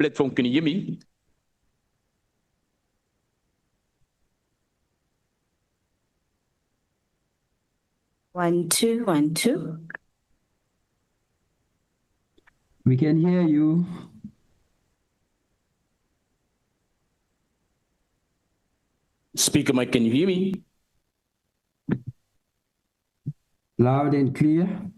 platform. Can you hear me? One, two, 1, 2. We can hear you. Speaker mic, can you hear me? Loud and clear.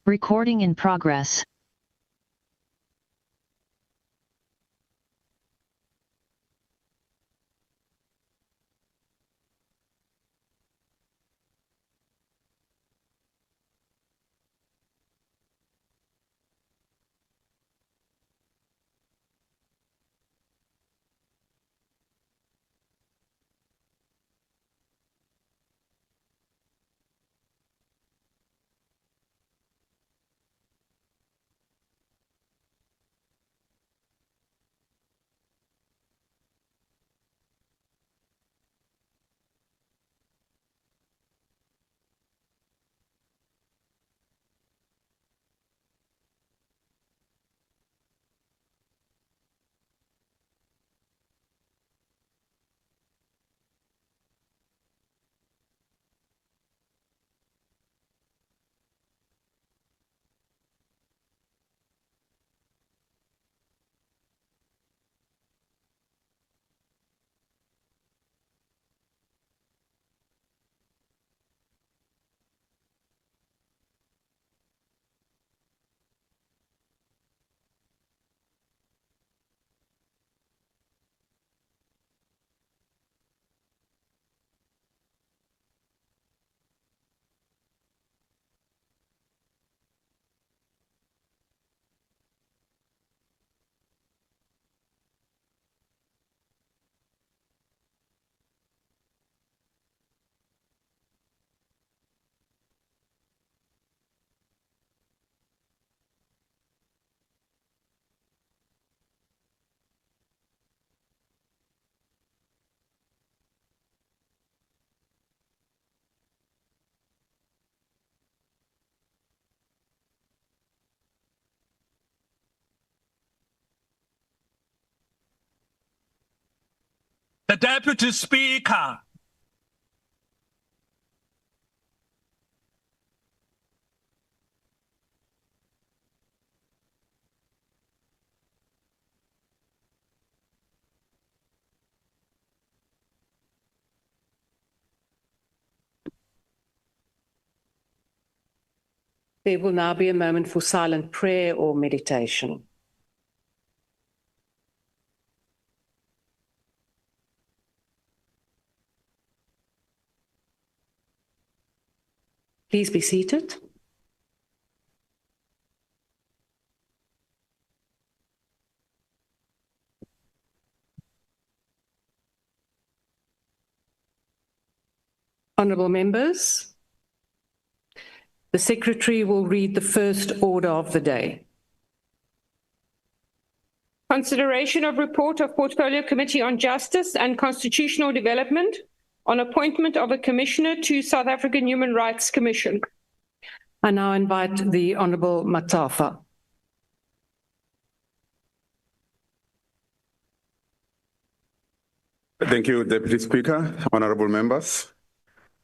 Recording in progress. The Deputy Speaker. There will now be a moment for silent prayer or meditation. Please be seated. Honourable members, the Secretary will read the first order of the day. Consideration of report of Portfolio Committee on Justice and Constitutional Development on appointment of a Commissioner to South African Human Rights Commission. I now invite the Honourable Matafa. Thank you, Deputy Speaker, honourable members.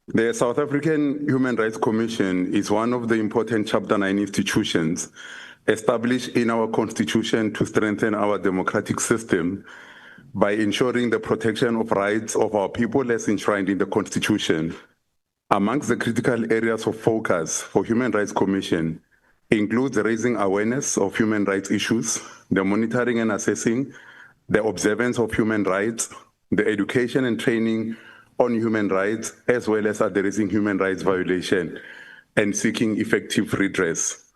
The South African Human Rights Commission is one of the important Chapter 9 institutions established in our Constitution to strengthen our democratic system by ensuring the protection of rights of our people as enshrined in the Constitution. Amongst the critical areas of focus for Human Rights Commission includes raising awareness of human rights issues, the monitoring and assessing the observance of human rights, the education and training on human rights, as well as addressing human rights violation and seeking effective redress.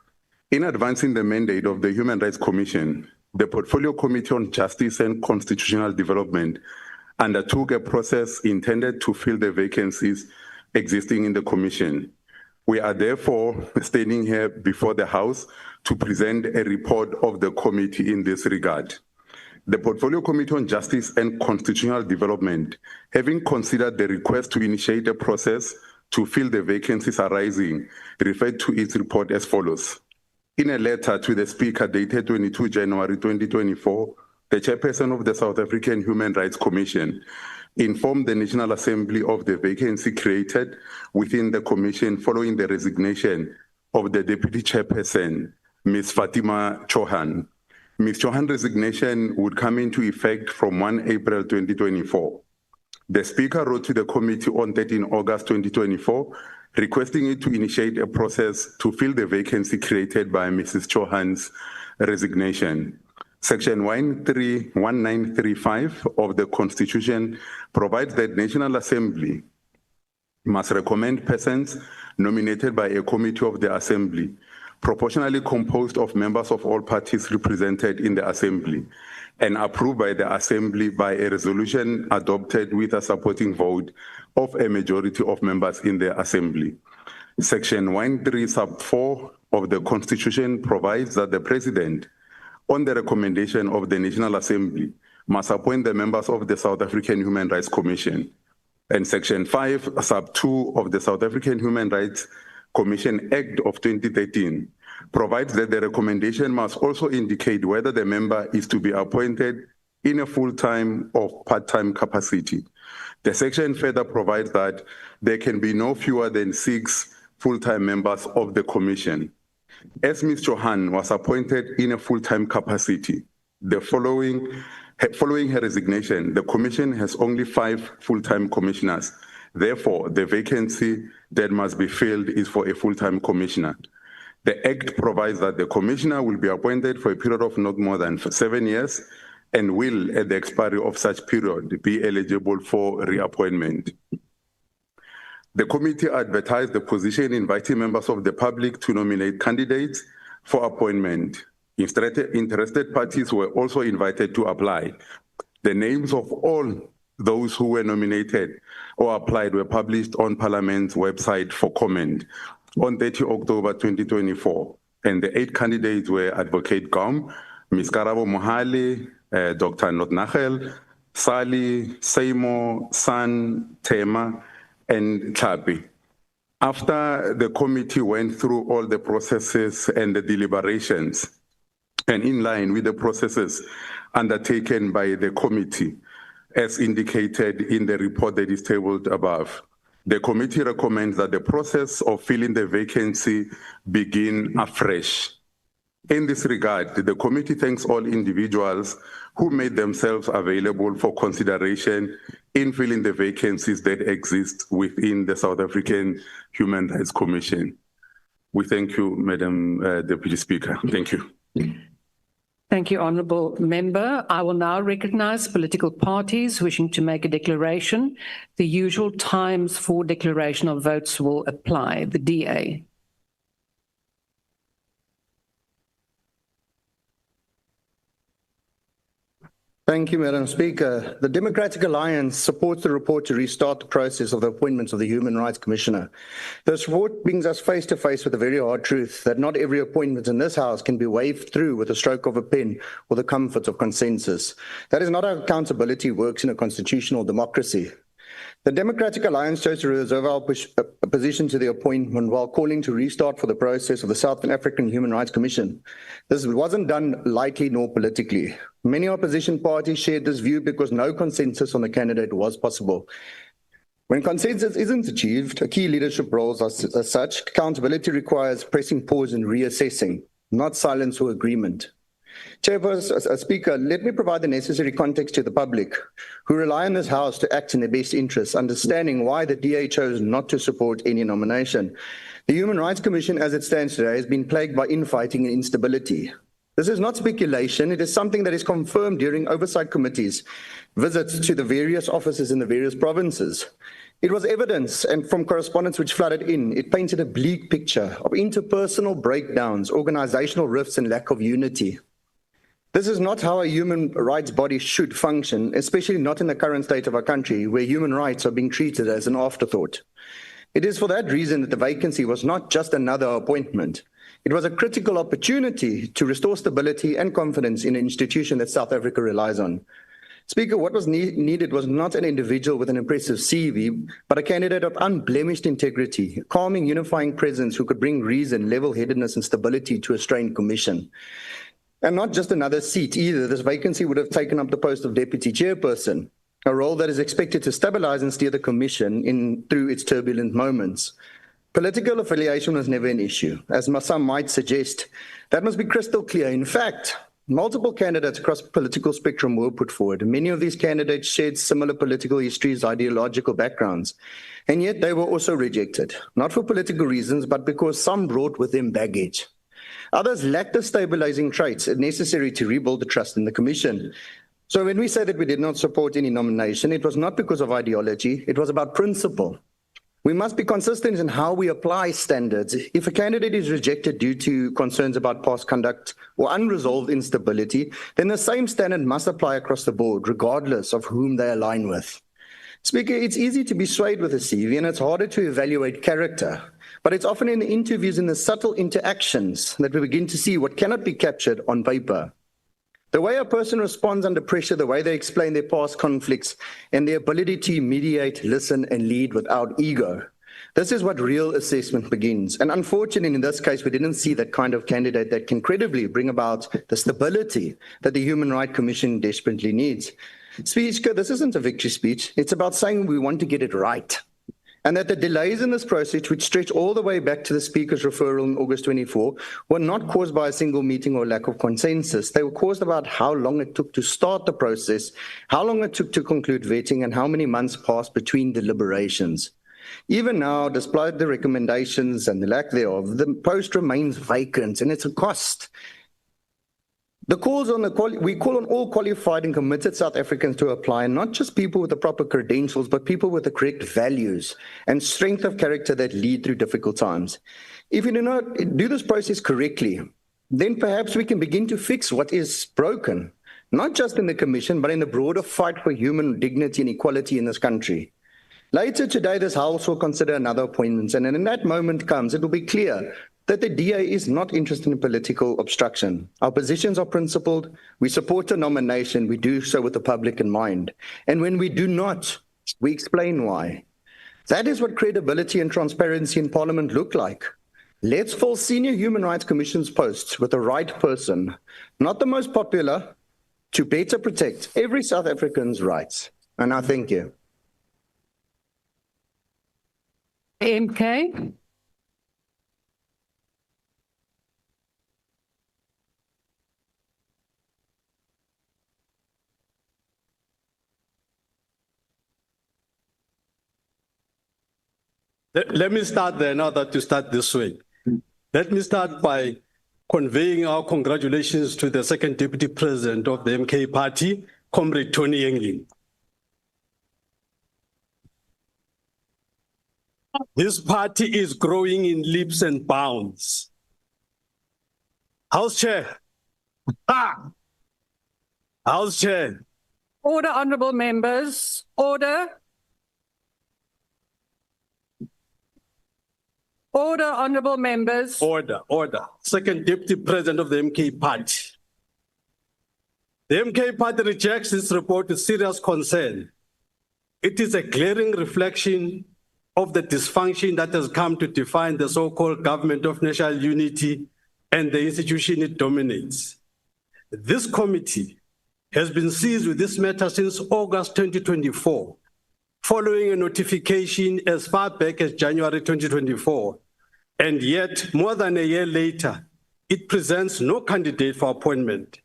In advancing the mandate of the Human Rights Commission, the Portfolio Committee on Justice and Constitutional Development undertook a process intended to fill the vacancies existing in the Commission. We are therefore standing here before the House to present a report of the committee in this regard. The Portfolio Committee on Justice and Constitutional Development, having considered the request to initiate a process to fill the vacancies arising, referred to its report as follows. In a letter to the Speaker dated 22 January 2024, the Chairperson of the South African Human Rights Commission informed the National Assembly of the vacancy created within the Commission following the resignation of the Deputy Chairperson, Ms. Fatima Chauhan. Ms. Chauhan's resignation would come into effect from 1 April 2024. The Speaker wrote to the committee on 13 August 2024 requesting it to initiate a process to fill the vacancy created by Mrs. Chauhan's resignation. Section 1935 of the Constitution provides that National Assembly must recommend persons nominated by a committee of the Assembly, proportionally composed of members of all parties represented in the Assembly, and approved by the Assembly by a resolution adopted with a supporting vote of a majority of members in the Assembly. Section 13 sub 4 of the Constitution provides that the President, on the recommendation of the National Assembly, must appoint the members of the South African Human Rights Commission. And Section 5, sub 2 of the South African Human Rights Commission Act of 2013 provides that the recommendation must also indicate whether the member is to be appointed in a full-time or part-time capacity. The section further provides that there can be no fewer than 6 full-time members of the Commission. As Ms. Chauhan was appointed in a full-time capacity, following her resignation, the Commission has only 5 full-time commissioners. Therefore, the vacancy that must be filled is for a full-time commissioner. The Act provides that the commissioner will be appointed for a period of not more than 7 years and will, at the expiry of such period, be eligible for reappointment. The committee advertised the position, inviting members of the public to nominate candidates for appointment. Interested parties were also invited to apply. The names of all those who were nominated or applied were published on Parliament's website for comment on 30 October 2024. And the 8 candidates were Advocate Gom, Ms. Karabo Mohale, Dr. Notnachel, Sally, Seymour, San, Tema, and Tlapi. After the committee went through all the processes and the deliberations, and in line with the processes undertaken by the committee, as indicated in the report that is tabled above, the committee recommends that the process of filling the vacancy begin afresh. In this regard, the committee thanks all individuals who made themselves available for consideration in filling the vacancies that exist within the South African Human Rights Commission. We thank you, Madam Deputy Speaker. Thank you. Thank you, Honourable Member. I will now recognise political parties wishing to make a declaration. The usual times for declaration of votes will apply. The DA. Thank you, Madam Speaker. The Democratic Alliance supports the report to restart the process of the appointments of the Human Rights Commissioner. This report brings us face to face with the very hard truth that not every appointment in this House can be waved through with a stroke of a pen or the comfort of consensus. That is not how accountability works in a constitutional democracy. The Democratic Alliance chose to reserve our opposition to the appointment while calling to restart for the process of the South African Human Rights Commission. This wasn't done lightly nor politically. Many opposition parties shared this view because no consensus on the candidate was possible. When consensus isn't achieved, a key leadership roles as such, accountability requires pressing pause and reassessing, not silence or agreement. Chairperson, Speaker, let me provide the necessary context to the public who rely on this House to act in their best interests, understanding why the DA chose not to support any nomination. The Human Rights Commission, as it stands today, has been plagued by infighting and instability. This is not speculation. It is something that is confirmed during oversight committees, visits to the various offices in the various provinces. It was evidence, and from correspondence which flooded in, it painted a bleak picture of interpersonal breakdowns, organizational rifts, and lack of unity. This is not how a human rights body should function, especially not in the current state of our country, where human rights are being treated as an afterthought. It is for that reason that the vacancy was not just another appointment. It was a critical opportunity to restore stability and confidence in an institution that South Africa relies on. Speaker, what was needed was not an individual with an impressive CV, but a candidate of unblemished integrity, a calming, unifying presence who could bring reason, level-headedness, and stability to a strained commission. And not just another seat either. This vacancy would have taken up the post of deputy chairperson, a role that is expected to stabilize and steer the commission through its turbulent moments. Political affiliation was never an issue. As some might suggest, that must be crystal clear. In fact, Multiple candidates across the political spectrum were put forward. Many of these candidates shared similar political histories, ideological backgrounds, and yet they were also rejected, not for political reasons, but because some brought with them baggage. Others lacked the stabilizing traits necessary to rebuild the trust in the Commission. So when we say that we did not support any nomination, it was not because of ideology, it was about principle. We must be consistent in how we apply standards. If a candidate is rejected due to concerns about past conduct or unresolved instability, then the same standard must apply across the board, regardless of whom they align with. Speaker, it's easy to be swayed with a CV and it's harder to evaluate character, but it's often in the interviews and the subtle interactions that we begin to see what cannot be captured on paper. The way a person responds under pressure, the way they explain their past conflicts, and their ability to mediate, listen, and lead without ego. This is what real assessment begins. And unfortunately, in this case, we didn't see that kind of candidate that can credibly bring about the stability that the Human Rights Commission desperately needs. Speaker, this isn't a victory speech. It's about saying we want to get it right. And that the delays in this process, which stretch all the way back to the Speaker's referral in August 24, were not caused by a single meeting or lack of consensus. They were caused about how long it took to start the process, how long it took to conclude vetting, and how many months passed between deliberations. Even now, despite the recommendations and the lack thereof, the post remains vacant, and it's a cost. We call on all qualified and committed South Africans to apply, and not just people with the proper credentials, but people with the correct values and strength of character that lead through difficult times. If we do not do this process correctly, then perhaps we can begin to fix what is broken, not just in the Commission, but in the broader fight for human dignity and equality in this country. Later today, this House will consider another appointment, and when that moment comes, it will be clear that the DA is not interested in political obstruction. Our positions are principled. We support a nomination. We do so with the public in mind. And when we do not, we explain why. That is what credibility and transparency in Parliament look like. Let's fill senior Human Rights Commission's posts with the right person, not the most popular, to better protect every South African's rights. And I thank you. MK. Let me start there now that you start this way. Let me start by conveying our congratulations to the second deputy president of the MK party, Comrade Tony Yengling. This party is growing in leaps and bounds. House Chair. House Chair. Order, honorable members. Order. Order, honorable members. Order. Second deputy president of the MK party. The MK party rejects this report with serious concern. It is a glaring reflection of the dysfunction that has come to define the so-called government of national unity and the institution it dominates. This committee has been seized with this matter since August 2024, following a notification as far back as January 2024. And yet, more than a year later, it presents no candidate for appointment.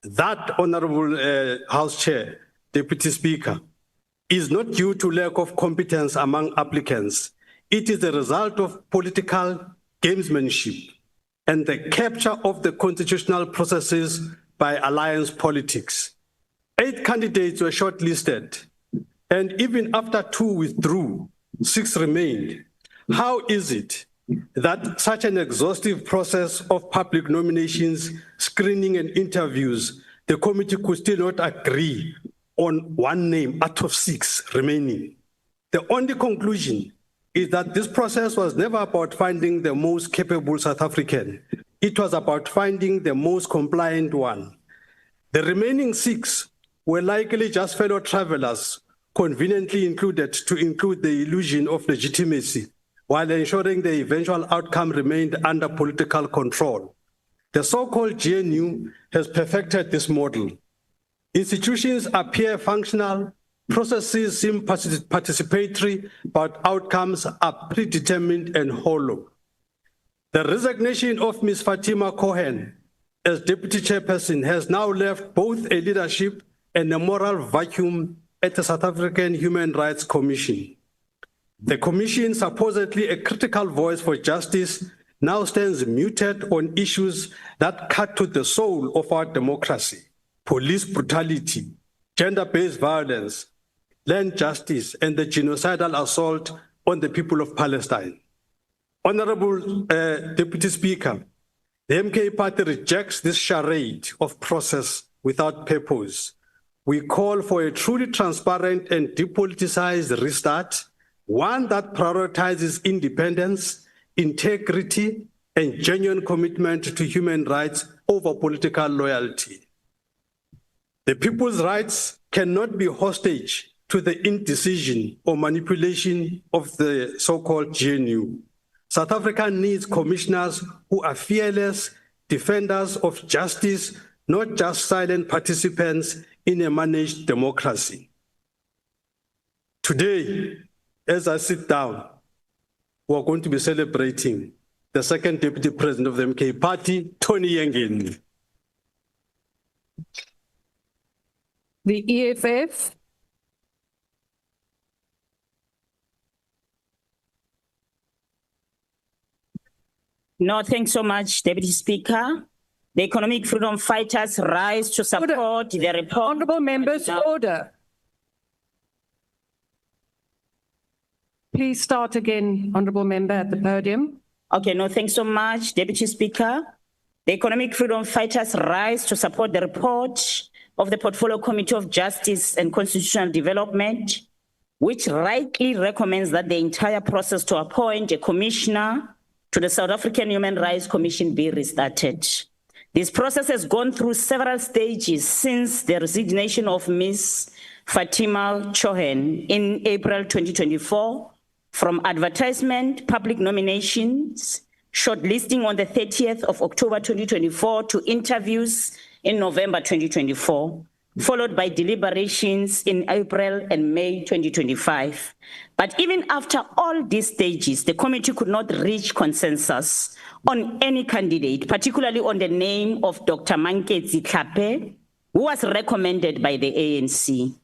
That, Honorable House Chair, Deputy Speaker, is not due to lack of competence among applicants. It is the result of political gamesmanship and the capture of the constitutional processes by alliance politics. 8 candidates were shortlisted, and even after 2 withdrew, 6 remained. How is it that such an exhaustive process of public nominations, screening, and interviews, the committee could still not agree on 1 name out of 6 remaining? The only conclusion is that this process was never about finding the most capable South African. It was about finding the most compliant one. The remaining 6 were likely just fellow travelers, conveniently included to include the illusion of legitimacy, while ensuring the eventual outcome remained under political control. The so-called GNU has perfected this model. Institutions appear functional, processes seem participatory, but outcomes are predetermined and hollow. The resignation of Ms. Fatima Cohen as Deputy Chairperson, has now left both a leadership and a moral vacuum at the South African Human Rights Commission. The Commission, supposedly a critical voice for justice, now stands muted on issues that cut to the soul of our democracy: police brutality, gender-based violence, land justice, and the genocidal assault on the people of Palestine. Honorable Deputy Speaker, the MK Party rejects this charade of process without purpose. We call for a truly transparent and depoliticized restart, one that prioritizes independence, integrity, and genuine commitment to human rights over political loyalty. The people's rights cannot be hostage to the indecision or manipulation of the so-called GNU. South Africa needs commissioners who are fearless defenders of justice, not just silent participants in a managed democracy. Today, as I sit down, we are going to be celebrating the second Deputy President of the MK Party, Tony Yengeni. The EFF. No, thanks so much, Deputy Speaker. The economic freedom fighters rise to support the report. Honourable members, order. Please start again, Honourable Member at the podium. Okay, no, thanks so much, Deputy Speaker. The economic freedom fighters rise to support the report of the Portfolio Committee of Justice and Constitutional Development, which rightly recommends that the entire process to appoint a commissioner to the South African Human Rights Commission be restarted. This process has gone through several stages since the resignation of Ms. Fatima Chohan in April 2024, from advertisement, public nominations, shortlisting on the 30th of October 2024 to interviews in November 2024, followed by deliberations in April and May 2025. But even after all these stages, the committee could not reach consensus on any candidate, particularly on the name of Dr. Manketsi Tlhape, who was recommended by the ANC.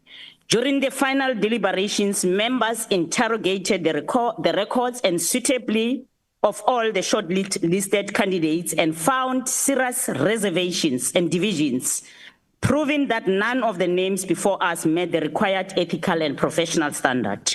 During the final deliberations, members interrogated the records and suitably of all the shortlisted candidates and found serious reservations and divisions, proving that none of the names before us met the required ethical and professional standard.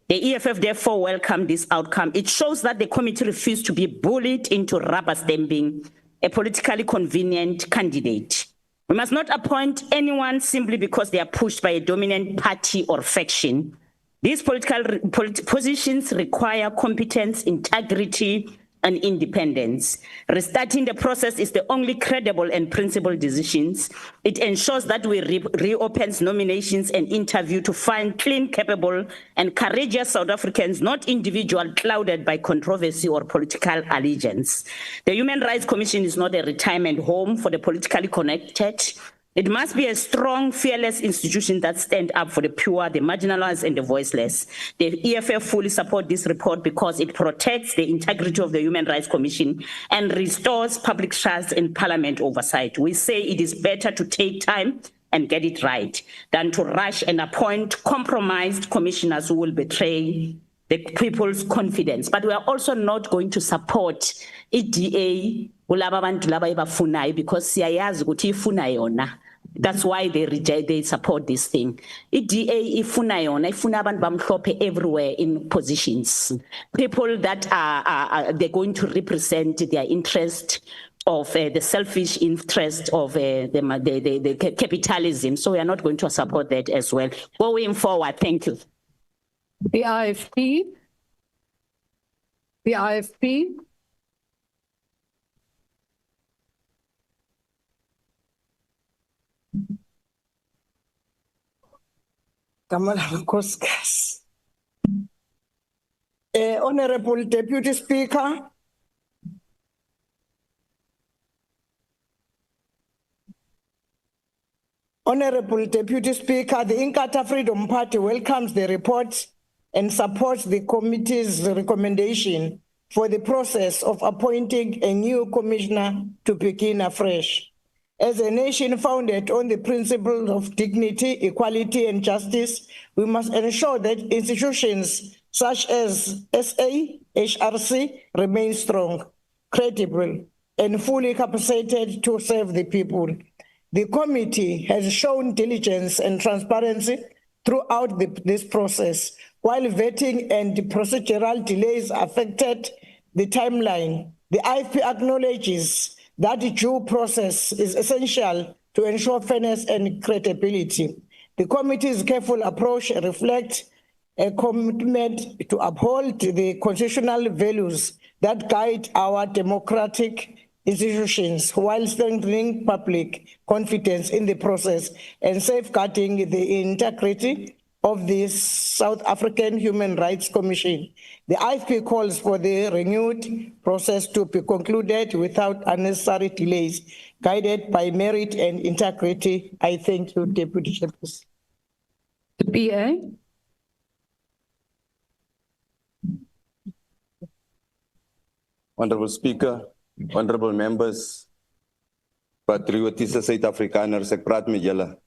The EFF therefore welcomed this outcome. It shows that the committee refused to be bullied into rubber stamping a politically convenient candidate. We must not appoint anyone simply because they are pushed by a dominant party or faction. These political positions require competence, integrity, and independence. Restarting the process is the only credible and principled decisions. It ensures that we reopen nominations and interview to find clean, capable, and courageous South Africans, not individuals clouded by controversy or political allegiance. The Human Rights Commission is not a retirement home for the politically connected. It must be a strong, fearless institution that stands up for the pure, the marginalized, and the voiceless. The EFF fully supports this report because it protects the integrity of the Human Rights Commission and restores public trust in Parliament oversight. We say it is better to take time and get it right than to rush and appoint compromised commissioners who will betray the people's confidence. But we are also not going to support EDA because siyayazi ukuthi ifuna yona. That's why they support this thing. EDA ifuna yona, ifuna abantu bamhlophe everywhere in positions. People that they're going to represent their interest of the selfish interest of the capitalism. So we are not going to support that as well. Going forward, thank you. The IFP. The IFP. Honorable Deputy Speaker, Honorable Deputy Speaker, the Inkatha Freedom Party welcomes the report and supports the committee's recommendation for the process of appointing a new commissioner to begin afresh. As a nation founded on the principles of dignity, equality, and justice, we must ensure that institutions such as SAHRC remain strong, credible, and fully capacitated to serve the people. The committee has shown diligence and transparency throughout this process. While vetting and procedural delays affected the timeline, the IFP acknowledges that the due process is essential to ensure fairness and credibility. The committee's careful approach reflects a commitment to uphold the constitutional values that guide our democratic institutions while strengthening public confidence in the process and safeguarding the integrity of the South African Human Rights Commission. The IFP calls for the renewed process to be concluded without unnecessary delays, guided by merit and integrity. I thank you, Deputy Chairperson. The PA. Honorable Speaker, honorable members, patriotiese Suid-Afrikaners, ek praat met julle.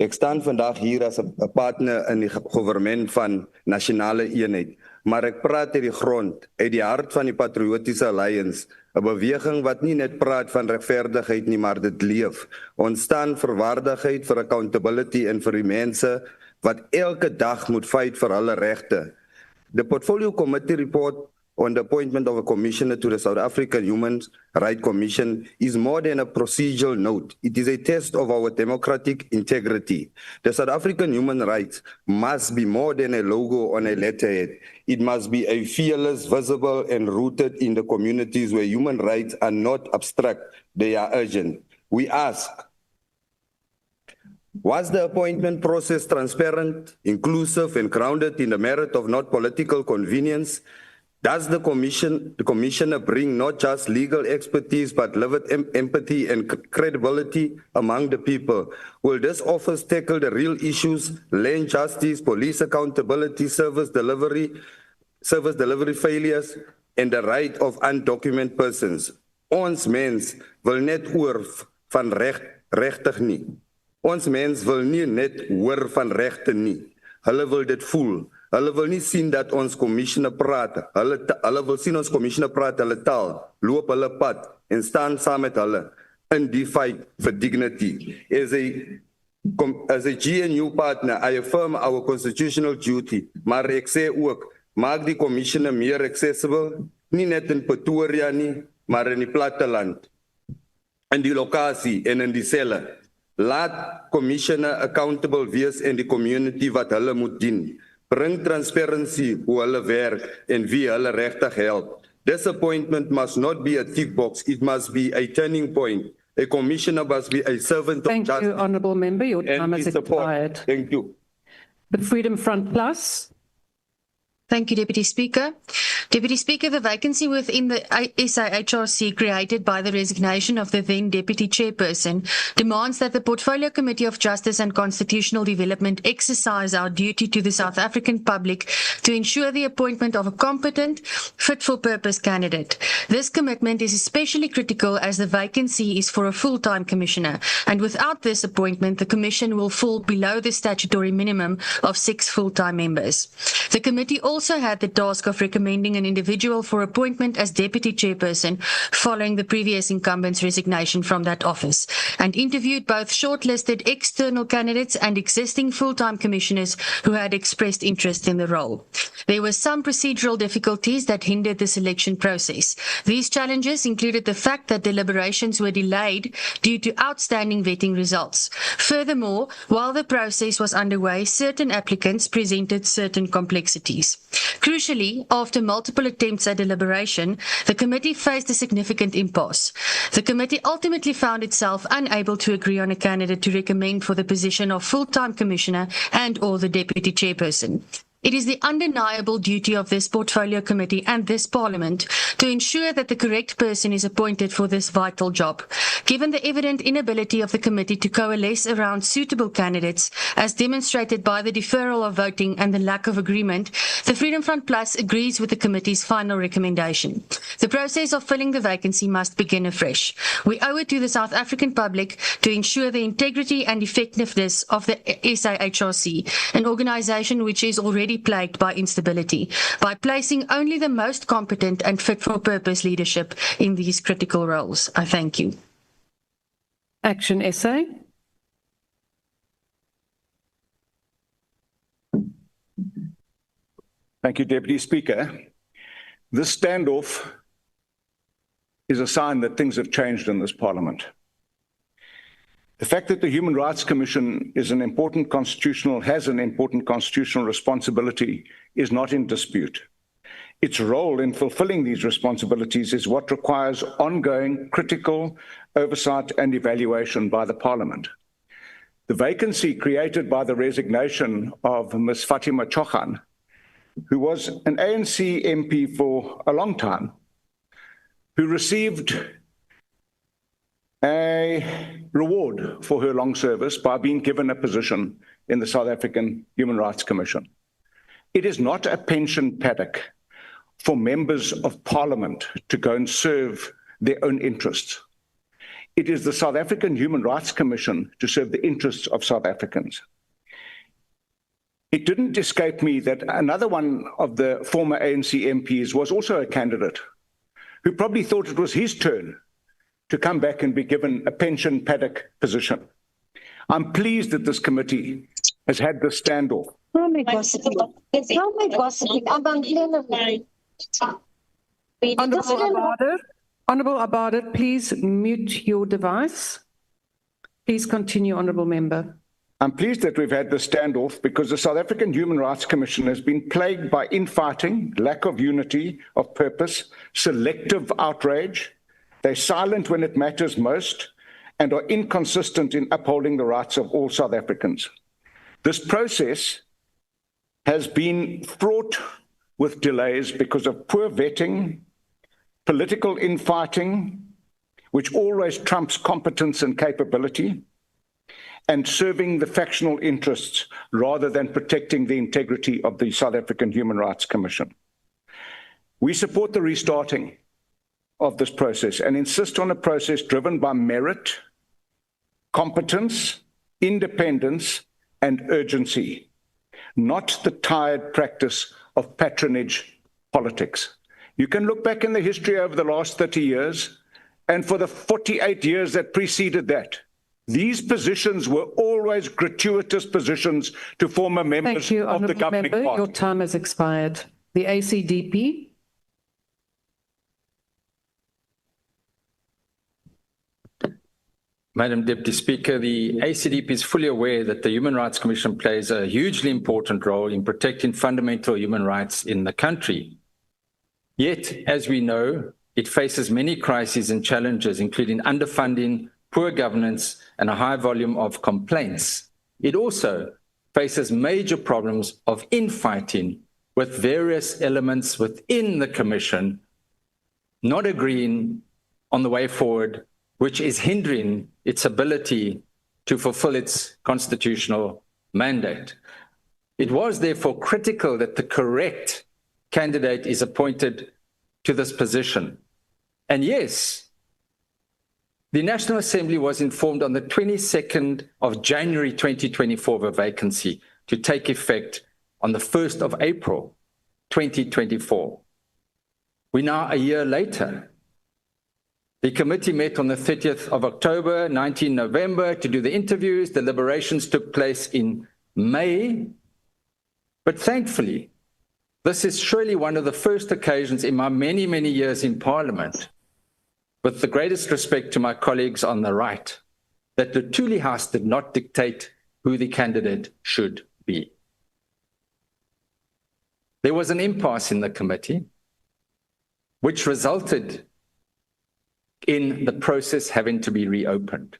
Ek staan vandag hier as 'n partner in die regering van Nasionale Eenheid, maar ek praat uit die grond, uit die hart van die Patriotiese Alliance, 'n beweging wat nie net praat van regverdigheid nie, maar dit leef. Ons staan vir waardigheid, vir accountability en vir die mense wat elke dag moet fight vir hulle regte. The Portfolio Committee report on the appointment of a commissioner to the South African Human Rights Commission is more than a procedural note. It is a test of our democratic integrity. The South African human rights must be more than a logo on a letterhead. It must be a fearless, visible, and rooted in the communities where human rights are not abstract, they are urgent. We ask, was the appointment process transparent, inclusive, and grounded in the merit of not political convenience? Does the commissioner bring not just legal expertise, but lived empathy and credibility among the people? Will this office tackle the real issues, land justice, police accountability, service delivery failures, and the right of undocumented persons? Ons mens wil net hoor van regtig nie. Ons mens wil nie net hoor van regte nie. Hulle wil dit voel. Hulle wil nie sien dat ons commissioner praat. Hulle wil sien ons commissioner praat hulle taal, loop hulle pad en staan saam met hulle in die fight for dignity. As a GNU partner, I affirm our constitutional duty, maar ek sê ook, maak die commissioner meer accessible, nie net in Pretoria nie, maar in die platteland, in die lokasie en in die selle. Laat commissioner accountable wees in die community wat hulle moet dien. Bring transparency hoe hulle werk en wie hulle regtig help. This appointment must not be a tick box, it must be a turning point. A commissioner must be a servant of justice. Thank you, honourable member. Your time has expired. Thank you. The Freedom Front Plus. Thank you, Deputy Speaker. Deputy Speaker, the vacancy within the SAHRC created by the resignation of the then Deputy Chairperson demands that the Portfolio Committee of Justice and Constitutional Development exercise our duty to the South African public to ensure the appointment of a competent, fit-for-purpose candidate. This commitment is especially critical as the vacancy is for a full-time commissioner, and without this appointment, the Commission will fall below the statutory minimum of 6 full-time members. The committee also had the task of recommending an individual for appointment as Deputy Chairperson following the previous incumbent's resignation from that office, and interviewed both shortlisted external candidates and existing full-time commissioners who had expressed interest in the role. There were some procedural difficulties that hindered the selection process. These challenges included the fact that deliberations were delayed due to outstanding vetting results. Furthermore, while the process was underway, certain applicants presented certain complexities. Crucially, after multiple attempts at deliberation, the committee faced a significant impasse. The committee ultimately found itself unable to agree on a candidate to recommend for the position of full-time commissioner and/or the deputy chairperson. It is the undeniable duty of this portfolio committee and this parliament to ensure that the correct person is appointed for this vital job. Given the evident inability of the committee to coalesce around suitable candidates, as demonstrated by the deferral of voting and the lack of agreement, the Freedom Front Plus agrees with the committee's final recommendation. The process of filling the vacancy must begin afresh. We owe it to the South African public to ensure the integrity and effectiveness of the SAHRC, an organisation which is already plagued by instability, by placing only the most competent and fit for purpose leadership in these critical roles. I thank you. Action essay. Thank you, Deputy Speaker. This standoff is a sign that things have changed in this Parliament. The fact that the Human Rights Commission has an important constitutional responsibility is not in dispute. Its role in fulfilling these responsibilities is what requires ongoing critical oversight and evaluation by the Parliament. The vacancy created by the resignation of Ms. Fatima Chochan, who was an ANC MP for a long time, who received a reward for her long service by being given a position in the South African Human Rights Commission. It is not a pension paddock for members of Parliament to go and serve their own interests. It is the South African Human Rights Commission to serve the interests of South Africans. It didn't escape me that another one of the former ANC MPs was also a candidate who probably thought it was his turn to come back and be given a pension paddock position. I'm pleased that this committee has had this standoff. Honourable Abada, please mute your device. Please continue, Honourable Member. I'm pleased that we've had this standoff because the South African Human Rights Commission has been plagued by infighting, lack of unity of purpose, selective outrage. They're silent when it matters most and are inconsistent in upholding the rights of all South Africans. This process has been fraught with delays because of poor vetting, political infighting, which always trumps competence and capability, and serving the factional interests rather than protecting the integrity of the South African Human Rights Commission. We support the restarting of this process and insist on a process driven by merit, competence, independence, and urgency, not the tired practice of patronage politics. You can look back in the history over the last 30 years, and for the 48 years that preceded that, these positions were always gratuitous positions to former members of the governing party. Your time has expired. The ACDP. Madam Deputy Speaker, the ACDP is fully aware that the Human Rights Commission plays a hugely important role in protecting fundamental human rights in the country. Yet, as we know, it faces many crises and challenges, including underfunding, poor governance, and a high volume of complaints. It also faces major problems of infighting with various elements within the Commission not agreeing on the way forward, which is hindering its ability to fulfill its constitutional mandate. It was therefore critical that the correct candidate is appointed to this position. And yes, the National Assembly was informed on the 22nd of January 2024 of a vacancy to take effect on the 1st of April 2024. We're now a year later. The committee met on the 30th of October, 19 November to do the interviews. The deliberations took place in May. But thankfully, this is surely one of the first occasions in my many, many years in Parliament, with the greatest respect to my colleagues on the right, that the Thuli House did not dictate who the candidate should be. There was an impasse in the committee, which resulted in the process having to be reopened.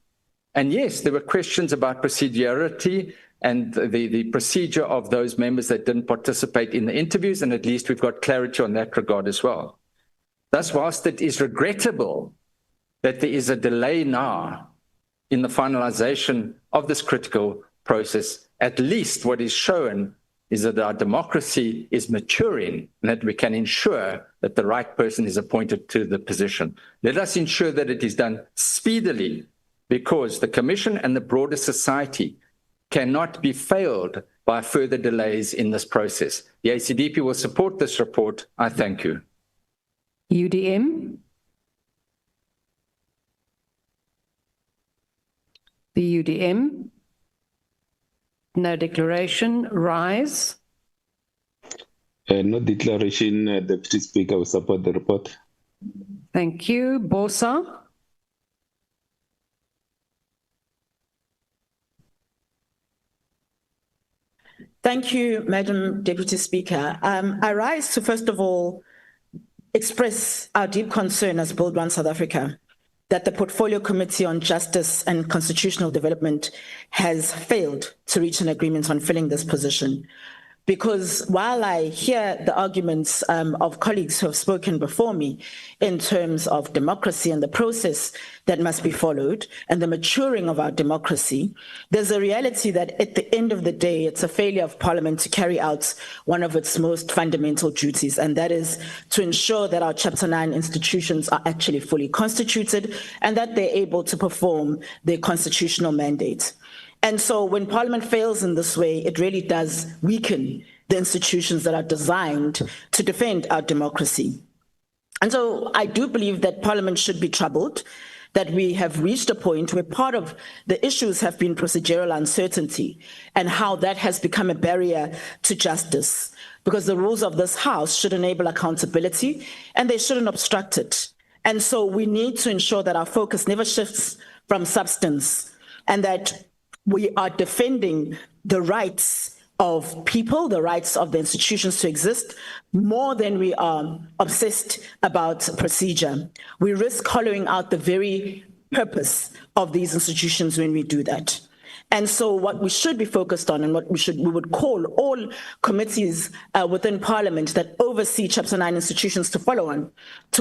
And yes, there were questions about procedurality and the procedure of those members that didn't participate in the interviews, and at least we've got clarity on that regard as well. Thus, whilst it is regrettable that there is a delay now in the finalization of this critical process, at least what is shown is that our democracy is maturing and that we can ensure that the right person is appointed to the position. Let us ensure that it is done speedily, because the Commission and the broader society cannot be failed by further delays in this process. The ACDP will support this report. I thank you. UDM. The UDM. No declaration. Rise. No declaration, Deputy Speaker. We support the report. Thank you. Bosa. Thank you, Madam Deputy Speaker. I rise to, first of all, express our deep concern as Build One South Africa that the Portfolio Committee on Justice and Constitutional Development has failed to reach an agreement on filling this position. Because while I hear the arguments of colleagues who have spoken before me in terms of democracy and the process that must be followed and the maturing of our democracy, there's a reality that at the end of the day, it's a failure of Parliament to carry out one of its most fundamental duties, and that is to ensure that our Chapter 9 institutions are actually fully constituted and that they're able to perform their constitutional mandate. And so when Parliament fails in this way, it really does weaken the institutions that are designed to defend our democracy. And so I do believe that Parliament should be troubled, that we have reached a point where part of the issues have been procedural uncertainty and how that has become a barrier to justice, because the rules of this House should enable accountability and they shouldn't obstruct it. And so we need to ensure that our focus never shifts from substance and that we are defending the rights of people, the rights of the institutions to exist, more than we are obsessed about procedure. We risk hollowing out the very purpose of these institutions when we do that. And so what we should be focused on and what we would call all committees within Parliament that oversee Chapter 9 institutions to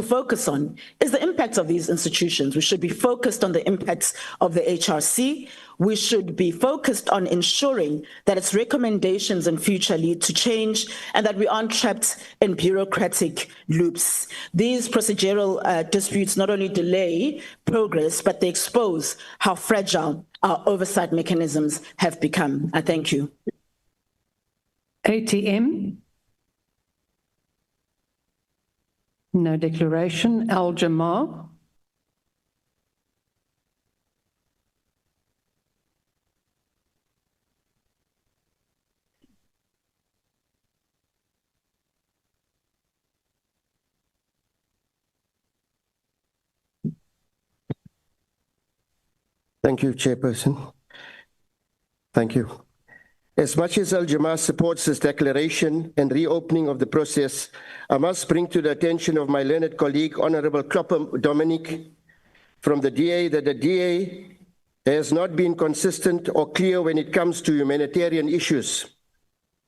focus on is the impact of these institutions. We should be focused on the impacts of the HRC. We should be focused on ensuring that its recommendations in future lead to change and that we aren't trapped in bureaucratic loops. These procedural disputes not only delay progress, but they expose how fragile our oversight mechanisms have become. I thank you. ATM. No declaration. Al-Jamal. Thank you, Chairperson. Thank you. As much as Al-Jamaa supports this declaration and reopening of the process, I must bring to the attention of my learned colleague, Honorable Klopper Dominic, from the DA, that the DA has not been consistent or clear when it comes to humanitarian issues.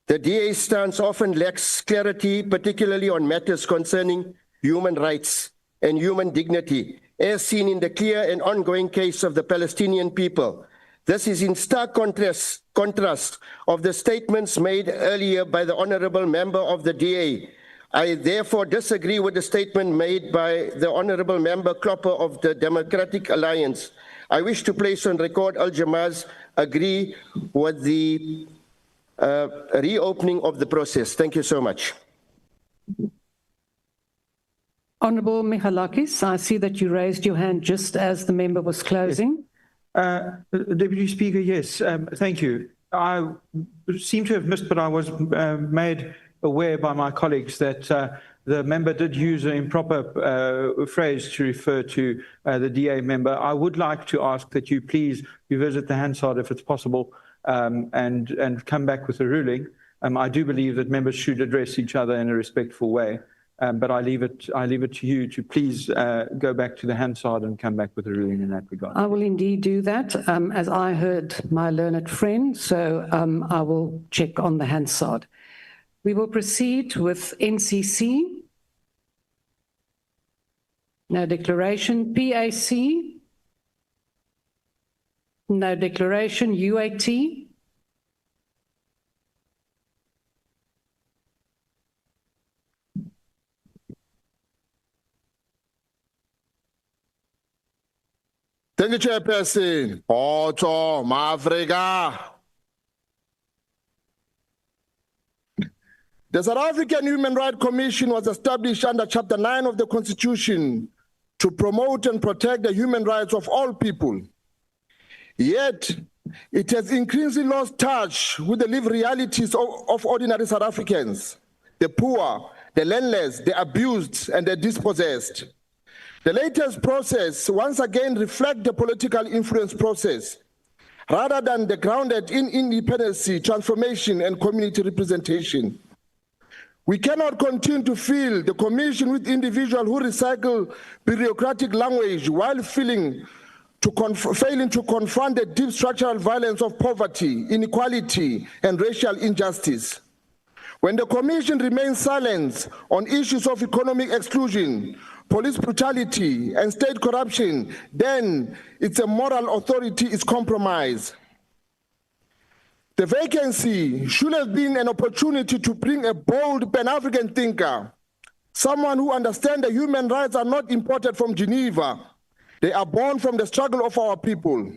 The DA stance often lacks clarity, particularly on matters concerning human rights and human dignity, as seen in the clear and ongoing case of the Palestinian people. This is in stark contrast of the statements made earlier by the Honourable Member of the DA. I therefore disagree with the statement made by the Honourable Member Klopper of the Democratic Alliance. I wish to place on record Al-Jamaa's agree with the reopening of the process. Thank you so much. Honourable Michalakis, I see that you raised your hand just as the member was closing. Deputy Speaker, yes, thank you. I seem to have missed, but I was made aware by my colleagues that the member did use an improper phrase to refer to the DA member. I would like to ask that you please revisit the Hansard if it's possible and come back with a ruling. I do believe that members should address each other in a respectful way. But I leave it to you to please go back to the Hansard and come back with a ruling in that regard. I will indeed do that, as I heard my learned friend, so I will check on the Hansard. We will proceed with NCC. No declaration. PAC. No declaration. UAT. Thank you, Chairperson. Otto, Mafrika. The South African Human Rights Commission was established under Chapter 9 of the Constitution to promote and protect the human rights of all people. Yet, it has increasingly lost touch with the lived realities of ordinary South Africans, the poor, the landless, the abused, and the dispossessed. The latest process once again reflects the political influence process, rather than the grounded in independency, transformation, and community representation. We cannot continue to fill the Commission with individuals who recycle bureaucratic language while failing to confront the deep structural violence of poverty, inequality, and racial injustice. When the Commission remains silent on issues of economic exclusion, police brutality, and state corruption, then its moral authority is compromised. The vacancy should have been an opportunity to bring a bold Pan-African thinker, someone who understands that human rights are not imported from Geneva. They are born from the struggle of our people.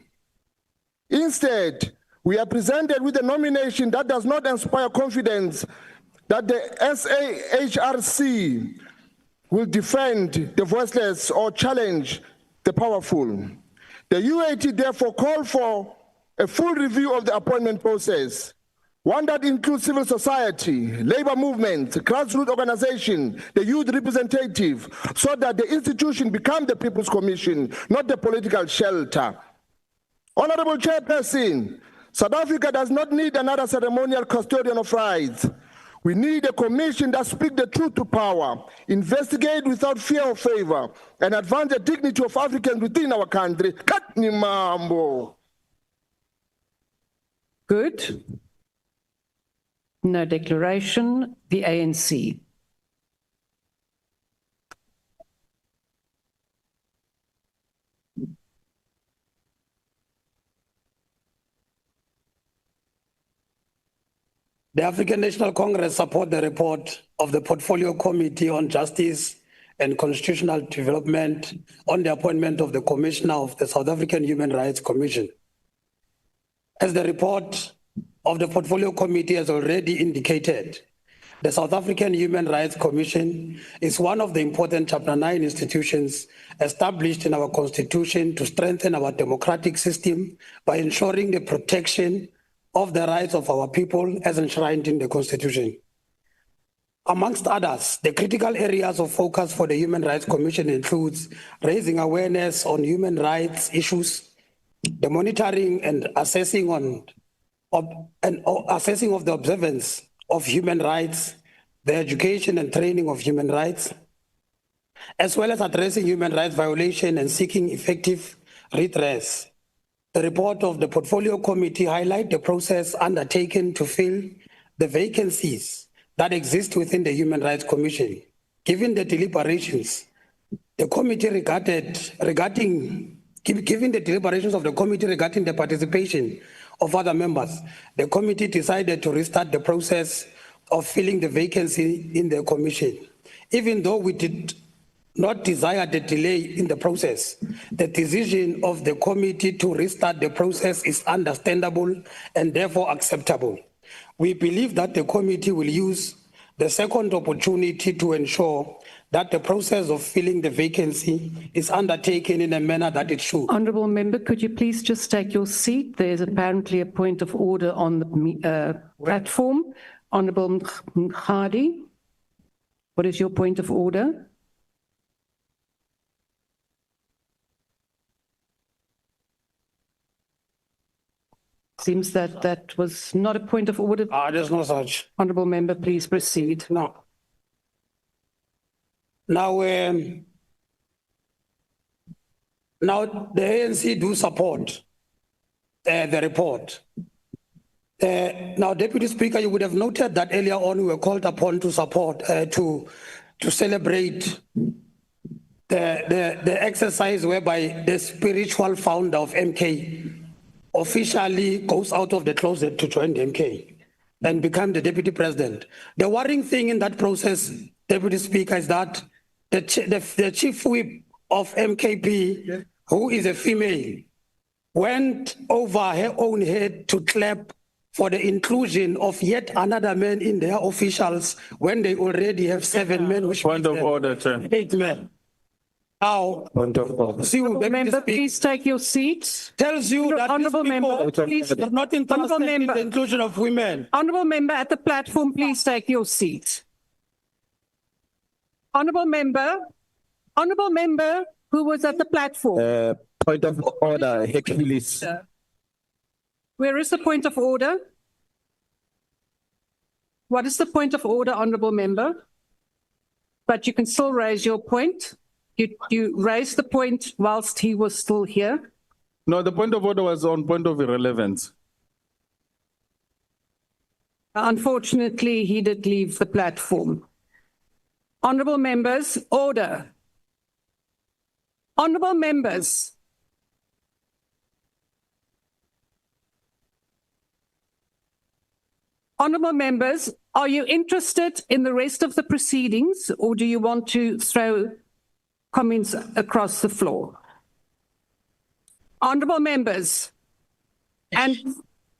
Instead, we are presented with a nomination that does not inspire confidence that the SAHRC will defend the voiceless or challenge the powerful. The UAT therefore called for a full review of the appointment process, one that includes civil society, labor movements, grassroots organization, the youth representative, so that the institution becomes the People's Commission, not the political shelter. Honorable Chairperson, South Africa does not need another ceremonial custodian of rights. We need a commission that speaks the truth to power, investigate without fear or favor, and advance the dignity of Africans within our country. Katni mambo. Good. No declaration. The ANC. The African National Congress support the report of the Portfolio Committee on Justice and Constitutional Development on the appointment of the Commissioner of the South African Human Rights Commission. As the report of the Portfolio Committee has already indicated, the South African Human Rights Commission is one of the important Chapter 9 institutions established in our Constitution to strengthen our democratic system by ensuring the protection of the rights of our people as enshrined in the Constitution. Amongst others, the critical areas of focus for the Human Rights Commission includes raising awareness on human rights issues, the monitoring and assessing of the observance of human rights, the education and training of human rights, as well as addressing human rights violation and seeking effective redress. The report of the Portfolio Committee highlights the process undertaken to fill the vacancies that exist within the Human Rights Commission. Given the deliberations, the committee given the deliberations of the committee regarding the participation of other members, the committee decided to restart the process of filling the vacancy in the commission. Even though we did not desire the delay in the process, the decision of the committee to restart the process is understandable and therefore acceptable. We believe that the committee will use the second opportunity to ensure that the process of filling the vacancy is undertaken in a manner that it should. Honourable Member, could you please just take your seat? There's apparently a point of order on the platform. Honourable Mkhadi, what is your point of order? Seems that that was not a point of order. There's no such. Honourable Member, please proceed. No. Now, now the ANC do support the report. Now, Deputy Speaker, you would have noted that earlier on we were called upon to support, to celebrate the exercise whereby the spiritual founder of MK officially goes out of the closet to join the MK and become the deputy president. The worrying thing in that process, Deputy Speaker, is that the chief whip of MKP, who is a female, went over her own head to clap for the inclusion of yet another man in their officials when they already have 7 men. Which Point of order, Chair. 8 men. Now, Member, please take your seats. Tells you that Honourable these people Member, please. are not interested in the inclusion of women. Honourable Member at the platform, please take your seat. Honourable Member who was at the platform. Point of order, please. Where is the point of order? What is the point of order, Honourable Member? But you can still raise your point. You raised the point whilst he was still here. No, the point of order was on point of irrelevance. Unfortunately, he did leave the platform. Honourable members, order. Honourable members. Honourable members, are you interested in the rest of the proceedings, or do you want to throw comments across the floor? Honourable members, and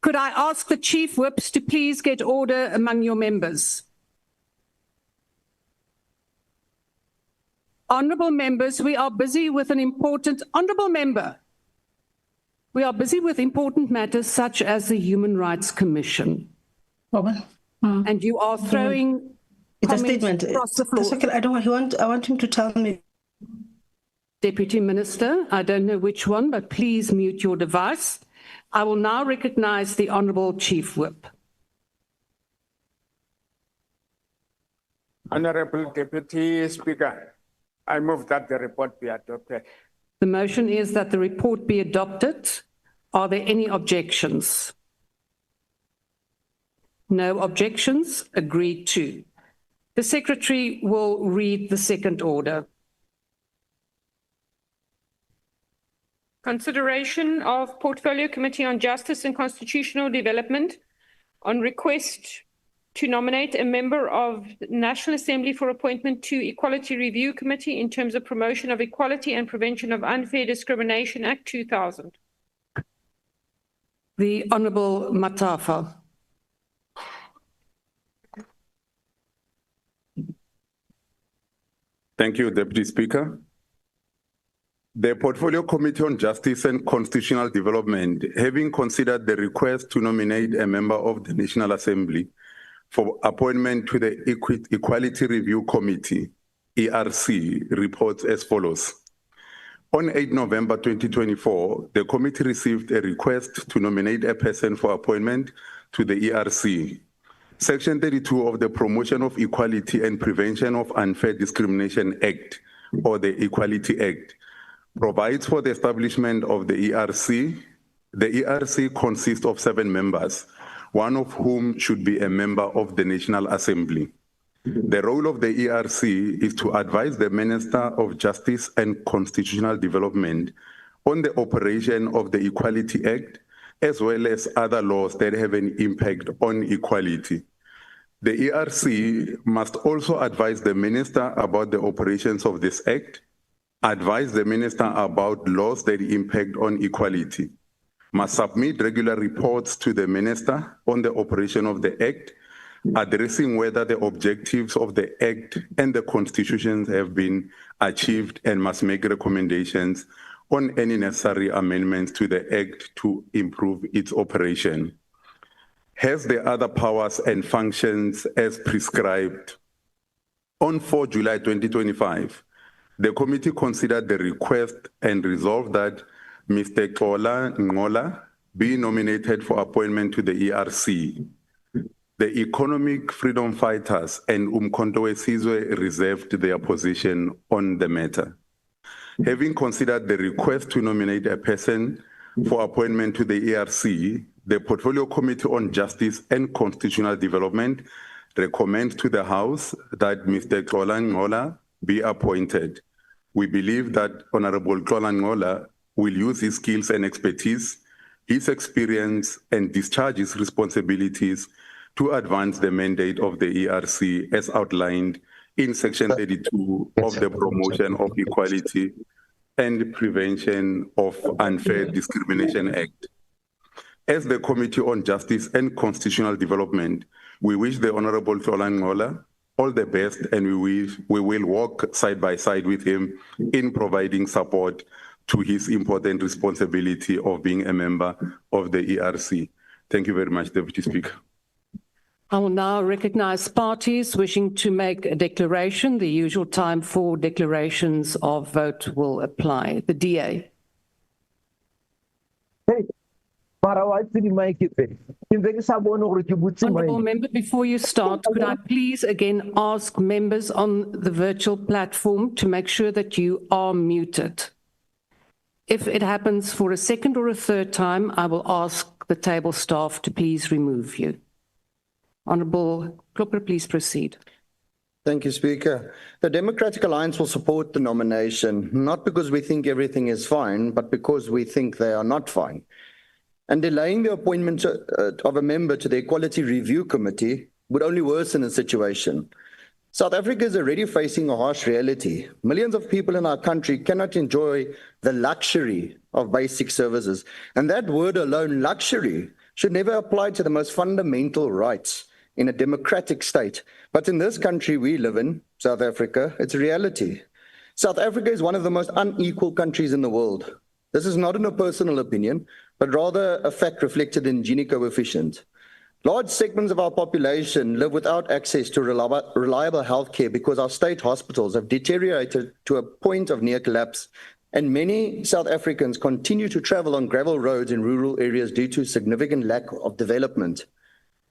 could I ask the chief whips to please get order among your members? Honourable members, we are busy with an important, Honourable Member, we are busy with important matters such as the Human Rights Commission. And you are throwing it's a statement across the floor. Okay, I want him to tell me. Deputy Minister, I don't know which one, but please mute your device. I will now recognize the Honourable Chief Whip. Honourable Deputy Speaker, I move that the report be adopted. The motion is that the report be adopted. Are there any objections? No objections. Agreed to. The Secretary will read the second order. Consideration of Portfolio Committee on Justice and Constitutional Development on request to nominate a member of the National Assembly for appointment to Equality Review Committee in terms of promotion of equality and prevention of unfair discrimination Act 2000. The Honourable Matafa. Thank you, Deputy Speaker. The Portfolio Committee on Justice and Constitutional Development, having considered the request to nominate a member of the National Assembly for appointment to the Equality Review Committee, ERC, reports as follows. On 8 November 2024, the committee received a request to nominate a person for appointment to the ERC. Section 32 of the Promotion of Equality and Prevention of Unfair Discrimination Act, or the Equality Act, provides for the establishment of the ERC. The ERC consists of 7 members, one of whom should be a member of the National Assembly. The role of the ERC is to advise the Minister of Justice and Constitutional Development on the operation of the Equality Act, as well as other laws that have an impact on equality. The ERC must also advise the Minister about the operations of this Act, advise the Minister about laws that impact on equality, must submit regular reports to the Minister on the operation of the Act, addressing whether the objectives of the Act and the Constitution have been achieved, and must make recommendations on any necessary amendments to the Act to improve its operation. Has the other powers and functions as prescribed. On 4 July 2025, the committee considered the request and resolved that Mr. Kola Ngola be nominated for appointment to the ERC. the economic freedom fighters and Umkhonto weSizwe reserved their position on the matter. Having considered the request to nominate a person for appointment to the ERC, the Portfolio Committee on Justice and Constitutional Development recommends to the House that Mr. Xola be appointed. We believe that Honorable Xola will use his skills and expertise, his experience, and discharge his responsibilities to advance the mandate of the ERC as outlined in Section 32 of the Promotion of Equality and Prevention of Unfair Discrimination Act. As the Committee on Justice and Constitutional Development, we wish the Honorable Xola all the best, and we will work side by side with him in providing support to his important responsibility of being a member of the ERC. Thank you very much, Deputy Speaker. I will now recognize parties wishing to make a declaration. The usual time for declarations of vote will apply. The DA. Honourable Member, before you start, could I please again ask members on the virtual platform to make sure that you are muted? If it happens for a second or a third time, I will ask the table staff to please remove you. Honourable Klopper, please proceed. Thank you, Speaker. The Democratic Alliance will support the nomination, not because we think everything is fine, but because we think they are not fine. And delaying the appointment of a member to the Equality Review Committee would only worsen the situation. South Africa is already facing a harsh reality. Millions of people in our country cannot enjoy the luxury of basic services. And that word alone, luxury, should never apply to the most fundamental rights in a democratic state. But in this country we live in, South Africa, it's a reality. South Africa is one of the most unequal countries in the world. This is not in a personal opinion, but rather a fact reflected in Gini coefficient. Large segments of our population live without access to reliable healthcare because our state hospitals have deteriorated to a point of near collapse, and many South Africans continue to travel on gravel roads in rural areas due to significant lack of development.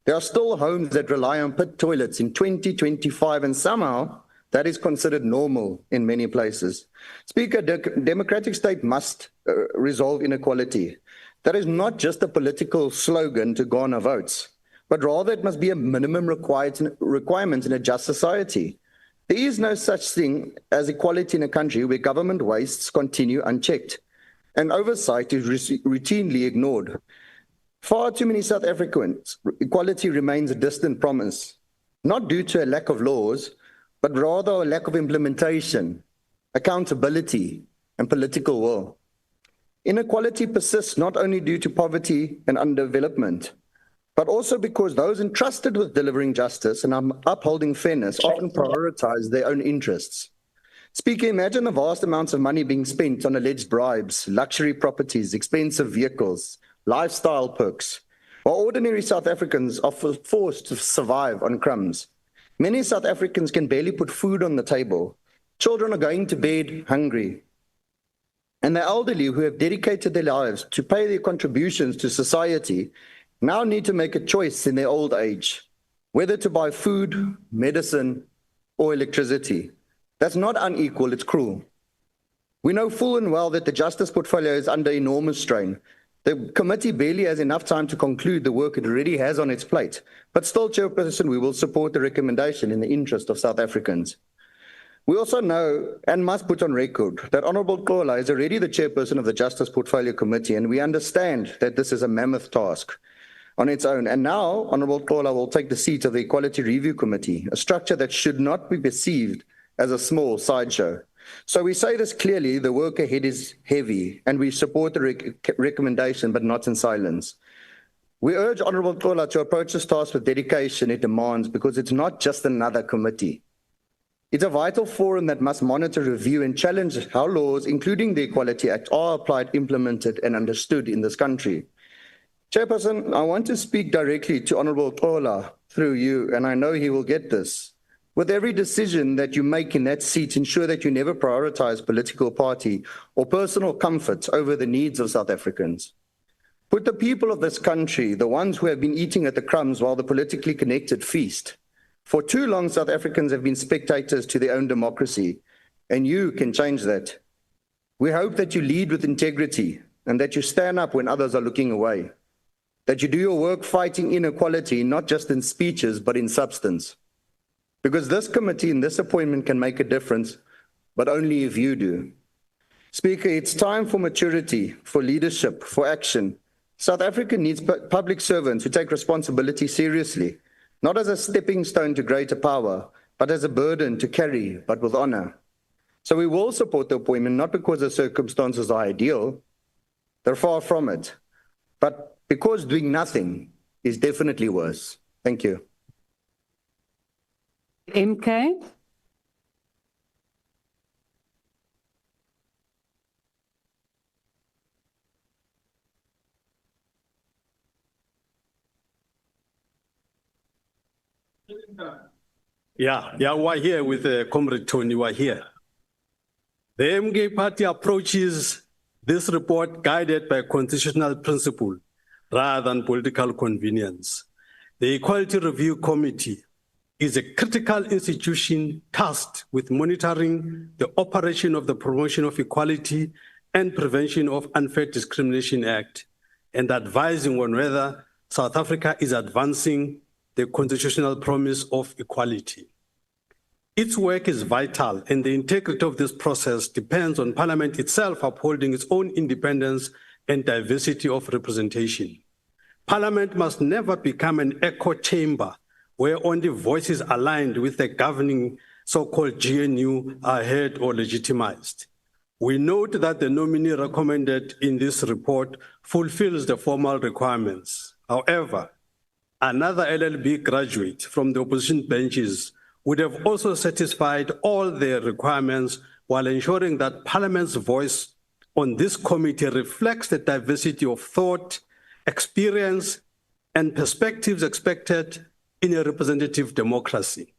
There are still homes that rely on pit toilets in 2025, and somehow that is considered normal in many places. Speaker, the democratic state must resolve inequality. That is not just a political slogan to garner votes, but rather it must be a minimum requirement in a just society. There is no such thing as equality in a country where government wastes continue unchecked and oversight is routinely ignored. Far too many South Africans, equality remains a distant promise, not due to a lack of laws, but rather a lack of implementation, accountability, and political will. Inequality persists not only due to poverty and underdevelopment, but also because those entrusted with delivering justice and upholding fairness often prioritize their own interests. Speaker, imagine the vast amounts of money being spent on alleged bribes, luxury properties, expensive vehicles, lifestyle perks, while ordinary South Africans are forced to survive on crumbs. Many South Africans can barely put food on the table. Children are going to bed hungry. And the elderly who have dedicated their lives to pay their contributions to society now need to make a choice in their old age, whether to buy food, medicine, or electricity. That's not unequal, it's cruel. We know full and well that the justice portfolio is under enormous strain. The committee barely has enough time to conclude the work it already has on its plate. But still, Chairperson, we will support the recommendation in the interest of South Africans. We also know and must put on record that Honourable Xola is already the chairperson of the Justice Portfolio Committee, and we understand that this is a mammoth task on its own. And now, Honourable Xola will take the seat of the Equality Review Committee, a structure that should not be perceived as a small sideshow. So we say this clearly, the work ahead is heavy, and we support the recommendation, but not in silence. We urge Honourable Xola to approach this task with dedication it demands, because it's not just another committee. It's a vital forum that must monitor, review, and challenge how laws, including the Equality Act, are applied, implemented, and understood in this country. Chairperson, I want to speak directly to Honourable Xola through you, and I know he will get this. With every decision that you make in that seat, ensure that you never prioritize political party or personal comfort over the needs of South Africans. Put the people of this country, the ones who have been eating at the crumbs while the politically connected feast. For too long, South Africans have been spectators to their own democracy, and you can change that. We hope that you lead with integrity and that you stand up when others are looking away, that you do your work fighting inequality, not just in speeches, but in substance. Because this committee and this appointment can make a difference, but only if you do. Speaker, it's time for maturity, for leadership, for action. South Africa needs public servants who take responsibility seriously, not as a stepping stone to greater power, but as a burden to carry, but with honor. So we will support the appointment, not because the circumstances are ideal, they're far from it, but because doing nothing is definitely worse. Thank you. MK. Yeah, we're here with Comrade Tony, we're here. The MK party approaches this report guided by constitutional principle rather than political convenience. The Equality Review Committee is a critical institution tasked with monitoring the operation of the Promotion of Equality and Prevention of Unfair Discrimination Act and advising on whether South Africa is advancing the constitutional promise of equality. Its work is vital, and the integrity of this process depends on Parliament itself upholding its own independence and diversity of representation. Parliament must never become an echo chamber where only voices aligned with the governing so-called GNU are heard or legitimized. We note that the nominee recommended in this report fulfills the formal requirements. However, another LLB graduate from the opposition benches would have also satisfied all the requirements while ensuring that Parliament's voice on this committee reflects the diversity of thought, experience, and perspectives expected in a representative democracy.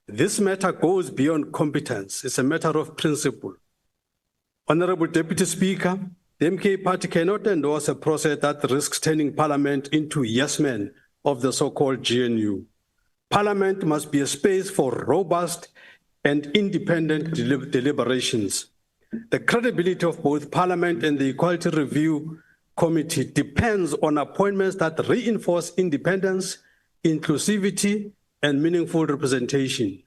This matter goes beyond competence. It's a matter of principle. Honorable Deputy Speaker, the MK party cannot endorse a process that risks turning Parliament into yes men of the so-called GNU. Parliament must be a space for robust and independent deliberations. The credibility of both Parliament and the Equality Review Committee depends on appointments that reinforce independence, inclusivity, and meaningful representation.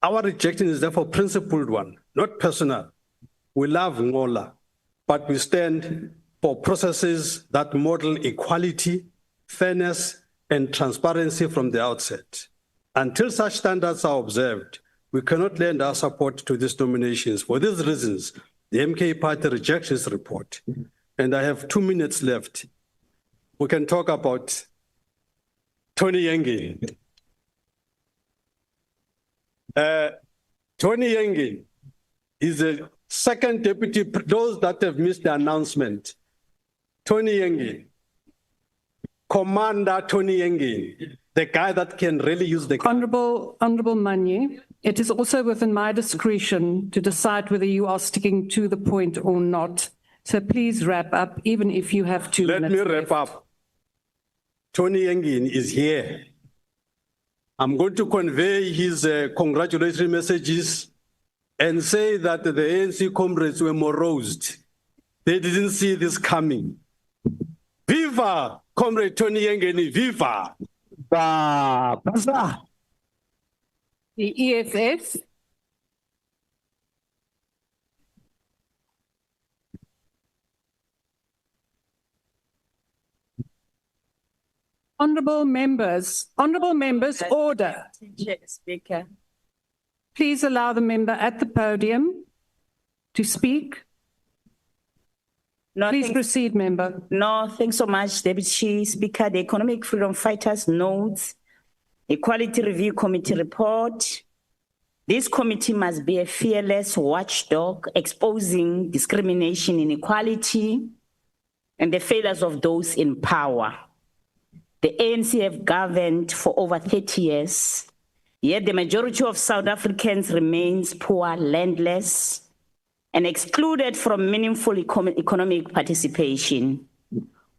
Our rejection is therefore a principled one, not personal. We love Ngola, but we stand for processes that model equality, fairness, and transparency from the outset. Until such standards are observed, we cannot lend our support to these nominations. For these reasons, the MK party rejects this report. And I have 2 minutes left. We can talk about Tony Yenge. Tony Yenge is the second deputy, those that have missed the announcement. Tony Yenge. Commander Tony Yenge, the guy that can really use the... Honorable Manyi, it is also within my discretion to decide whether you are sticking to the point or not. So please wrap up, even if you have 2 minutes. Let me wrap up. Tony Yenge is here. I'm going to convey his congratulatory messages and say that the ANC comrades were morosed. They didn't see this coming. Viva! Comrade Tony Yenge, viva! The EFF. Honorable members, order. Speaker. Please allow the member at the podium to speak. No, Please proceed, member. No, thanks so much, Deputy Speaker. The Economic Freedom Fighters notes Equality Review Committee report. This committee must be a fearless watchdog exposing discrimination, inequality, and the failures of those in power. The ANC have governed for over 30 years, yet the majority of South Africans remains poor, landless, and excluded from meaningful economic participation.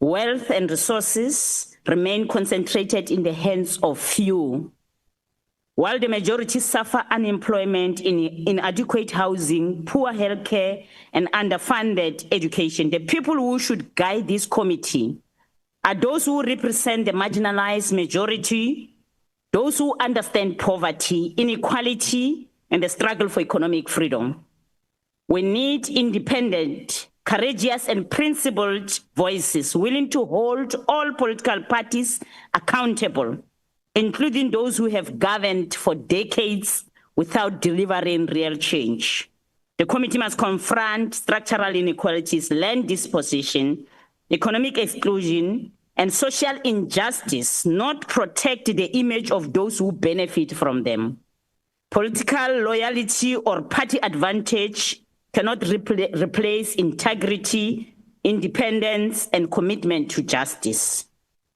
wealth and resources remain concentrated in the hands of few. While the majority suffer unemployment, inadequate housing, poor healthcare, and underfunded education, the people who should guide this committee are those who represent the marginalized majority, those who understand poverty, inequality, and the struggle for economic freedom. We need independent, courageous, and principled voices willing to hold all political parties accountable, including those who have governed for decades without delivering real change. The committee must confront structural inequalities, land dispossession, economic exclusion, and social injustice, not protect the image of those who benefit from them. Political loyalty or party advantage cannot replace integrity, independence, and commitment to justice.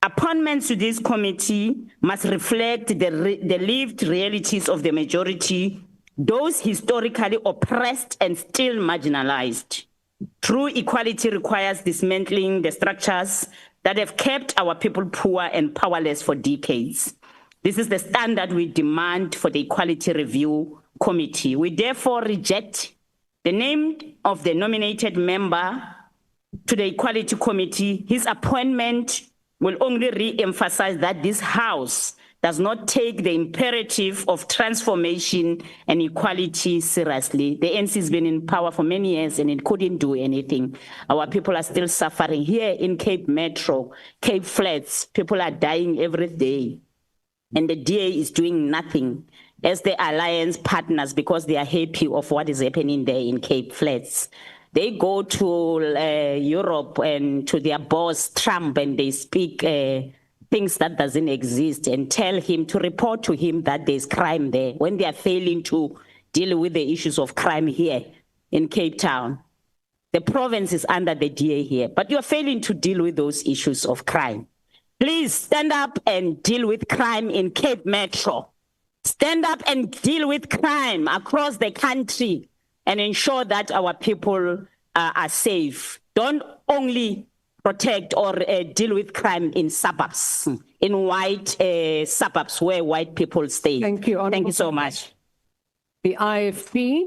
Appointments to this committee must reflect the lived realities of the majority, those historically oppressed and still marginalized. True equality requires dismantling the structures that have kept our people poor and powerless for decades. This is the standard we demand for the Equality Review Committee. We therefore reject the name of the nominated member to the Equality Committee. His appointment will only re-emphasize that this House does not take the imperative of transformation and equality seriously. The ANC has been in power for many years and it couldn't do anything. Our people are still suffering. Here in Cape Metro, Cape Flats, people are dying every day. And the DA is doing nothing as the alliance partners because they are happy of what is happening there in Cape Flats. They go to Europe and to their boss, Trump, and they speak things that doesn't exist and tell him to report to him that there's crime there when they are failing to deal with the issues of crime here in Cape Town. The province is under the DA here, but you're failing to deal with those issues of crime. Please stand up and deal with crime in Cape Metro. Stand up and deal with crime across the country and ensure that our people are safe. Don't only protect or deal with crime in suburbs, in white suburbs where white people stay. Thank you. Thank you so much. The IFP.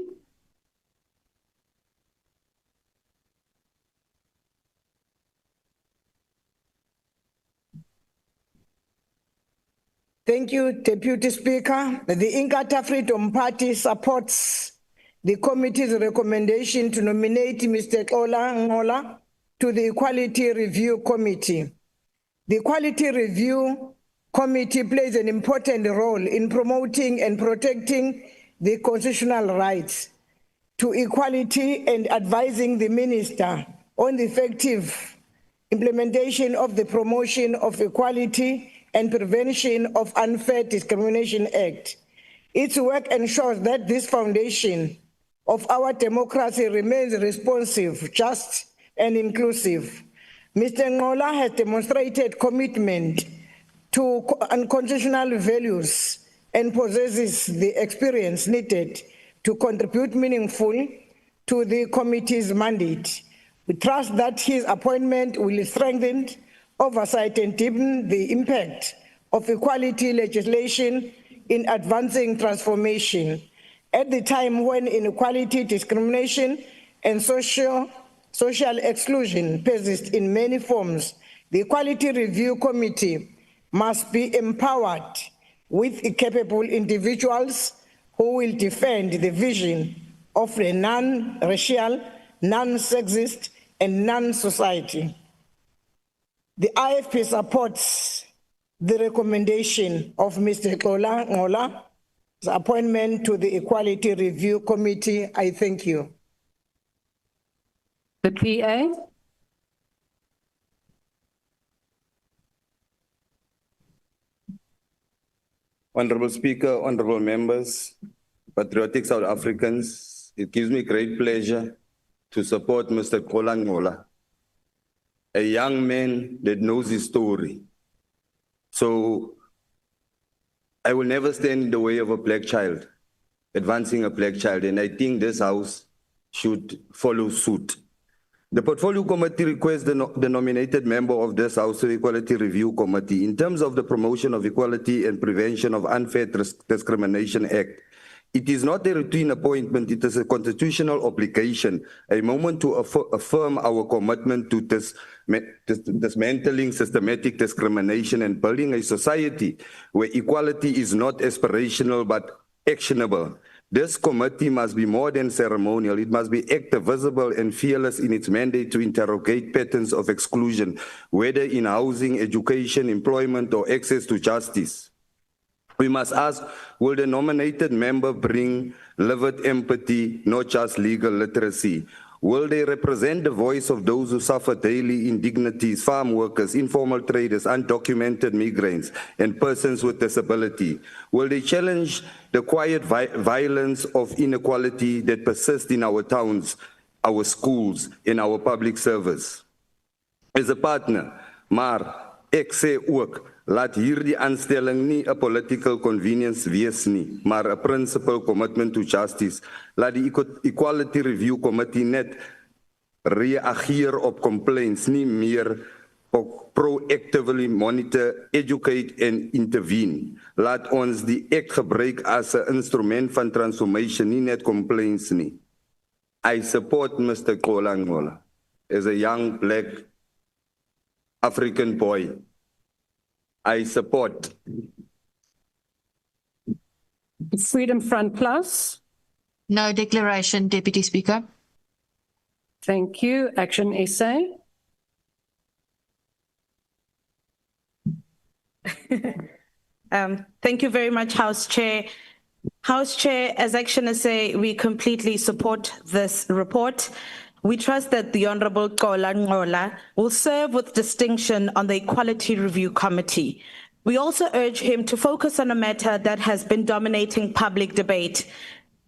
Thank you, Deputy Speaker. The Inkatha Freedom Party supports the committee's recommendation to nominate Mr. Ngola to the Equality Review Committee. The Equality Review Committee plays an important role in promoting and protecting the constitutional rights to equality and advising the Minister on the effective implementation of the Promotion of Equality and Prevention of Unfair Discrimination Act. Its work ensures that this foundation of our democracy remains responsive, just, and inclusive. Mr. Ngola has demonstrated commitment to unconstitutional values and possesses the experience needed to contribute meaningfully to the committee's mandate. We trust that his appointment will strengthen oversight and deepen the impact of equality legislation in advancing transformation. At the time when inequality, discrimination, and social exclusion persist in many forms, the Equality Review Committee must be empowered with capable individuals who will defend the vision of a non-racial, non-sexist, and non-society. The IFP supports the recommendation of Mr. Ngola's appointment to the Equality Review Committee. I thank you. The PA. Honorable Speaker, honorable members, patriotic South Africans, it gives me great pleasure to support Mr. Ngola, a young man that knows his story. So I will never stand in the way of a black child, advancing a black child, and I think this House should follow suit. The Portfolio Committee requests the nominated member of this House Equality Review Committee, in terms of the Promotion of Equality and Prevention of Unfair Discrimination Act. It is not a routine appointment, it is a constitutional obligation, a moment to affirm our commitment to dismantling systematic discrimination and building a society where equality is not aspirational but actionable. This committee must be more than ceremonial. It must be active, visible, and fearless in its mandate to interrogate patterns of exclusion, whether in housing, education, employment, or access to justice. We must ask, will the nominated member bring lived empathy, not just legal literacy? Will they represent the voice of those who suffer daily indignities, farm workers, informal traders, undocumented migrants, and persons with disability? Will they challenge the quiet violence of inequality that persists in our towns, our schools, and our public service? As a partner, maar ek sê ook, laat hierdie aanstelling nie 'n political convenience wees nie, maar 'n principal commitment to justice. Laat die Equality Review Committee net reageer op complaints, nie meer proactively monitor, educate and intervene. Laat ons die act gebruik as 'n instrument van transformation, nie net complaints nie. I support Mr. Kolangola as a young black African boy. I support. Freedom Front Plus. No declaration, Deputy Speaker. Thank you. Action SA. Thank you very much, House Chair. House Chair, as Action SA, we completely support this report. We trust that the Honorable Kola Ngola will serve with distinction on the Equality Review Committee. We also urge him to focus on a matter that has been dominating public debate,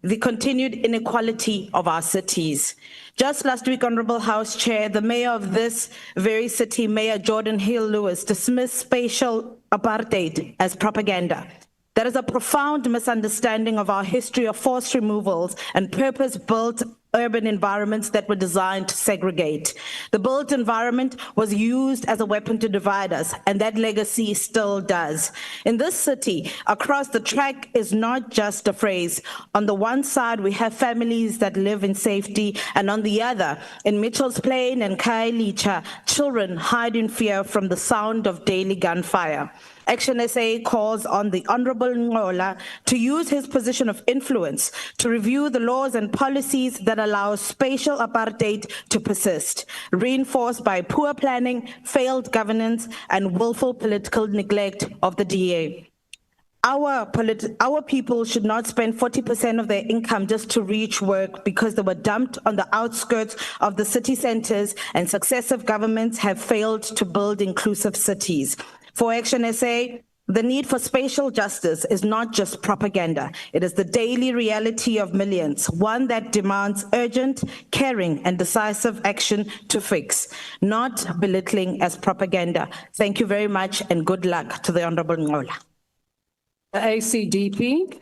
the continued inequality of our cities. Just last week, Honorable House Chair, the mayor of this very city, Mayor Jordan Hill-Lewis, dismissed spatial apartheid as propaganda. There is a profound misunderstanding of our history of forced removals and purpose-built urban environments that were designed to segregate. The built environment was used as a weapon to divide us, and that legacy still does. In this city, across the track is not just a phrase. On the one side, we have families that live in safety, and on the other, in Mitchell's Plain and Khayelitsha, children hide in fear from the sound of daily gunfire. Action SA calls on the Honorable Ngola to use his position of influence to review the laws and policies that allow spatial apartheid to persist, reinforced by poor planning, failed governance, and willful political neglect of the DA. Our people should not spend 40% of their income just to reach work because they were dumped on the outskirts of the city centers, and successive governments have failed to build inclusive cities. For Action SA, the need for spatial justice is not just propaganda. It is the daily reality of millions, one that demands urgent, caring, and decisive action to fix, not belittling as propaganda. Thank you very much and good luck to the Honorable Ngola. The ACDP.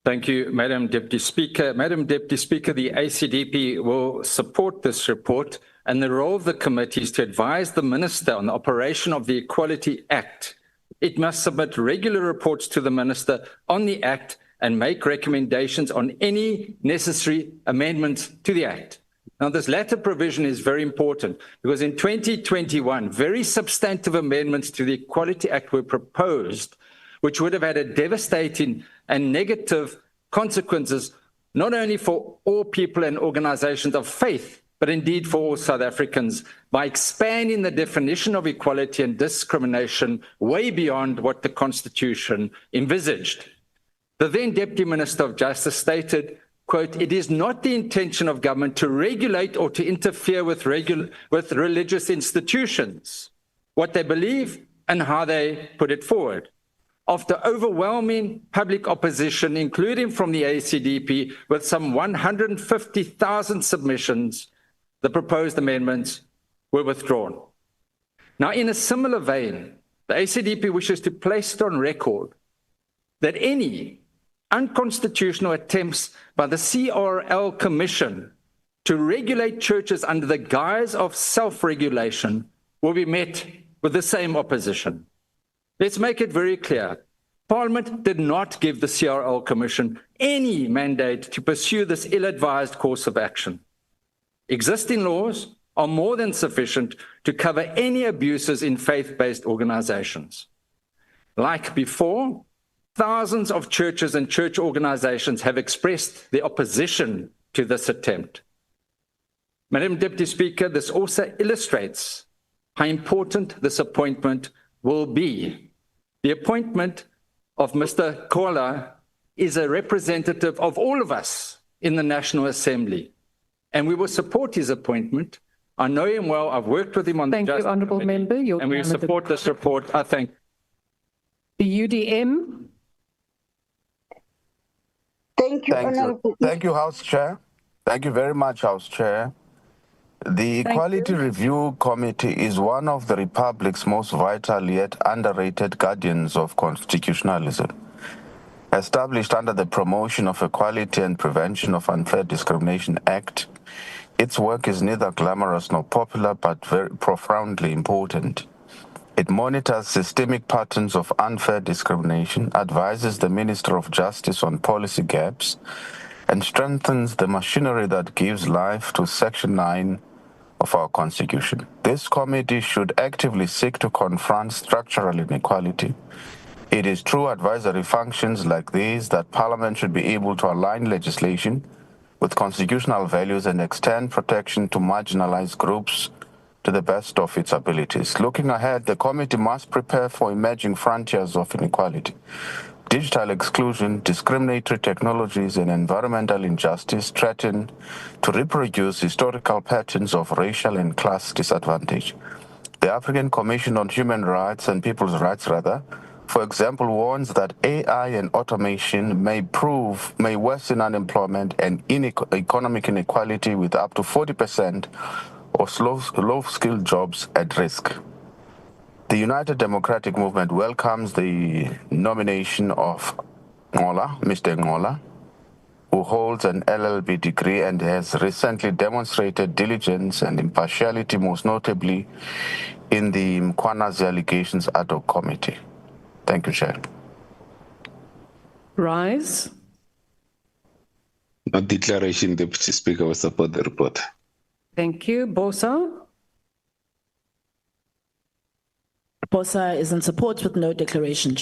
Thank you, Madam Deputy Speaker. Madam Deputy Speaker, the ACDP will support this report, and the role of the committee is to advise the Minister on the operation of the Equality Act. It must submit regular reports to the Minister on the Act and make recommendations on any necessary amendments to the Act. Now, this latter provision is very important because in 2021, very substantive amendments to the Equality Act were proposed, which would have had a devastating and negative consequences, not only for all people and organizations of faith, but indeed for all South Africans, by expanding the definition of equality and discrimination way beyond what the Constitution envisaged. The then Deputy Minister of Justice stated, quote, "It is not the intention of government to regulate or to interfere with religious institutions, what they believe and how they put it forward." After overwhelming public opposition, including from the ACDP, with some 150,000 submissions, the proposed amendments were withdrawn. Now, in a similar vein, the ACDP wishes to place it on record that any unconstitutional attempts by the CRL Commission to regulate churches under the guise of self-regulation will be met with the same opposition. Let's make it very clear. Parliament did not give the CRL Commission any mandate to pursue this ill-advised course of action. Existing laws are more than sufficient to cover any abuses in faith-based organizations. Like before, thousands of churches and church organizations have expressed their opposition to this attempt. Madam Deputy Speaker, this also illustrates how important this appointment will be. The appointment of Mr. Kola is a representative of all of us in the National Assembly, and we will support his appointment. I know him well. I've worked with him on the Justice Thank you, Honourable Member. and we support this report. I thank the UDM. Thank you, House Chair. Thank you very much, House Chair. The Equality Review Committee is one of the Republic's most vital yet underrated guardians of constitutionalism. Established under the Promotion of Equality and Prevention of Unfair Discrimination Act, its work is neither glamorous nor popular, but very profoundly important. It monitors systemic patterns of unfair discrimination, advises the Minister of Justice on policy gaps, and strengthens the machinery that gives life to Section 9 of our Constitution. This committee should actively seek to confront structural inequality. It is through advisory functions like these that Parliament should be able to align legislation with constitutional values and extend protection to marginalized groups to the best of its abilities. Looking ahead, the committee must prepare for emerging frontiers of inequality. Digital exclusion, discriminatory technologies, and environmental injustice threaten to reproduce historical patterns of racial and class disadvantage. The African Commission on Human Rights and People's Rights, for example, warns that AI and automation may worsen unemployment and economic inequality with up to 40% of low-skilled jobs at risk. The United Democratic Movement welcomes the nomination of Mr. Ngola, who holds an LLB degree and has recently demonstrated diligence and impartiality, most notably in the Mkwanazi Allegations Ad Hoc Committee. Thank you, Chair. Rise. No declaration, Deputy Speaker, will support the report. Thank you. Bosa. Bosa is in support with no declaration.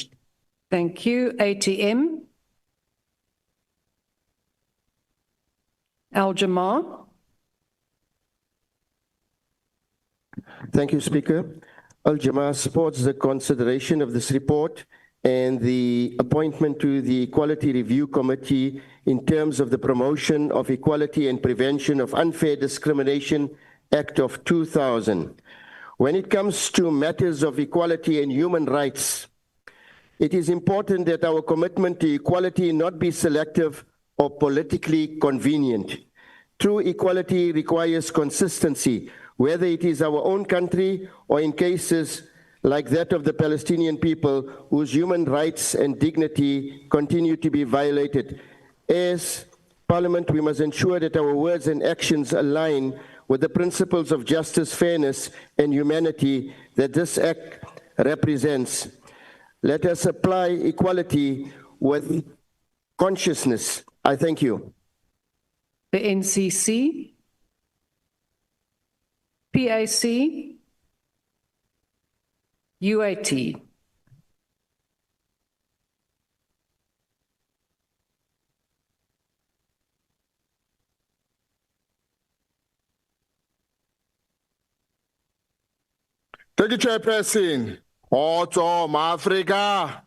Thank you. ATM. Al-Jamar. Thank you, Speaker. Al-Jamar supports the consideration of this report and the appointment to the Equality Review Committee in terms of the Promotion of Equality and Prevention of Unfair Discrimination Act of 2000. When it comes to matters of equality and human rights, it is important that our commitment to equality not be selective or politically convenient. True equality requires consistency, whether it is our own country or in cases like that of the Palestinian people whose human rights and dignity continue to be violated. As Parliament, we must ensure that our words and actions align with the principles of justice, fairness, and humanity that this Act represents. Let us apply equality with consciousness. I thank you. The NCC. PAC. UAT. Thank you, Chairperson. Awesome, Africa.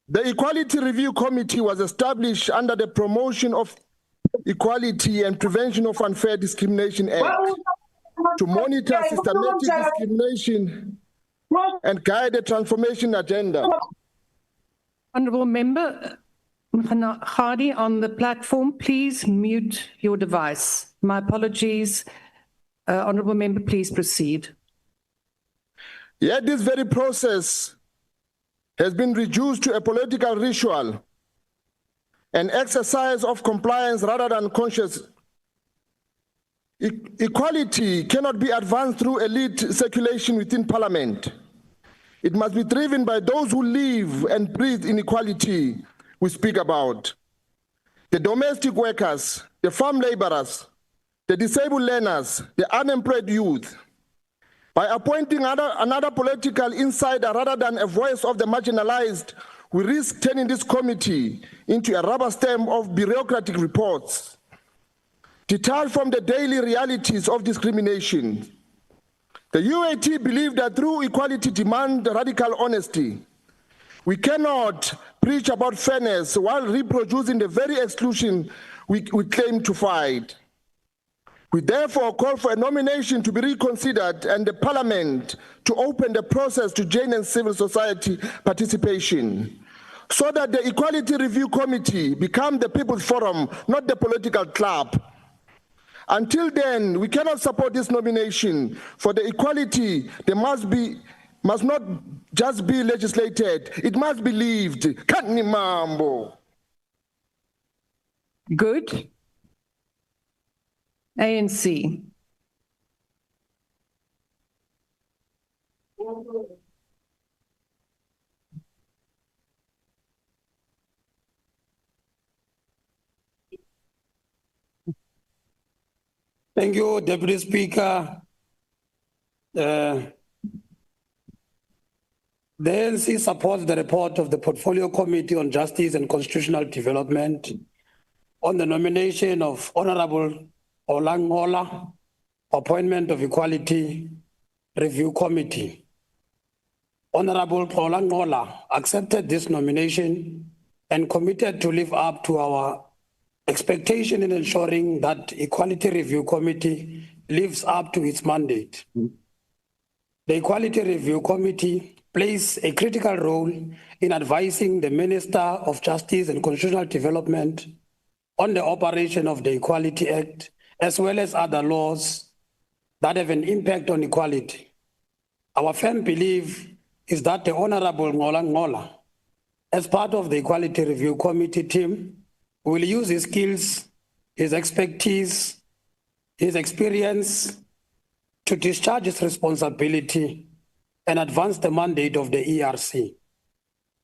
The Equality Review Committee was established under the Promotion of Equality and Prevention of Unfair Discrimination Act to monitor systematic discrimination and guide the transformation agenda. Honourable Member Khadi on the platform, please mute your device. My apologies. Honourable Member, please proceed. Yet this very process has been reduced to a political ritual, an exercise of compliance rather than conscious. Equality cannot be advanced through elite circulation within Parliament. It must be driven by those who live and breathe inequality we speak about. The domestic workers, the farm laborers, the disabled learners, the unemployed youth. By appointing another political insider rather than a voice of the marginalized, we risk turning this committee into a rubber stamp of bureaucratic reports, detached from the daily realities of discrimination. The UAT believe that through equality demand radical honesty. We cannot preach about fairness while reproducing the very exclusion we claim to fight. We therefore call for a nomination to be reconsidered and the Parliament to open the process to genuine civil society participation, so that the Equality Review Committee become the People's Forum, not the political club. Until then, we cannot support this nomination. For the equality, there must not just be legislated, it must be lived. Kanni mambo. Good. ANC. Thank you, Deputy Speaker. The ANC supports the report of the Portfolio Committee on Justice and Constitutional Development on the nomination of Honorable Olangola, appointment of Equality Review Committee. Honorable Olangola accepted this nomination and committed to live up to our expectation in ensuring that Equality Review Committee lives up to its mandate. The Equality Review Committee plays a critical role in advising the Minister of Justice and Constitutional Development on the operation of the Equality Act, as well as other laws that have an impact on equality. Our firm belief is that the Honorable Ngola, as part of the Equality Review Committee team, will use his skills, his expertise, his experience to discharge his responsibility and advance the mandate of the ERC.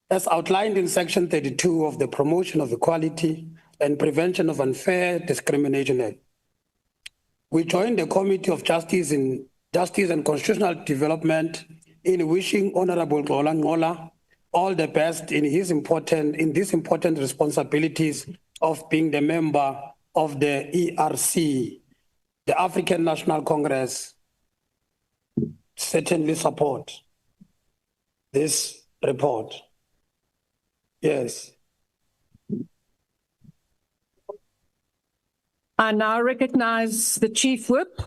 As outlined in Section 32 of the Promotion of Equality and Prevention of Unfair Discrimination Act. We join the Committee of Justice and Constitutional Development in wishing Honorable Ngola all the best in these important responsibilities of being the member of the ERC. The African National Congress certainly support this report. Yes. I now recognize the Chief Whip.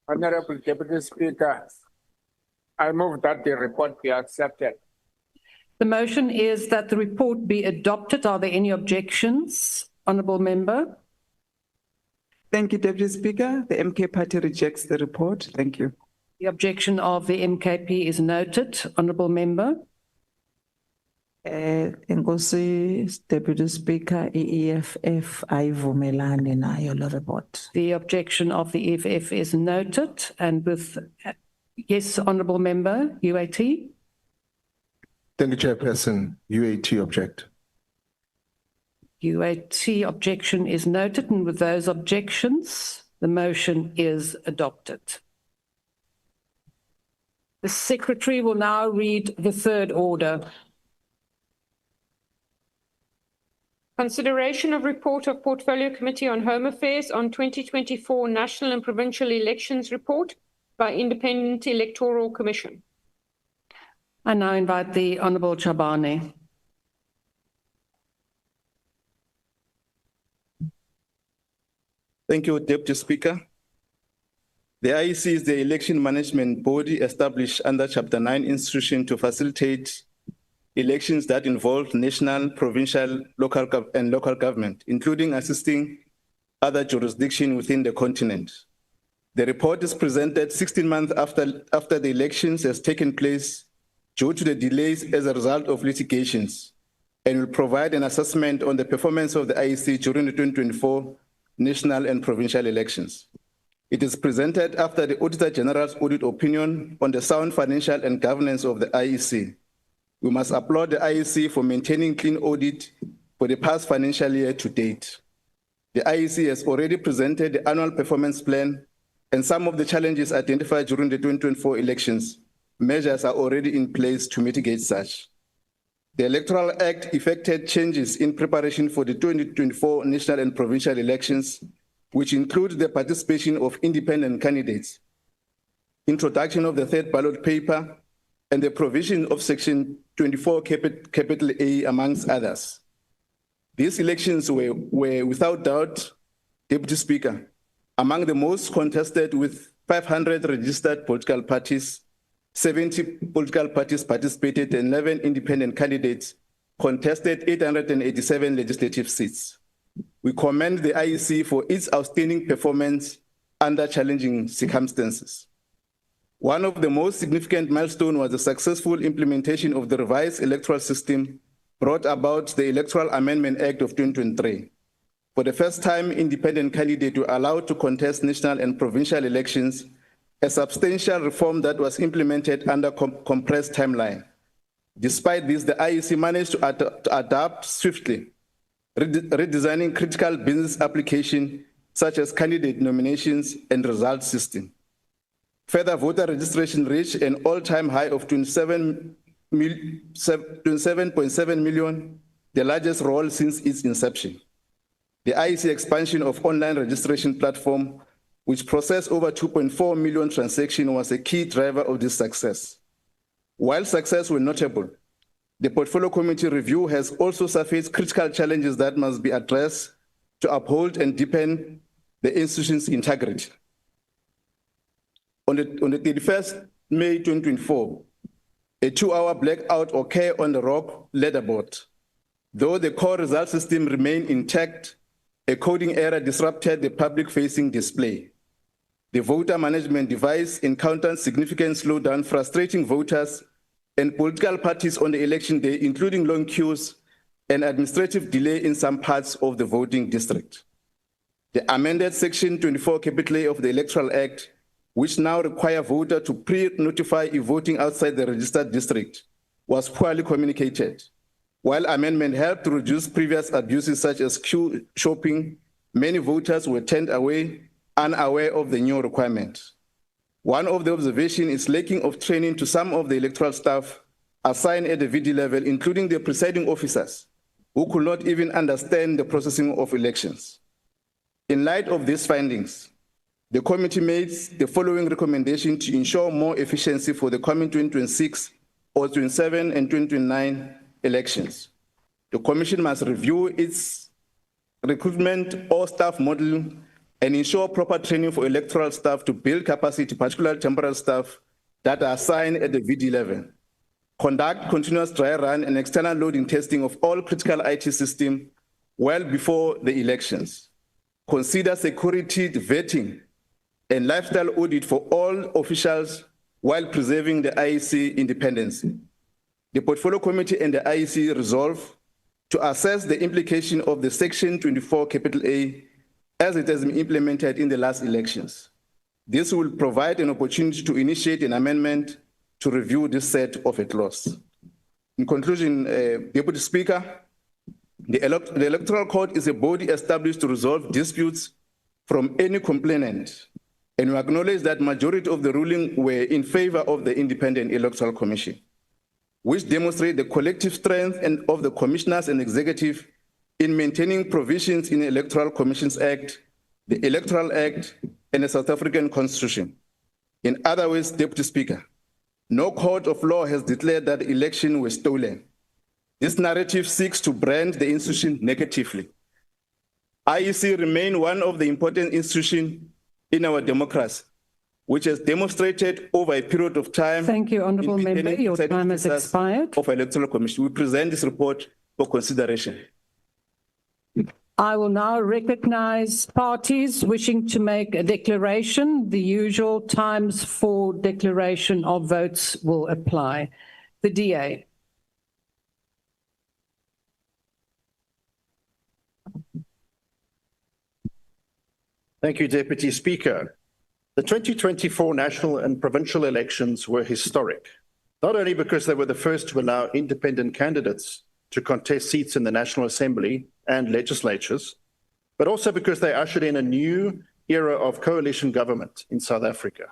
Honorable Deputy Speaker, I move that the report be accepted. The motion is that the report be adopted. Are there any objections? Honourable Member. Thank you, Deputy Speaker. The MK Party rejects the report. Thank you. The objection of the MKP is noted. Honourable Member. Enkosi, Deputy Speaker, EFF ayivumelani nayo lo report. The objection of the EFF is noted, and with yes, Honourable Member, UAT. Thank you, Chairperson. UAT object. UAT objection is noted, and with those objections, the motion is adopted. The Secretary will now read the third order. Consideration of report of Portfolio Committee on Home Affairs on 2024 National and Provincial Elections Report by Independent Electoral Commission. I now invite the Honourable Chabane. Thank you, Deputy Speaker. The IEC is the election management body established under Chapter 9 institution to facilitate elections that involve national, provincial, local government, including assisting other jurisdictions within the continent. The report is presented 16 months after the elections has taken place due to the delays as a result of litigations, and will provide an assessment on the performance of the IEC during the 2024 national and provincial elections. It is presented after the Auditor-General's audit opinion on the sound financial and governance of the IEC. We must applaud the IEC for maintaining clean audit for the past financial year to date. The IEC has already presented the annual performance plan, and some of the challenges identified during the 2024 elections, measures are already in place to mitigate such. The Electoral Act effected changes in preparation for the 2024 national and provincial elections, which include the participation of independent candidates, introduction of the third ballot paper, and the provision of Section 24 capital A, amongst others. These elections were without doubt, Deputy Speaker, among the most contested, with 500 registered political parties. 70 political parties participated and 11 independent candidates contested 887 legislative seats. We commend the IEC for its outstanding performance under challenging circumstances. One of the most significant milestones was the successful implementation of the revised electoral system brought about the Electoral Amendment Act of 2023. For the first time, independent candidates were allowed to contest national and provincial elections, a substantial reform that was implemented under compressed timeline. Despite this, the IEC managed to adapt swiftly, redesigning critical business applications such as candidate nominations and result system. Further, voter registration reached an all-time high of 27.7 million, the largest roll since its inception. The IEC expansion of online registration platform, which processed over 2.4 million transactions, was a key driver of this success. While success was notable, the Portfolio Committee review has also surfaced critical challenges that must be addressed to uphold and deepen the institution's integrity. On the 31st May 2024, a 2-hour blackout occurred on the ROC leaderboard. Though the core result system remained intact, a coding error disrupted the public-facing display. The voter management device encountered significant slowdown, frustrating voters and political parties on the election day, including long queues and administrative delay in some parts of the voting district. The amended Section 24 capital A of the Electoral Act, which now require voters to pre-notify if voting outside the registered district, was poorly communicated. While amendment helped to reduce previous abuses such as queue shopping, many voters were turned away unaware of the new requirement. One of the observations is lacking of training to some of the electoral staff assigned at the VD level, including the presiding officers, who could not even understand the processing of elections. In light of these findings, the committee made the following recommendation to ensure more efficiency for the coming 2026 or 2027 and 2029 elections. The Commission must review its recruitment or staff model and ensure proper training for electoral staff to build capacity, particularly temporary staff that are assigned at the VD level. Conduct continuous dry run and external loading testing of all critical IT systems well before the elections. Consider security vetting and lifestyle audit for all officials while preserving the IEC independence. The Portfolio Committee and the IEC resolve to assess the implication of the Section 24 capital A as it has been implemented in the last elections. This will provide an opportunity to initiate an amendment to review this set of laws. In conclusion, Deputy Speaker, the Electoral Court is a body established to resolve disputes from any complainant, and we acknowledge that majority of the ruling were in favor of the Independent Electoral Commission, which demonstrate the collective strength of the commissioners and executive in maintaining provisions in the Electoral Commissions Act, the Electoral Act, and the South African Constitution. In other words, Deputy Speaker, no court of law has declared that the election was stolen. This narrative seeks to brand the institution negatively. IEC remain one of the important institutions in our democracy, which has demonstrated over a period of time. Thank you, Honourable Member. Your time has expired. Of Electoral Commission. We present this report for consideration. I will now recognize parties wishing to make a declaration. The usual times for declaration of votes will apply. The DA. Thank you, Deputy Speaker. The 2024 national and provincial elections were historic, not only because they were the first to allow independent candidates to contest seats in the National Assembly and legislatures, but also because they ushered in a new era of coalition government in South Africa.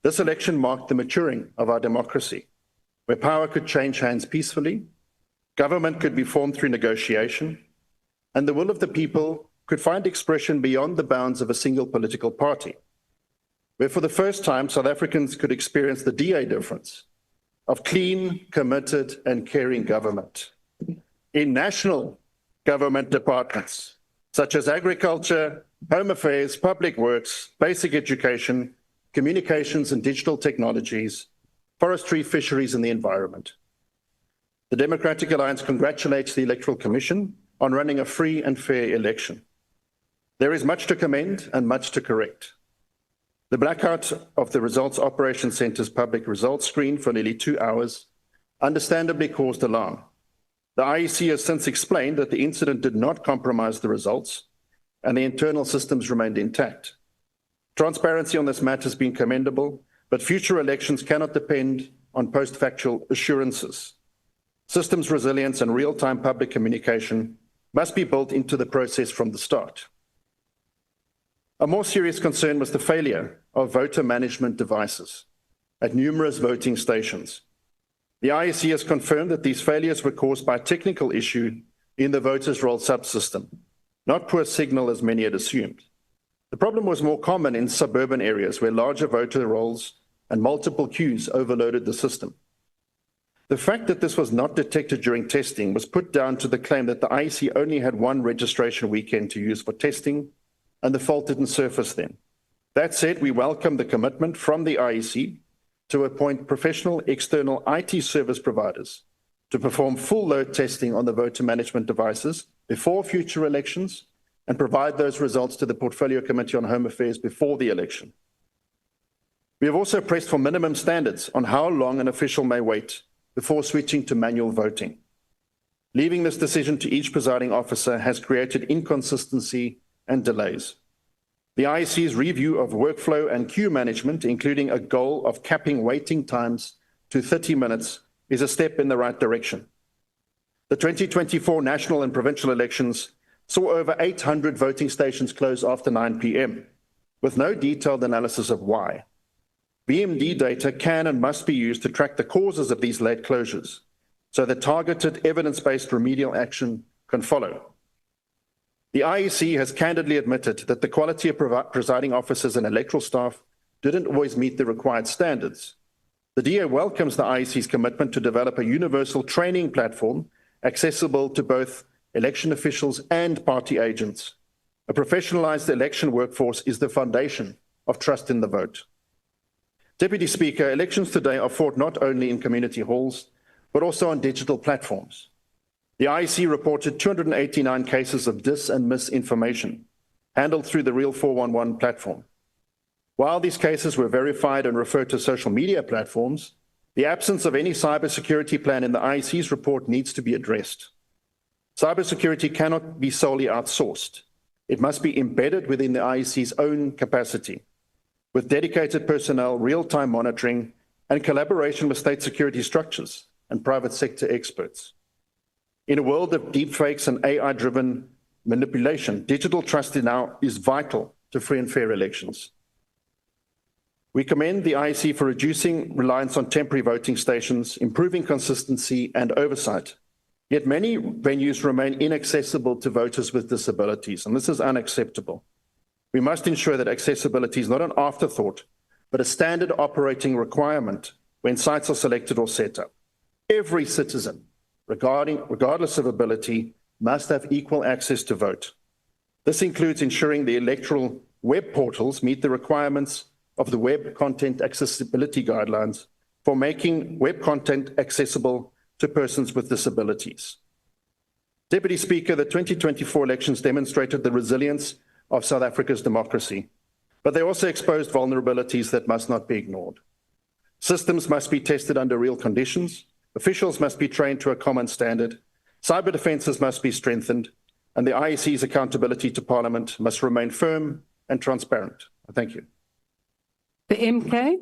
This election marked the maturing of our democracy, where power could change hands peacefully, government could be formed through negotiation, and the will of the people could find expression beyond the bounds of a single political party, where for the first time South Africans could experience the DA difference of clean, committed, and caring government. In national government departments, such as agriculture, home affairs, public works, basic education, communications and digital technologies, forestry, fisheries, and the environment. The Democratic Alliance congratulates the Electoral Commission on running a free and fair election. There is much to commend and much to correct. The blackout of the Results Operations Centre's public results screen for nearly 2 hours understandably caused alarm. The IEC has since explained that the incident did not compromise the results and the internal systems remained intact. Transparency on this matter has been commendable, but future elections cannot depend on post-factual assurances. Systems resilience and real-time public communication must be built into the process from the start. A more serious concern was the failure of voter management devices at numerous voting stations. The IEC has confirmed that these failures were caused by a technical issue in the voters' roll subsystem, not poor signal as many had assumed. The problem was more common in suburban areas where larger voter rolls and multiple queues overloaded the system. The fact that this was not detected during testing was put down to the claim that the IEC only had one registration weekend to use for testing, and the fault didn't surface then. That said, we welcome the commitment from the IEC to appoint professional external IT service providers to perform full load testing on the voter management devices before future elections and provide those results to the Portfolio Committee on Home Affairs before the election. We have also pressed for minimum standards on how long an official may wait before switching to manual voting. Leaving this decision to each presiding officer has created inconsistency and delays. The IEC's review of workflow and queue management, including a goal of capping waiting times to 30 minutes, is a step in the right direction. The 2024 national and provincial elections saw over 800 voting stations close after 9 p.m., with no detailed analysis of why. VMD data can and must be used to track the causes of these late closures, so that targeted evidence-based remedial action can follow. The IEC has candidly admitted that the quality of presiding officers and electoral staff didn't always meet the required standards. The DA welcomes the IEC's commitment to develop a universal training platform accessible to both election officials and party agents. A professionalized election workforce is the foundation of trust in the vote. Deputy Speaker, elections today are fought not only in community halls, but also on digital platforms. The IEC reported 289 cases of dis- and misinformation handled through the Real 411 platform. While these cases were verified and referred to social media platforms, the absence of any cybersecurity plan in the IEC's report needs to be addressed. Cybersecurity cannot be solely outsourced. It must be embedded within the IEC's own capacity, with dedicated personnel, real-time monitoring, and collaboration with state security structures and private sector experts. In a world of deepfakes and AI-driven manipulation, digital trust now is vital to free and fair elections. We commend the IEC for reducing reliance on temporary voting stations, improving consistency and oversight. Yet many venues remain inaccessible to voters with disabilities, and this is unacceptable. We must ensure that accessibility is not an afterthought, but a standard operating requirement when sites are selected or set up. Every citizen, regardless of ability, must have equal access to vote. This includes ensuring the electoral web portals meet the requirements of the Web Content Accessibility Guidelines for making web content accessible to persons with disabilities. Deputy Speaker, the 2024 elections demonstrated the resilience of South Africa's democracy, but they also exposed vulnerabilities that must not be ignored. Systems must be tested under real conditions, officials must be trained to a common standard, cyber defences must be strengthened, and the IEC's accountability to Parliament must remain firm and transparent. Thank you. The MK.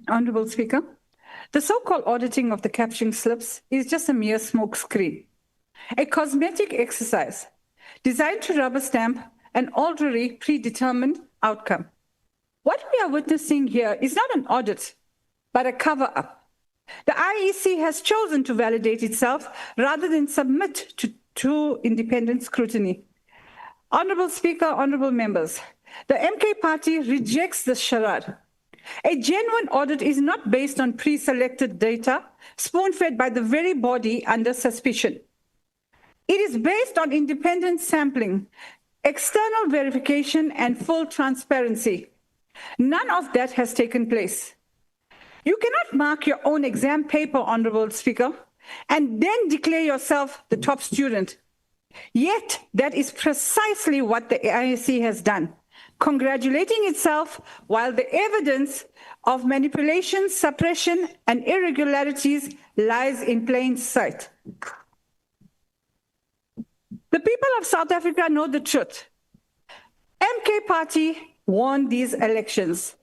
Honourable Speaker, the so-called auditing of the capturing slips is just a mere smokescreen, a cosmetic exercise designed to rubber stamp an already predetermined outcome. What we are witnessing here is not an audit, but a cover-up. The IEC has chosen to validate itself rather than submit to independent scrutiny. Honourable Speaker, honourable members, the MK party rejects this charade. A genuine audit is not based on pre-selected data spoon-fed by the very body under suspicion. It is based on independent sampling, external verification, and full transparency. None of that has taken place. You cannot mark your own exam paper, Honourable Speaker, and then declare yourself the top student. Yet, that is precisely what the IEC has done, congratulating itself while the evidence of manipulation, suppression, and irregularities lies in plain sight. The people of South Africa know the truth. MK party won these elections.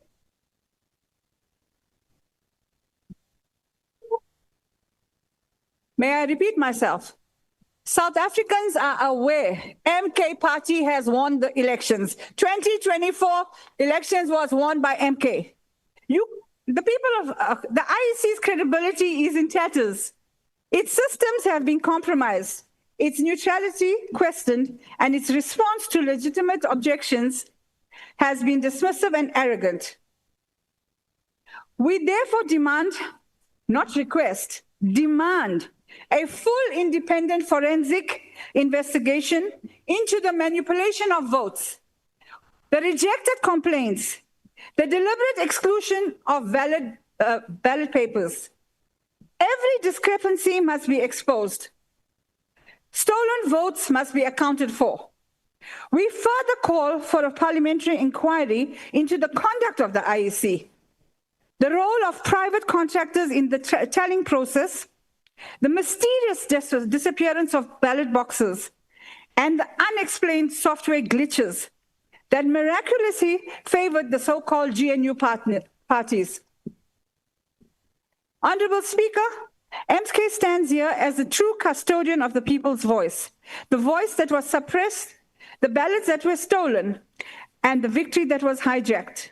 May I repeat myself? South Africans are aware MK party has won the elections. 2024 elections was won by MK. The people of the IEC's credibility is in tatters. Its systems have been compromised, its neutrality questioned, and its response to legitimate objections has been dismissive and arrogant. We therefore demand, not request, demand a full independent forensic investigation into the manipulation of votes, the rejected complaints, the deliberate exclusion of valid ballot papers. Every discrepancy must be exposed. Stolen votes must be accounted for. We further call for a parliamentary inquiry into the conduct of the IEC, the role of private contractors in the tallying process, the mysterious disappearance of ballot boxes, and the unexplained software glitches that miraculously favored the so-called GNU parties. Honourable Speaker, MK stands here as the true custodian of the people's voice, the voice that was suppressed, the ballots that were stolen, and the victory that was hijacked.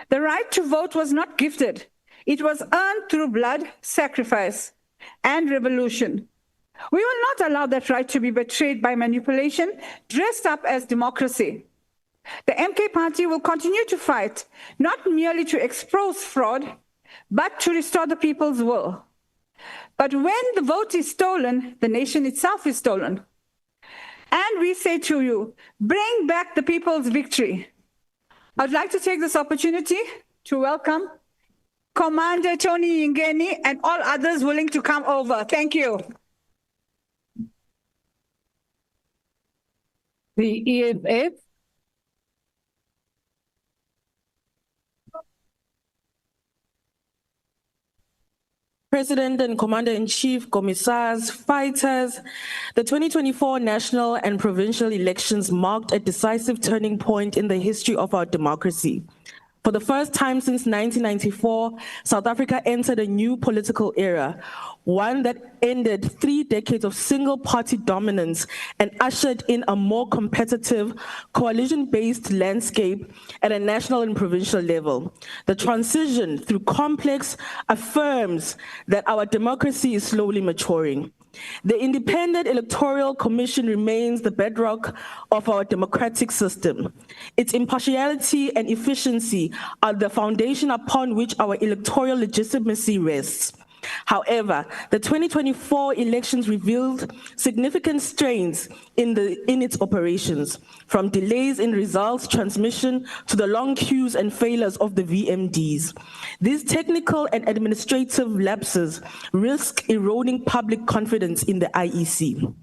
The right to vote was not gifted. It was earned through blood, sacrifice, and revolution. We will not allow that right to be betrayed by manipulation dressed up as democracy. The MK party will continue to fight, not merely to expose fraud, but to restore the people's will. But when the vote is stolen, the nation itself is stolen. And we say to you, bring back the people's victory. I'd like to take this opportunity to welcome Commander Tony Yingeni and all others willing to come over. Thank you. The EFF. President and Commander-in-Chief, Commissars, fighters, the 2024 national and provincial elections marked a decisive turning point in the history of our democracy. For the first time since 1994, South Africa entered a new political era, one that ended 3 decades of single-party dominance and ushered in a more competitive, coalition-based landscape at a national and provincial level. The transition through complex affirms that our democracy is slowly maturing. The Independent Electoral Commission remains the bedrock of our democratic system. Its impartiality and efficiency are the foundation upon which our electoral legitimacy rests. However, the 2024 elections revealed significant strains in its operations, from delays in results transmission to the long queues and failures of the VMDs. These technical and administrative lapses risk eroding public confidence in the IEC.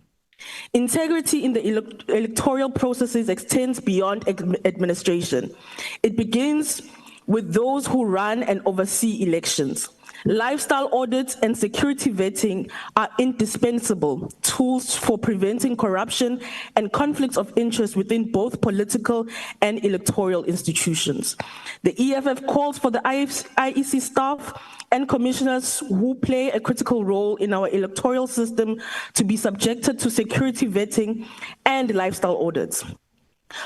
Integrity in the electoral processes extends beyond administration. It begins with those who run and oversee elections. Lifestyle audits and security vetting are indispensable tools for preventing corruption and conflicts of interest within both political and electoral institutions. The EFF calls for the IEC staff and commissioners who play a critical role in our electoral system to be subjected to security vetting and lifestyle audits.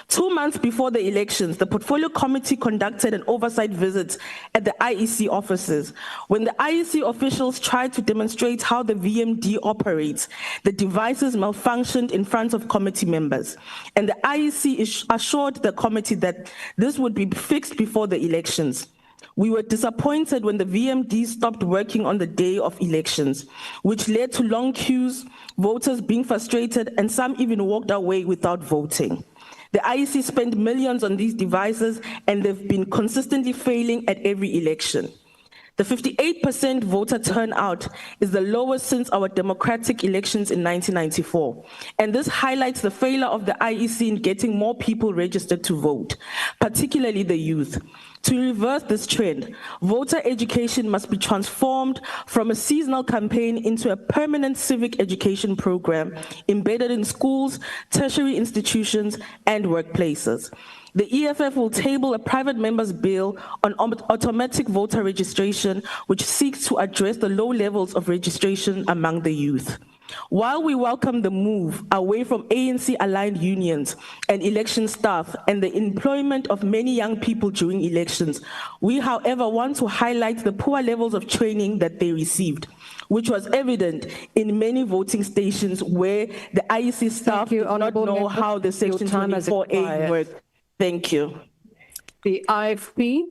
2 months before the elections, the Portfolio Committee conducted an oversight visit at the IEC offices. When the IEC officials tried to demonstrate how the VMD operates, the devices malfunctioned in front of committee members. And the IEC assured the committee that this would be fixed before the elections. We were disappointed when the VMD stopped working on the day of elections, which led to long queues, voters being frustrated, and some even walked away without voting. The IEC spent millions on these devices, and they've been consistently failing at every election. The 58% voter turnout is the lowest since our democratic elections in 1994. And this highlights the failure of the IEC in getting more people registered to vote, particularly the youth. To reverse this trend, voter education must be transformed from a seasonal campaign into a permanent civic education program embedded in schools, tertiary institutions, and workplaces. The EFF will table a private member's bill on automatic voter registration, which seeks to address the low levels of registration among the youth. While we welcome the move away from ANC-aligned unions and election staff and the employment of many young people during elections, we, however, want to highlight the poor levels of training that they received, which was evident in many voting stations where the IEC staff did not know how the Section 24A worked. Thank you. The IFP.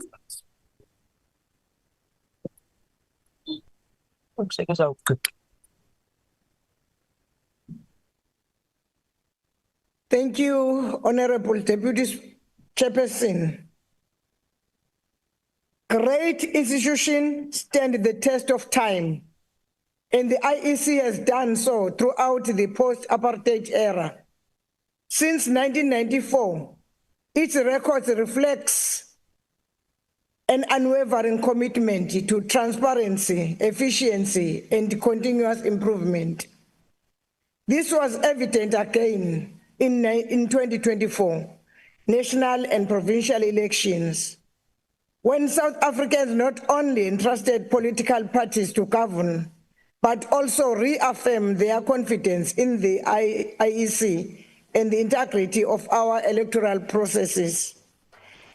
Thank you, Honorable Deputy Chairperson. Great institutions stand the test of time, and the IEC has done so throughout the post-apartheid era. Since 1994, its records reflects an unwavering commitment to transparency, efficiency, and continuous improvement. This was evident again in 2024, national and provincial elections, when South Africans not only entrusted political parties to govern, but also reaffirmed their confidence in the IEC and the integrity of our electoral processes.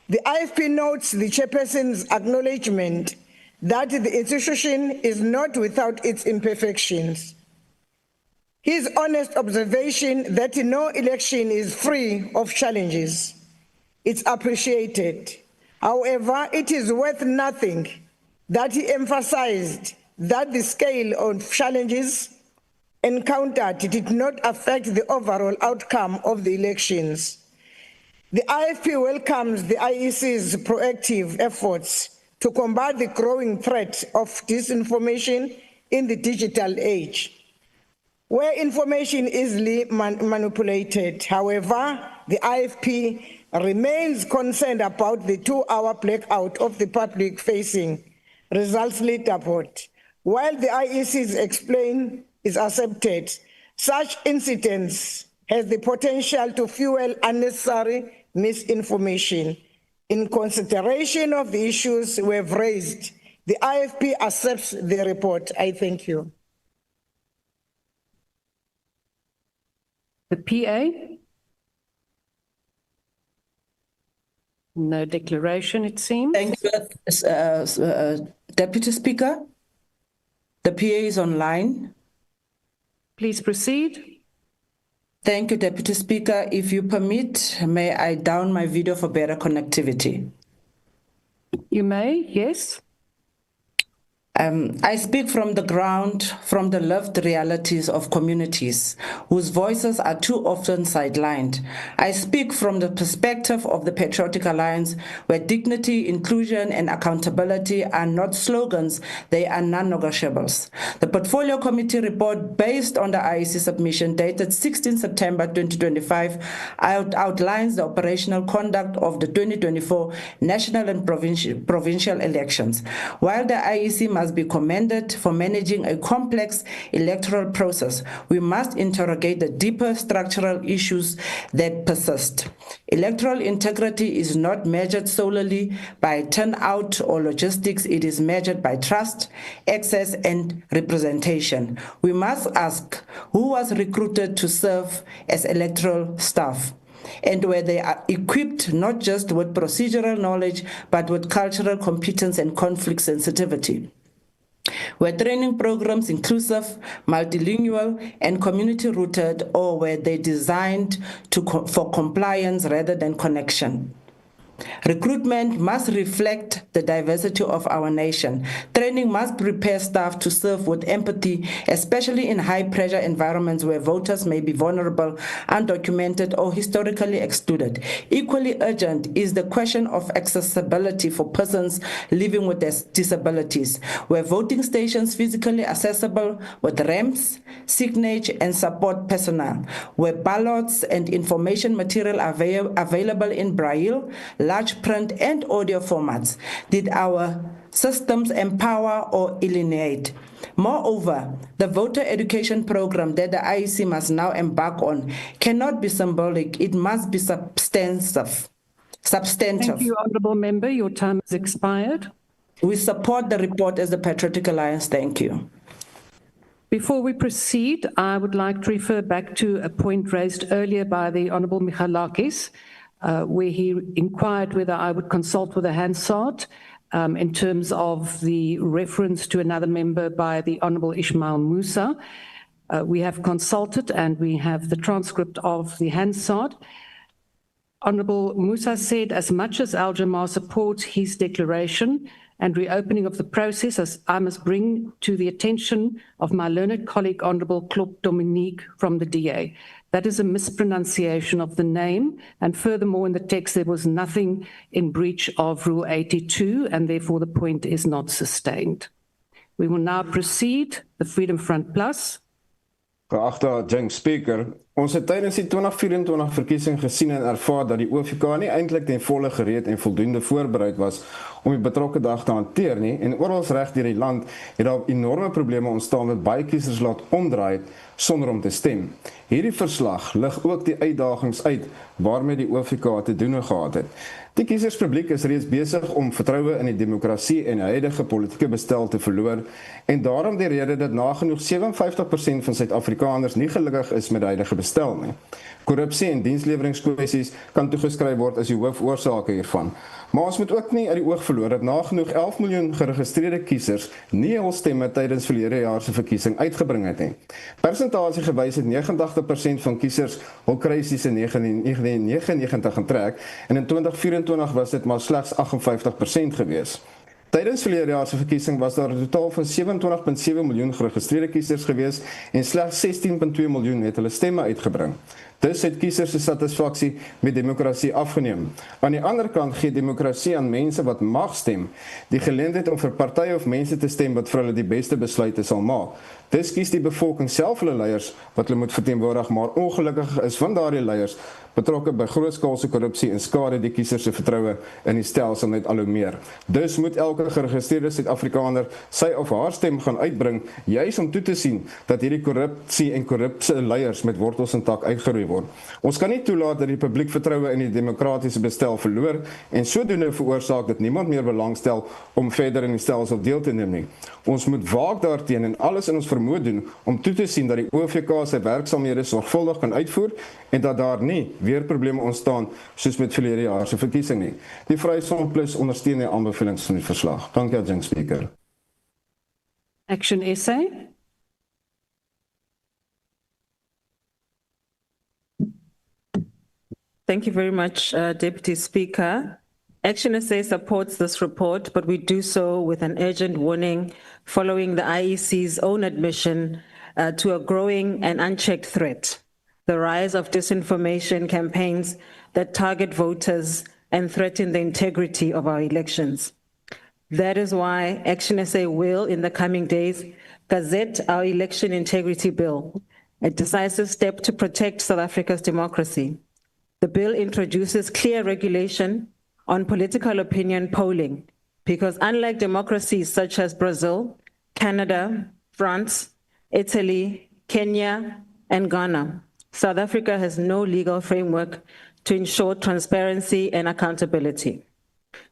The IFP notes the chairperson's acknowledgement that the institution is not without its imperfections. His honest observation that no election is free of challenges. It's appreciated. However, it is worth nothing that he emphasized that the scale of challenges encountered did not affect the overall outcome of the elections. The IFP welcomes the IEC's proactive efforts to combat the growing threat of disinformation in the digital age, where information is easily manipulated. However, the IFP remains concerned about the 2-hour blackout of the public-facing results leaderboard. While the IEC's explain is accepted, such incidents has the potential to fuel unnecessary misinformation. In consideration of the issues we have raised, the IFP accepts the report. I thank you. The PA? No declaration, it seems. Thank you, Deputy Speaker. The PA is online. Please proceed. Thank you, Deputy Speaker. If you permit, may I down my video for better connectivity? You may, yes. I speak from the ground, from the lived realities of communities whose voices are too often sidelined. I speak from the perspective of the Patriotic Alliance, where dignity, inclusion, and accountability are not slogans, they are non-negotiables. The Portfolio Committee report, based on the IEC submission dated 16 September 2025, outlines the operational conduct of the 2024 national and provincial elections. While the IEC must be commended for managing a complex electoral process, we must interrogate the deeper structural issues that persist. Electoral integrity is not measured solely by turnout or logistics, it is measured by trust, access, and representation. We must ask who was recruited to serve as electoral staff, and where they are equipped not just with procedural knowledge, but with cultural competence and conflict sensitivity. Were training programs inclusive, multilingual, and community-rooted, or were they designed for compliance rather than connection? Recruitment must reflect the diversity of our nation. Training must prepare staff to serve with empathy, especially in high-pressure environments where voters may be vulnerable, undocumented, or historically excluded. Equally urgent is the question of accessibility for persons living with disabilities, where voting stations physically accessible with ramps, signage, and support personnel, where ballots and information material are available in Braille, large print, and audio formats. Did our systems empower or alienate? Moreover, the voter education program that the IEC must now embark on cannot be symbolic, it must be substantive. Thank you, Honourable Member. Your time has expired. We support the report as the Patriotic Alliance. Thank you. Before we proceed, I would like to refer back to a point raised earlier by the Honourable Michalakis, where he inquired whether I would consult with a Hansard in terms of the reference to another member by the Honourable Ismail Musa. We have consulted and we have the transcript of the Hansard. Honourable Musa said, as much as Al-Jamaa supports his declaration and reopening of the process, as I must bring to the attention of my learned colleague, Honourable Claude Dominique from the DA. That is a mispronunciation of the name, and furthermore in the text there was nothing in breach of Rule 82, and therefore the point is not sustained. We will now proceed, the Freedom Front Plus. Geachte Jink Speaker, ons het tydens die 2024 verkiesing gesien en ervaar dat die OVK nie eintlik ten volle gereed en voldoende voorbereid was om die betrokke dag te hanteer nie, en oral reg deur die land het daar enorme probleme ontstaan wat baie kiesers laat omdraai sonder om te stem. Hierdie verslag lig ook die uitdagings uit waarmee die OVK te doen gehad het. Die kieserspubliek is reeds besig om vertroue in die demokrasie en die huidige politieke bestel te verloor, en daarom die rede dat nagenoeg 57% van Suid-Afrikaners nie gelukkig is met die huidige bestel nie. Korrupsie en diensleweringskwessies kan toegeskryf word as die hoofoorsake hiervan. Maar ons moet ook nie uit die oog verloor dat nagenoeg 11 miljoen geregistreerde kiesers nie hul stemme tydens verlede jaar se verkiesing uitgebring het nie. Persentasie gewys het 89% van kiesers hul kruisies in 1999 getrek, en in 2024 was dit maar slegs 58% gewees. Tydens verlede jaar se verkiesing was daar 'n totaal van 27.7 miljoen geregistreerde kiesers gewees en slegs 16.2 miljoen het hulle stemme uitgebring. Dus het kiesers se satisfaksie met demokrasie afgeneem. Aan die ander kant gee demokrasie aan mense wat mag stem die geleentheid om vir partye of mense te stem wat vir hulle die beste besluite sal maak. Dis kies die bevolking self hulle leiers wat hulle moet verteenwoordig, maar ongelukkig is van daardie leiers betrokke by grootskaalse korrupsie en skade die kiesers se vertroue in die stelsel net al hoe meer. Dus moet elke geregistreerde Suid-Afrikaner sy of haar stem gaan uitbring, juis om toe te sien dat hierdie korrupsie en korrupte leiers met wortels en tak uitgeroei word. Ons kan nie toelaat dat die publiek vertroue in die demokratiese bestel verloor en sodoende veroorsaak dat niemand meer belangstel om verder in die stelsel deel te neem nie. Ons moet waak daarteen en alles in ons vermoë doen om toe te sien dat die OVK sy werksaamhede sorgvuldig kan uitvoer en dat daar nie weer probleme ontstaan soos met verlede jaar se verkiesing nie. Die Vryheidsfront Plus ondersteun die aanbevelings van die verslag. Dankie, Jink Speaker. Action essay. Thank you very much, Deputy Speaker. Action SA supports this report, but we do so with an urgent warning following the IEC's own admission to a growing and unchecked threat, the rise of disinformation campaigns that target voters and threaten the integrity of our elections. That is why Action SA will, in the coming days, gazette our election integrity bill, a decisive step to protect South Africa's democracy. The bill introduces clear regulation on political opinion polling, because unlike democracies such as Brazil, Canada, France, Italy, Kenya, and Ghana, South Africa has no legal framework to ensure transparency and accountability.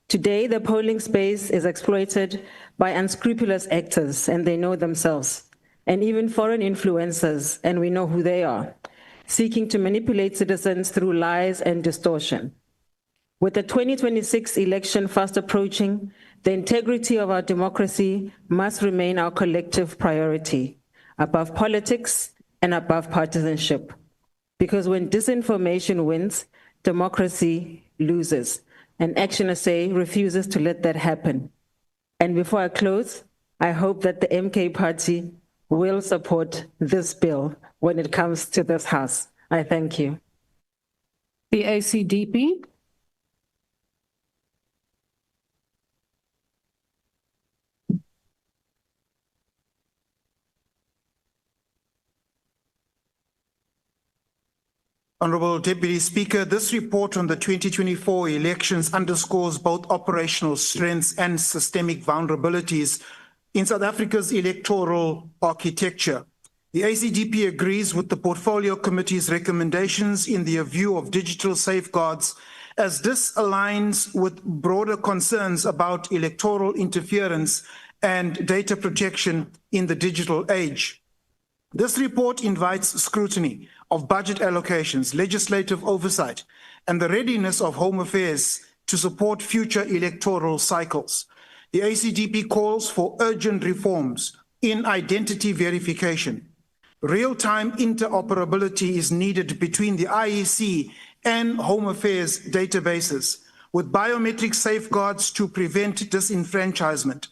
Today, the polling space is exploited by unscrupulous actors, and they know themselves, and even foreign influencers, and we know who they are, seeking to manipulate citizens through lies and distortion. With the 2026 election fast approaching, the integrity of our democracy must remain our collective priority, above politics and above partisanship. Because when disinformation wins, democracy loses, and Action SA refuses to let that happen. And before I close, I hope that the MK Party will support this bill when it comes to this House. I thank you. The ACDP. Honourable Deputy Speaker, this report on the 2024 elections underscores both operational strengths and systemic vulnerabilities in South Africa's electoral architecture. The ACDP agrees with the Portfolio Committee's recommendations in the view of digital safeguards, as this aligns with broader concerns about electoral interference and data protection in the digital age. This report invites scrutiny of budget allocations, legislative oversight, and the readiness of Home Affairs to support future electoral cycles. The ACDP calls for urgent reforms in identity verification. Real-time interoperability is needed between the IEC and Home Affairs databases, with biometric safeguards to prevent disenfranchisement.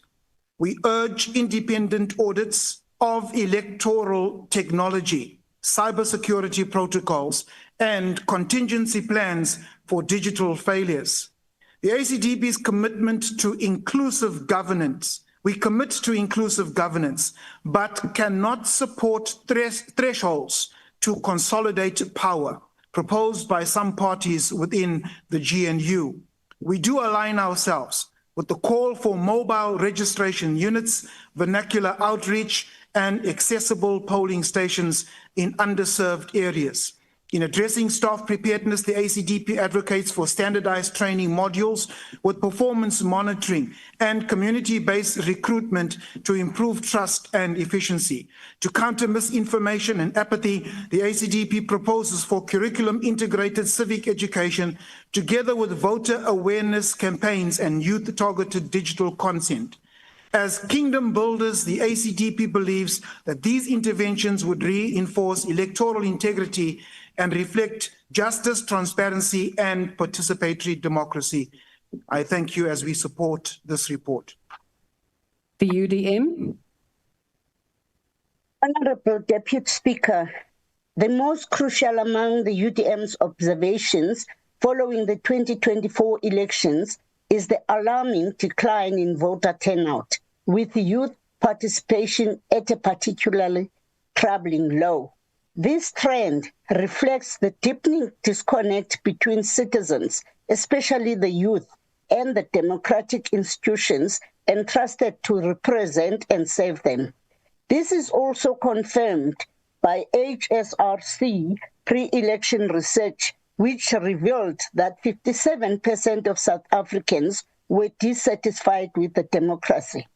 We urge independent audits of electoral technology, cybersecurity protocols, and contingency plans for digital failures. The ACDP's commitment to inclusive governance, we commit to inclusive governance, but cannot support thresholds to consolidate power proposed by some parties within the GNU. We do align ourselves with the call for mobile registration units, vernacular outreach, and accessible polling stations in underserved areas. In addressing staff preparedness, the ACDP advocates for standardized training modules with performance monitoring and community-based recruitment to improve trust and efficiency. To counter misinformation and apathy, the ACDP proposes for curriculum-integrated civic education together with voter awareness campaigns and youth-targeted digital content. As kingdom builders, the ACDP believes that these interventions would reinforce electoral integrity and reflect justice, transparency, and participatory democracy. I thank you as we support this report. The UDM. Honourable Deputy Speaker, the most crucial among the UDM's observations following the 2024 elections is the alarming decline in voter turnout, with youth participation at a particularly troubling low. This trend reflects the deepening disconnect between citizens, especially the youth, and the democratic institutions entrusted to represent and serve them. This is also confirmed by HSRC pre-election research, which revealed that 57% of South Africans were dissatisfied with the democracy.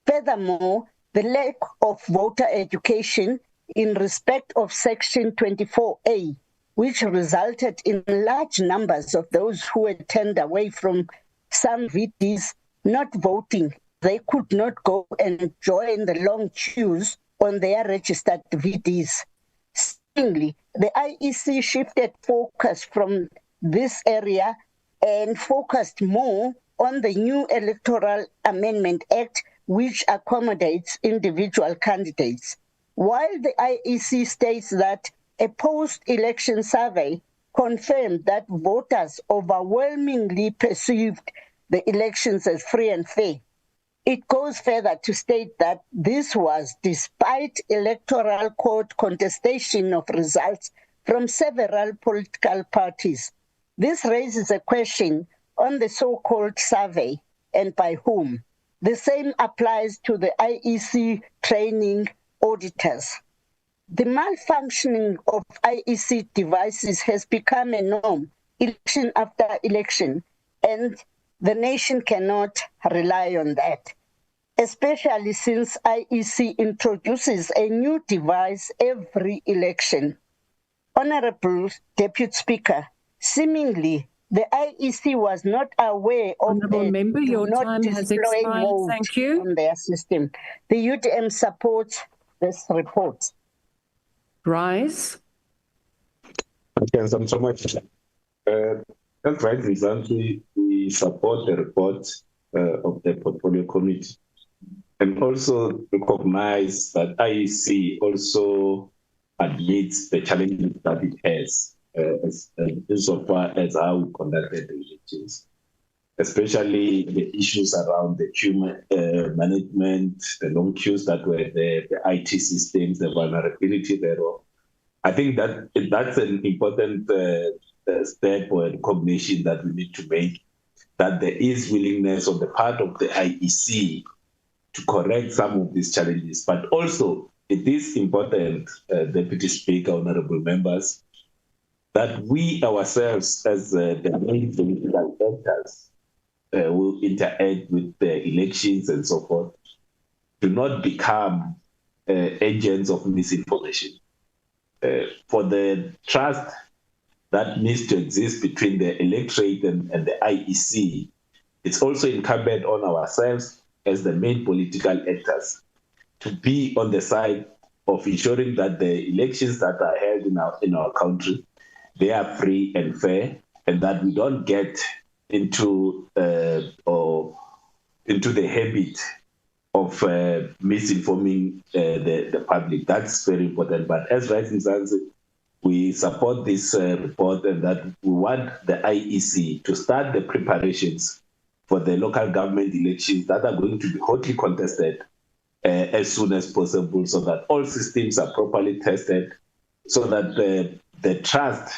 Furthermore, the lack of voter education in respect of Section 24A, which resulted in large numbers of those who were turned away from some VDs not voting. They could not go and join the long queues on their registered VDs. Secondly, the IEC shifted focus from this area and focused more on the new Electoral Amendment Act, which accommodates individual candidates. While the IEC states that a post-election survey confirmed that voters overwhelmingly perceived the elections as free and fair, it goes further to state that this was despite electoral court contestation of results from several political parties. This raises a question on the so-called survey and by whom. The same applies to the IEC training auditors. The malfunctioning of IEC devices has become a norm, election after election, and the nation cannot rely on that, especially since IEC introduces a new device every election. Honorable Deputy Speaker, seemingly the IEC was not aware of Honourable the member, your time has expired. Thank you. On their system. The UTM supports this report. Rise. Thank you so much. That's right, exactly. We support the report of the Portfolio Committee and also recognize that IEC also admits the challenges that it has insofar as how we conducted the elections, especially the issues around the queue management, the long queues that were there, the IT systems, the vulnerability thereof. I think that that's an important step or recognition that we need to make, that there is willingness on the part of the IEC to correct some of these challenges. But also, it is important, Deputy Speaker, honorable members, that we ourselves as the main political actors will interact with the elections and so forth, do not become agents of misinformation. For the trust that needs to exist between the electorate and the IEC, it's also incumbent on ourselves as the main political actors to be on the side of ensuring that the elections that are held in our country, they are free and fair, and that we don't get into the habit of misinforming the public. That's very important. But as Rising Suns, we support this report, and that we want the IEC to start the preparations for the local government elections that are going to be hotly contested as soon as possible, so that all systems are properly tested, so that the trust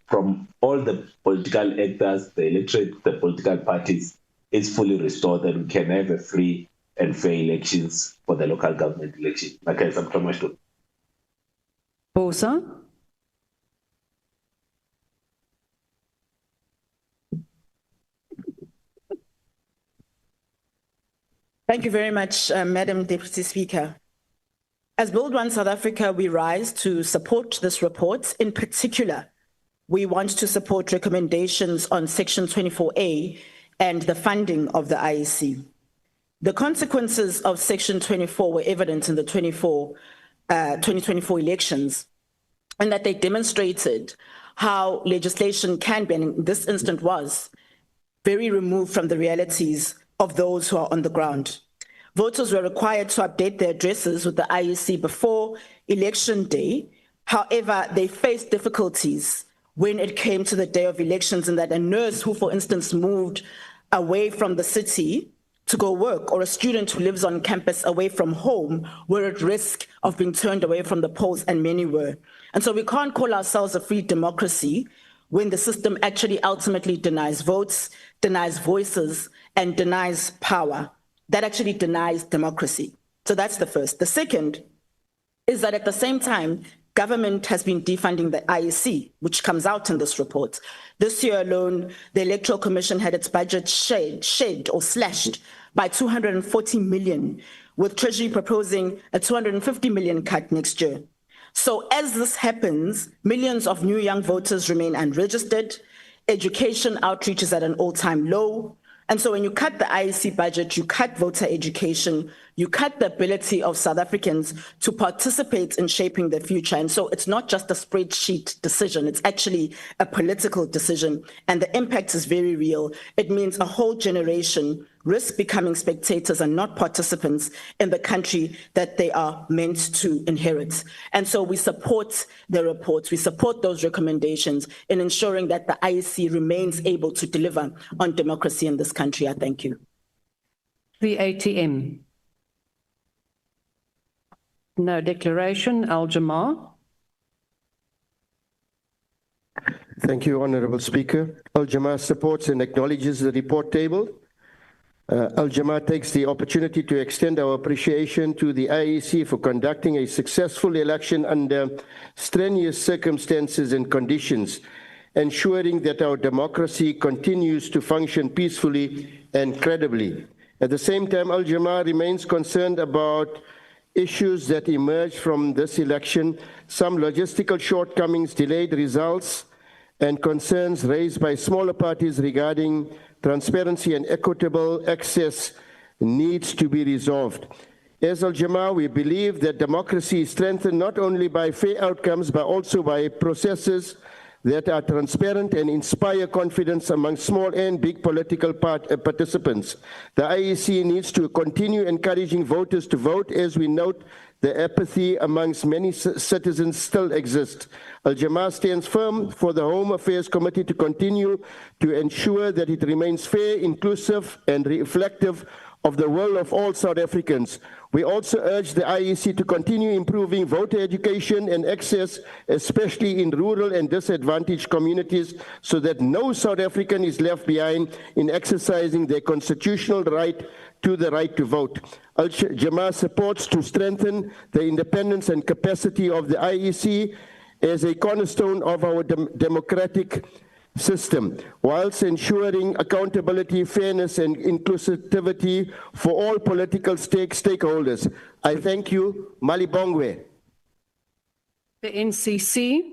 from all the political actors, the electorate, the political parties, is fully restored, and we can have a free and fair elections for the local government election. Okay, so much to Bosa. Thank you very much, Madam Deputy Speaker. As Build One South Africa, we rise to support this report. In particular, we want to support recommendations on Section 24A and the funding of the IEC. The consequences of Section 24 were evident in the 2024 elections, and that they demonstrated how legislation can be, and in this instant was, very removed from the realities of those who are on the ground. Voters were required to update their addresses with the IEC before election day. However, they faced difficulties when it came to the day of elections, in that a nurse who, for instance, moved away from the city to go work, or a student who lives on campus away from home, were at risk of being turned away from the polls, and many were. And so we can't call ourselves a free democracy when the system actually ultimately denies votes, denies voices, and denies power. That actually denies democracy. So that's the first. The second is that at the same time, government has been defunding the IEC, which comes out in this report. This year alone, the Electoral Commission had its budget shed or slashed by 240 million, with Treasury proposing a 250 million cut next year. So as this happens, millions of new young voters remain unregistered, education outreach is at an all-time low, And so when you cut the IEC budget, you cut voter education, you cut the ability of South Africans to participate in shaping their future. And so it's not just a spreadsheet decision, it's actually a political decision. And the impact is very real. It means a whole generation risk becoming spectators and not participants in the country that they are meant to inherit. And so we support the reports, we support those recommendations in ensuring that the IEC remains able to deliver on democracy in this country. I thank you. The ATM. No declaration. Al-Jamaa. Thank you, Honourable Speaker. Al-Jamaa supports and acknowledges the report table. Al-Jamaa takes the opportunity to extend our appreciation to the IEC for conducting a successful election under strenuous circumstances and conditions, ensuring that our democracy continues to function peacefully and credibly. At the same time, Al-Jamaa remains concerned about issues that emerged from this election, some logistical shortcomings, delayed results, and concerns raised by smaller parties regarding transparency and equitable access needs to be resolved. As Al-Jamaa, we believe that democracy is strengthened not only by fair outcomes, but also by processes that are transparent and inspire confidence among small and big political participants. The IEC needs to continue encouraging voters to vote, as we note the apathy amongst many citizens still exists. Al-Jamaa stands firm for the Home Affairs Committee to continue to ensure that it remains fair, inclusive, and reflective of the will of all South Africans. We also urge the IEC to continue improving voter education and access, especially in rural and disadvantaged communities, so that no South African is left behind in exercising their constitutional right to the right to vote. Al-Jamaa supports to strengthen the independence and capacity of the IEC as a cornerstone of our democratic system, whilst ensuring accountability, fairness, and inclusivity for all political stakeholders. I thank you. Malibongwe. The NCC.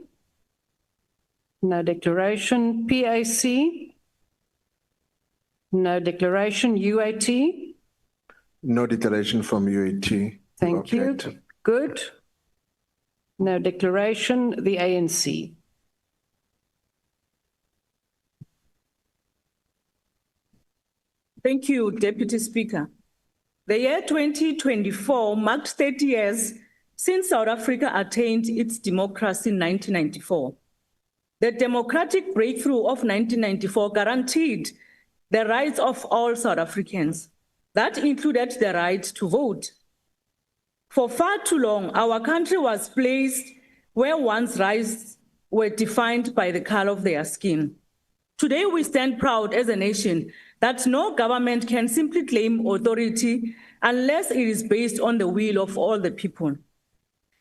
No declaration. PAC. No declaration. UAT. No declaration from UAT. Thank you. Good. No declaration. The ANC. Thank you, Deputy Speaker. The year 2024 marked 30 years since South Africa attained its democracy in 1994. The democratic breakthrough of 1994 guaranteed the rights of all South Africans. That included the right to vote. For far too long, our country was placed where one's rights were defined by the color of their skin. Today, we stand proud as a nation that no government can simply claim authority unless it is based on the will of all the people.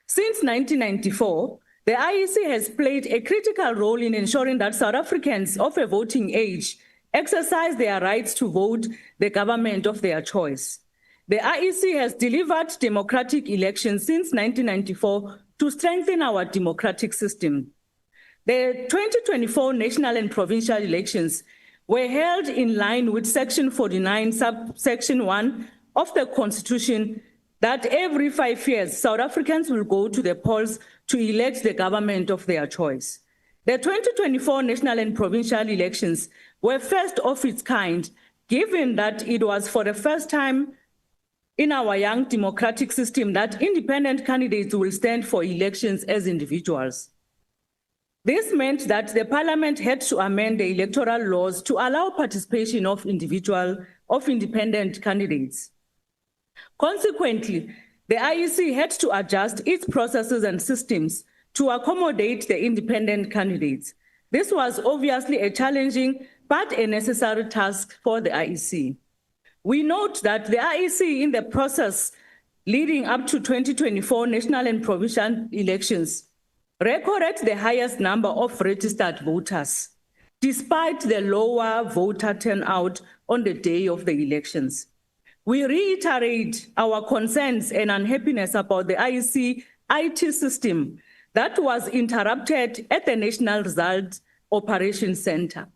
Since 1994, the IEC has played a critical role in ensuring that South Africans of a voting age exercise their rights to vote the government of their choice. The IEC has delivered democratic elections since 1994 to strengthen our democratic system. The 2024 national and provincial elections were held in line with Section 49, subsection 1 of the Constitution, that every 5 years, South Africans will go to the polls to elect the government of their choice. The 2024 national and provincial elections were first of its kind, given that it was for the first time in our young democratic system that independent candidates will stand for elections as individuals. This meant that the Parliament had to amend the electoral laws to allow participation of independent candidates. Consequently, the IEC had to adjust its processes and systems to accommodate the independent candidates. This was obviously a challenging but a necessary task for the IEC. We note that the IEC, in the process leading up to 2024 national and provincial elections, recorded the highest number of registered voters, despite the lower voter turnout on the day of the elections. We reiterate our concerns and unhappiness about the IEC IT system that was interrupted at the National Result Operations Center.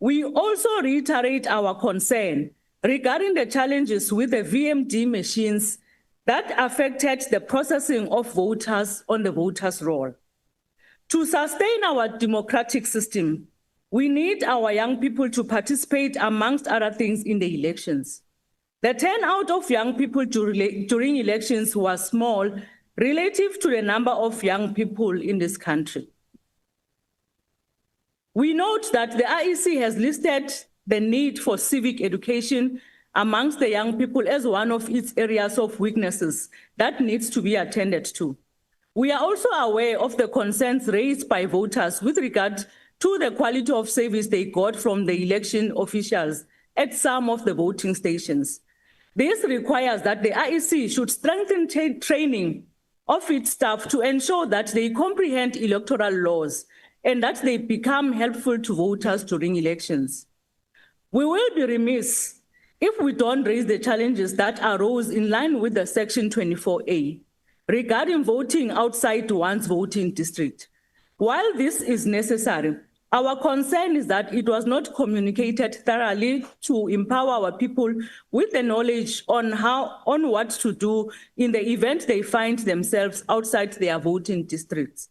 We also reiterate our concern regarding the challenges with the VMD machines that affected the processing of voters on the voters' roll. To sustain our democratic system, we need our young people to participate, amongst other things, in the elections. The turnout of young people during elections was small relative to the number of young people in this country. We note that the IEC has listed the need for civic education amongst the young people as one of its areas of weaknesses that needs to be attended to. We are also aware of the concerns raised by voters with regard to the quality of service they got from the election officials at some of the voting stations. This requires that the IEC should strengthen training of its staff to ensure that they comprehend electoral laws and that they become helpful to voters during elections. We will be remiss if we don't raise the challenges that arose in line with the Section 24A regarding voting outside one's voting district. While this is necessary, our concern is that it was not communicated thoroughly to empower our people with the knowledge on what to do in the event they find themselves outside their voting districts.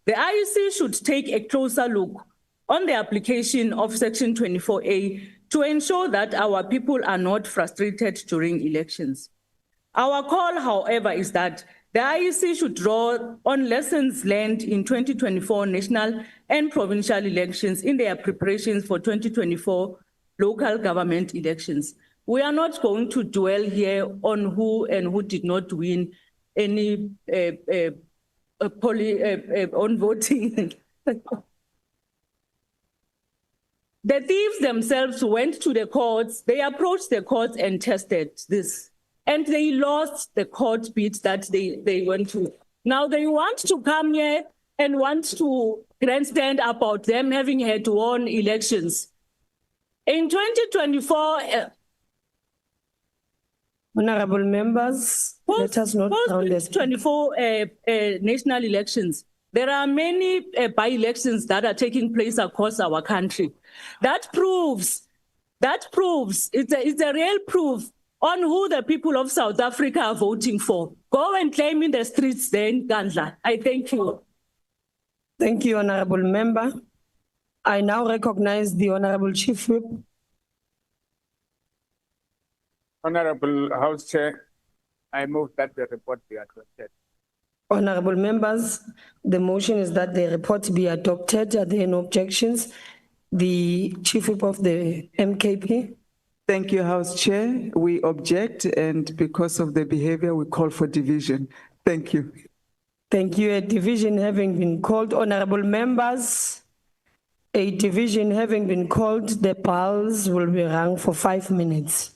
The IEC should take a closer look on the application of Section 24A to ensure that our people are not frustrated during elections. Our call, however, is that the IEC should draw on lessons learned in 2024 national and provincial elections in their preparations for 2024 local government elections. We are not going to dwell here on who and who did not win any on voting. The thieves themselves went to the courts, they approached the courts and tested this, and they lost the court bid that they went to. Now they want to come here and want to grandstand about them having had won elections. In 2024, Honorable members, let us not count this. 24 national elections. There are many by-elections that are taking place across our country. That proves, it's a real proof on who the people of South Africa are voting for. Go and claim in the streets then, Gandla. I thank you. Thank you, Honorable Member. I now recognize the Honorable Chief Whip. Honorable House Chair, I move that the report be adopted. Honorable members, the motion is that the report be adopted. Are there no objections? The Chief Whip of the MKP. Thank you, House Chair. We object, and because of the behavior, we call for division. Thank you. Thank you. A division having been called, honorable members, a division having been called, the bells will be rung for 5 minutes.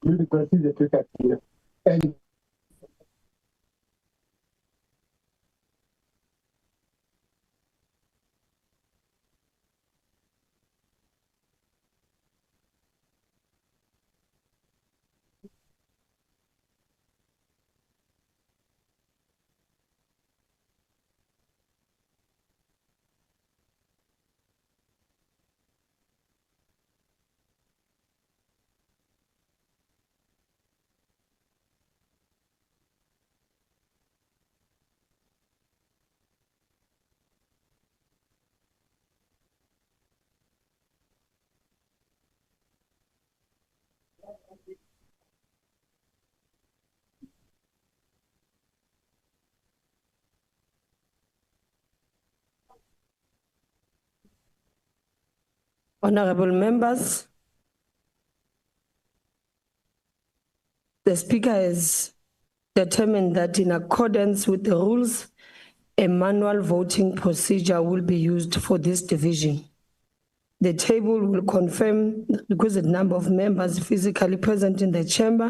will be considered to here. And Honorable members, the Speaker has determined that in accordance with the rules, a manual voting procedure will be used for this division. The table will confirm the requisite number of members physically present in the chamber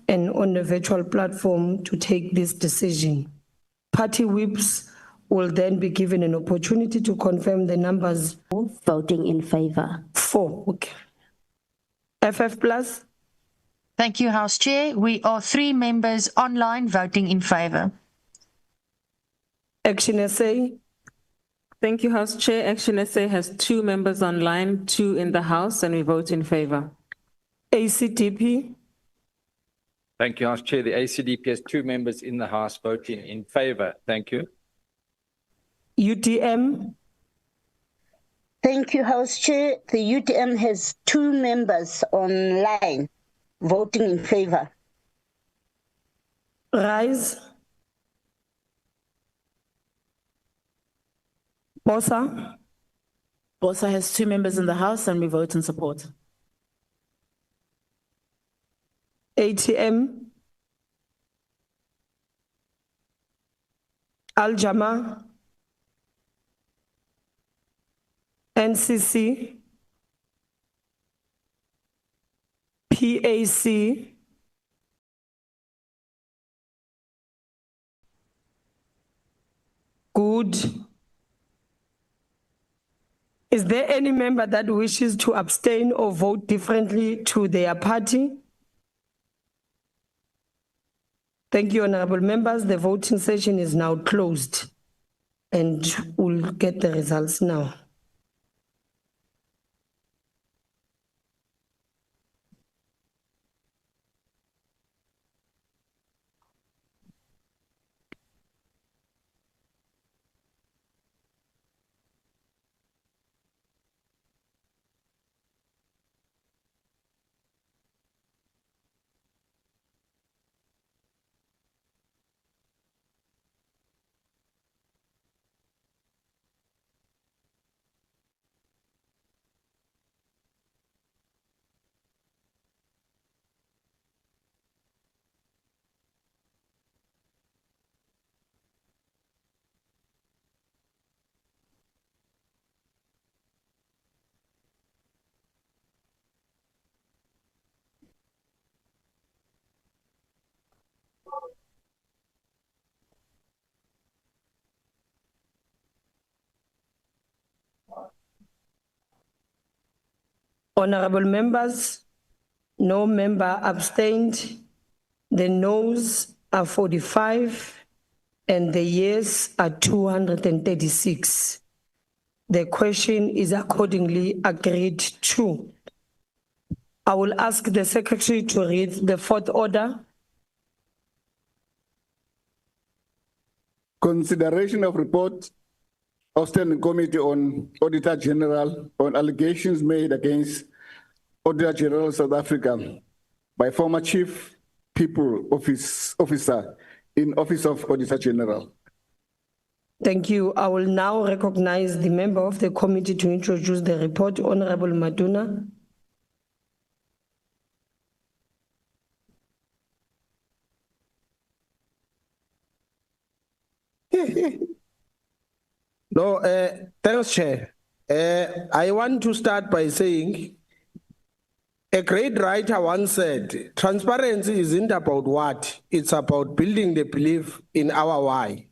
and on the virtual platform to take this decision. Party whips will then be given an opportunity to confirm the numbers. Voting in favor. 4, okay. FF plus? Thank you, House Chair. We are 3 members online voting in favor. Action SA? Thank you, House Chair. Action SA has 2 members online, 2 in the House, and we vote in favor. ACDP? Thank you, House Chair. The ACDP has 2 members in the House voting in favor. Thank you. UTM? Thank you, House Chair. The UTM has 2 members online voting in favor. Rise? Bosa? Bosa has 2 members in the House and we vote in support. ATM? Al-Jama? NCC? PAC? Good. Is there any member that wishes to abstain or vote differently to their party? Thank you, honorable members. The voting session is now closed and we'll get the results now. Honorable members, no member abstained. The noes are 45 and the yes are 236. The question is accordingly agreed to. I will ask the secretary to read the 4th order. consideration of report of Standing Committee on Auditor-General on allegations made against Auditor-General of South Africa by former Chief People Officer in Office of Auditor-General. Thank you. I will now recognize the member of the committee to introduce the report, Honorable Maduna. No, thanks, Chair. I want to start by saying A great writer once said, transparency isn't about what, it's about building the belief in our why.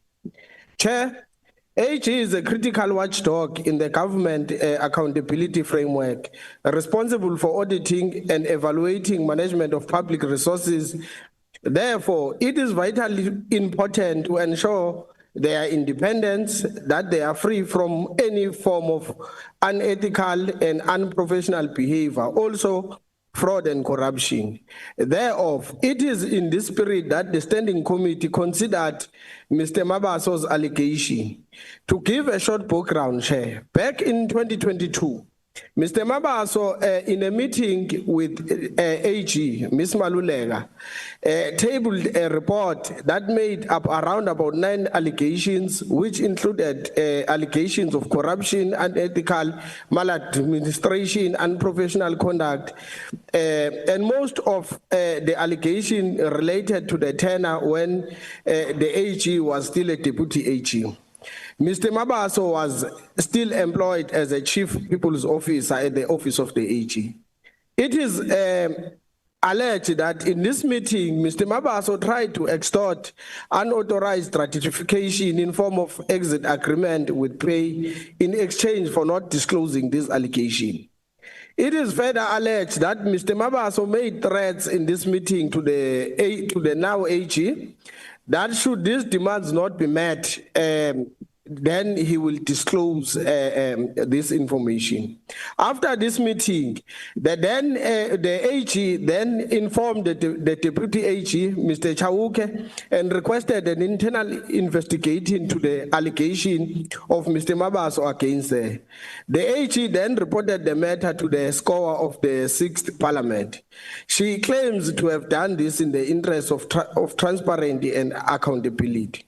Chair, AG is a critical watchdog in the government accountability framework, responsible for auditing and evaluating management of public resources. Therefore, it is vitally important to ensure their independence, that they are free from any form of unethical and unprofessional behavior, also fraud and corruption. Thereof, it is in this spirit that the Standing Committee considered Mr. Mabaso's allegation. To give a short background, Chair, back in 2022, Mr. Mabaso, in a meeting with AG, Ms. Malulega, tabled a report that made up around about 9 allegations, which included allegations of corruption, unethical maladministration, unprofessional conduct, and most of the allegation related to the tenure when the AG was still a deputy AG. Mr. Mabaso was still employed as a chief people's officer at the office of the AG. It is alleged that in this meeting, Mr. Mabaso tried to extort unauthorized ratification in form of exit agreement with pay in exchange for not disclosing this allegation. It is further alleged that Mr. Mabaso made threats in this meeting to the now AG that should these demands not be met, then he will disclose this information. After this meeting, the AG then informed the deputy AG, Mr. Chauke, and requested an internal investigation into the allegation of Mr. Mabaso against her. The AG then reported the matter to the scorer of the 6th Parliament. She claims to have done this in the interest of transparency and accountability.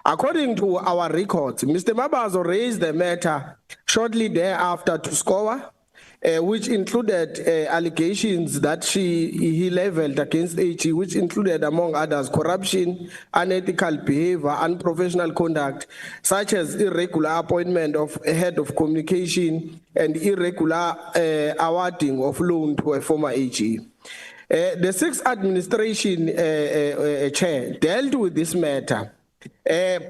According to our records, Mr. Mabaso raised the matter shortly thereafter to SCOA, which included allegations that he leveled against AG, which included, among others, corruption, unethical behavior, unprofessional conduct, such as irregular appointment of a head of communication and irregular awarding of loan to a former AG. The 6th administration chair dealt with this matter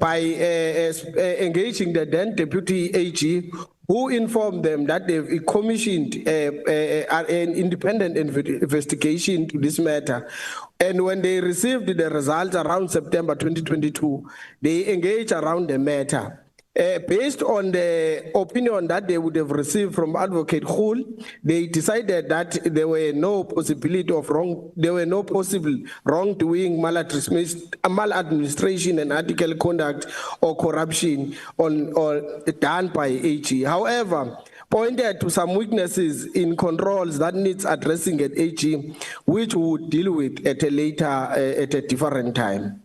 by engaging the then deputy AG, who informed them that they've commissioned an independent investigation to this matter. And when they received the results around September 2022, they engaged around the matter. Based on the opinion that they would have received from Advocate Khul, they decided that there were no possibility of possible wrongdoing, maladministration, and unethical conduct or corruption done by AG. However, pointed to some weaknesses in controls that needs addressing at AG, which we would deal with at a different time.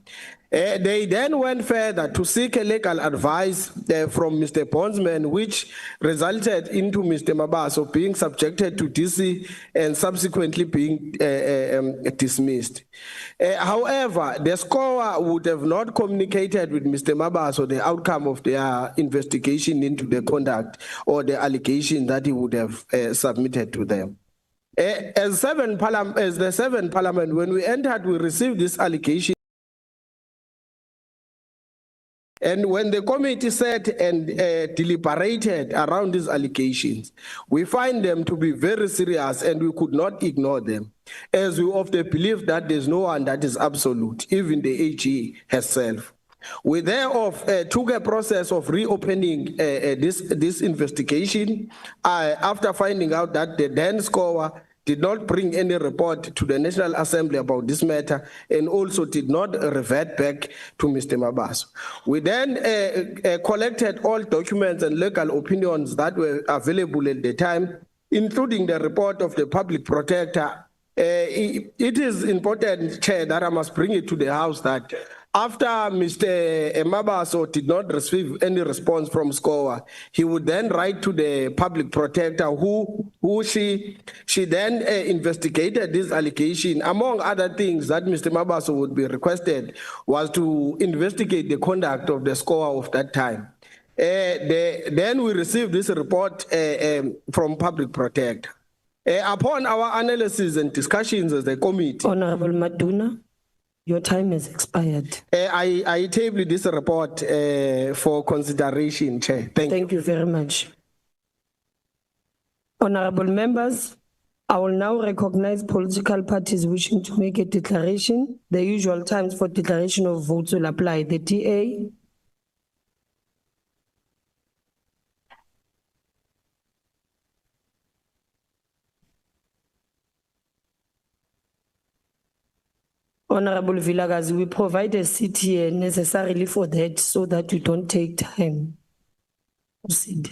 They then went further to seek a legal advice from Mr. Bondsman, which resulted into Mr. Mabaso being subjected to DC and subsequently being dismissed. However, the scorer would have not communicated with Mr. Mabaso the outcome of their investigation into the conduct or the allegation that he would have submitted to them. As the 7th Parliament, when we entered, we received this allegation. And when the committee sat and deliberated around these allegations, we find them to be very serious and we could not ignore them, as we often believe that there's no one that is absolute, even the AG herself. We thereof took a process of reopening this investigation after finding out that the then scorer did not bring any report to the National Assembly about this matter and also did not revert back to Mr. Mabaso. We then collected all documents and legal opinions that were available at the time, including the report of the public protector. It is important, Chair, that I must bring it to the House that after Mr. Mabaso did not receive any response from SCOA, he would then write to the public protector she then investigated this allegation. Among other things that Mr. Mabaso would be requested was to investigate the conduct of the SCOA of that time. Then we received this report from public protector. Upon our analysis and discussions as a committee, Honorable Maduna, your time has expired. I table this report for consideration, Chair. Thank you very much. Honorable members, I will now recognize political parties wishing to make a declaration. The usual times for declaration of votes will apply. The DA. Honorable Vilakazi, we provide a seat here necessarily for that so that you don't take time. Proceed.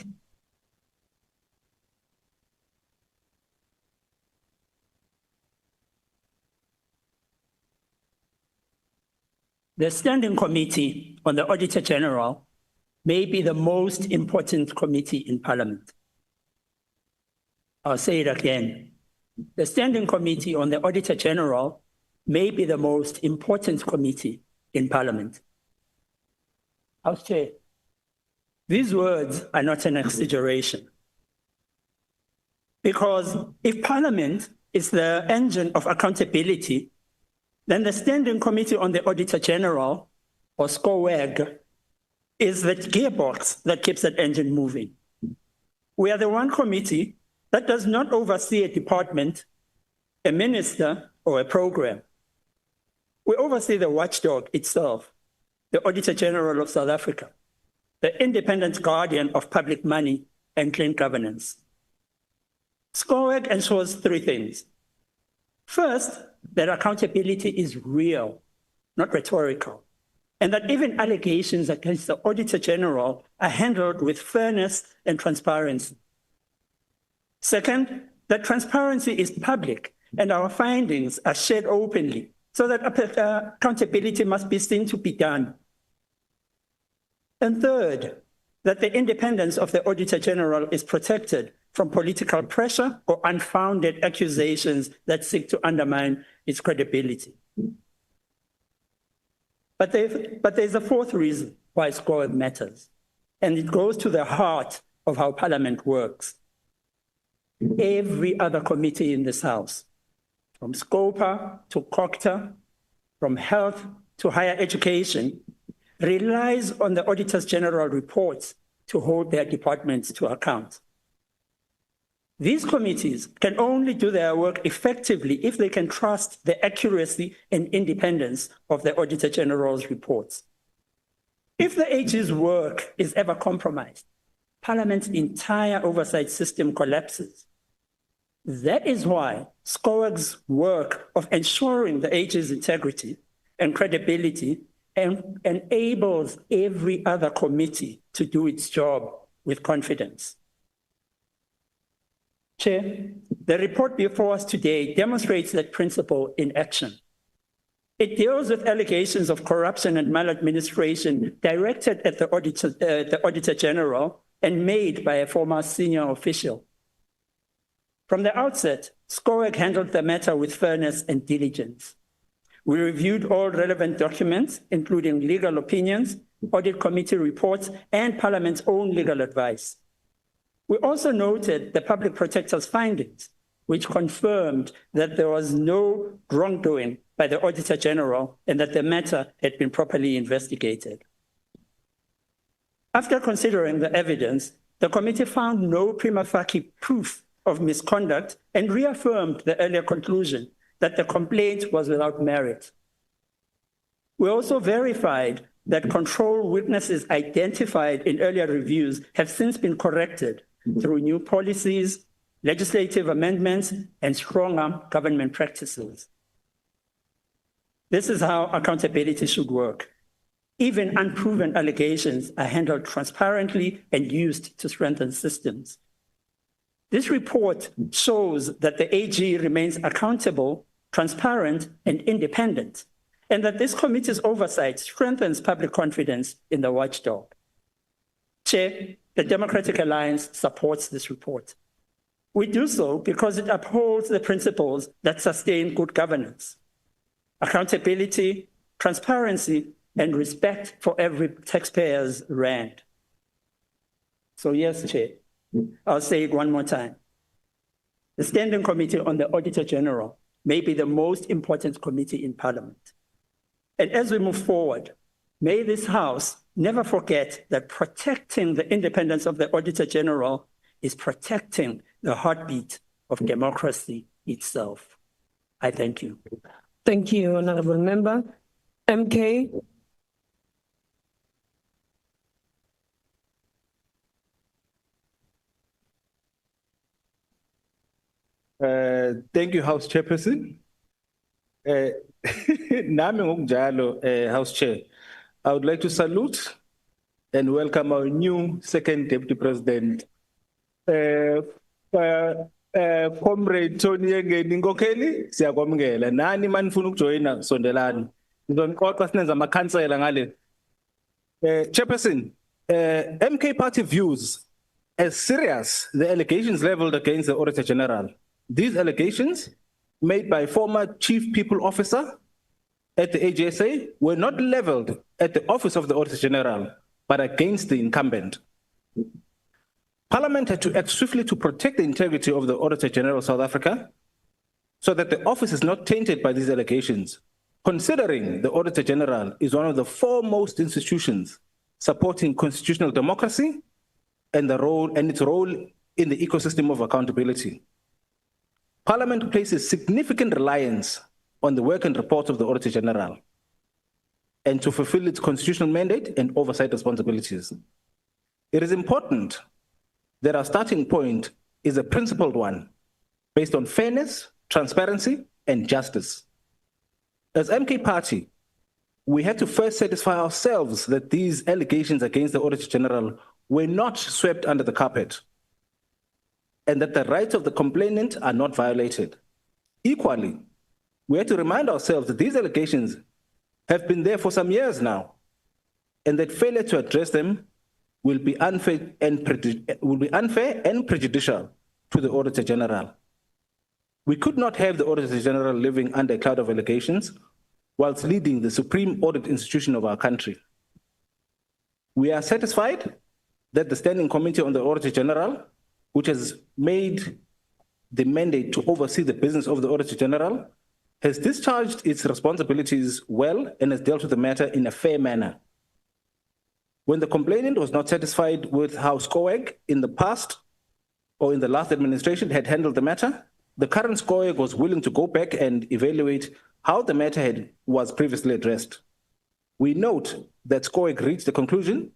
The Standing Committee on the Auditor General may be the most important committee in Parliament. I'll say it again. The Standing Committee on the Auditor General may be the most important committee in Parliament. House Chair, these words are not an exaggeration. Because if Parliament is the engine of accountability, then the Standing Committee on the Auditor General, or SCOWAG, is the gearbox that keeps that engine moving. We are the one committee that does not oversee a department, a minister, or a program. We oversee the watchdog itself, the Auditor-General of South Africa, the independent guardian of public money and clean governance. SCOWAG ensures three things. First, that accountability is real, not rhetorical, and that even allegations against the Auditor General are handled with fairness and transparency. Second, that transparency is public and our findings are shared openly so that accountability must be seen to be done. And third, that the independence of the Auditor General is protected from political pressure or unfounded accusations that seek to undermine its credibility. But there's a fourth reason why SCOWAG matters, and it goes to the heart of how Parliament works. Every other committee in this House, from SCOPA to COCTA, from health to higher education, relies on the Auditors General reports to hold their departments to account. These committees can only do their work effectively if they can trust the accuracy and independence of the Auditor General's reports. If the AG's work is ever compromised, Parliament's entire oversight system collapses. That is why SCOWAG's work of ensuring the AG's integrity and credibility enables every other committee to do its job with confidence. Chair, the report before us today demonstrates that principle in action. It deals with allegations of corruption and maladministration directed at the Auditor General and made by a former senior official. From the outset, SCOWAG handled the matter with fairness and diligence. We reviewed all relevant documents, including legal opinions, audit committee reports, and Parliament's own legal advice. We also noted the Public Protector's findings, which confirmed that there was no wrongdoing by the Auditor General and that the matter had been properly investigated. After considering the evidence, the committee found no prima facie proof of misconduct and reaffirmed the earlier conclusion that the complaint was without merit. We also verified that control weaknesses identified in earlier reviews have since been corrected through new policies, legislative amendments, and stronger government practices. This is how accountability should work. Even unproven allegations are handled transparently and used to strengthen systems. This report shows that the AG remains accountable, transparent, and independent, and that this committee's oversight strengthens public confidence in the watchdog. Chair, the Democratic Alliance supports this report. We do so because it upholds the principles that sustain good governance: accountability, transparency, and respect for every taxpayer's rand. So yes, Chair, I'll say it one more time. The Standing Committee on the Auditor General may be the most important committee in Parliament. And as we move forward, may this House never forget that protecting the independence of the Auditor General is protecting the heartbeat of democracy itself. I thank you. Thank you, Honorable Member. MK. Thank you, House Chairperson. Nami ngokunjalo, House Chair, I would like to salute and welcome our new second Deputy President, Comrade Tony Yengeni Ngokeli, siyakwamukela. Nani manifuna ukujoyina sondelani. Ngizonixoxa sinenza amakhansela ngale. Chairperson, MK Party views as serious the allegations leveled against the Auditor General. These allegations, made by former Chief People Officer at the AGSA, were not leveled at the Office of the Auditor General, but against the incumbent. Parliament had to act swiftly to protect the integrity of the Auditor General of South Africa so that the office is not tainted by these allegations, considering the Auditor General is one of the foremost institutions supporting constitutional democracy and its role in the ecosystem of accountability. Parliament places significant reliance on the work and reports of the Auditor General and to fulfill its constitutional mandate and oversight responsibilities. It is important that our starting point is a principled one based on fairness, transparency, and justice. As MK Party, we had to first satisfy ourselves that these allegations against the Auditor General were not swept under the carpet and that the rights of the complainant are not violated. Equally, we had to remind ourselves that these allegations have been there for some years now, and that failure to address them will be unfair and prejudicial to the Auditor General. We could not have the Auditor General living under a cloud of allegations whilst leading the supreme audit institution of our country. We are satisfied that the Standing Committee on the Auditor General, which has made the mandate to oversee the business of the Auditor General, has discharged its responsibilities well and has dealt with the matter in a fair manner. When the complainant was not satisfied with how SCOAG in the past or in the last administration had handled the matter, the current SCOAG was willing to go back and evaluate how the matter was previously addressed. We note that SCOAG reached the conclusion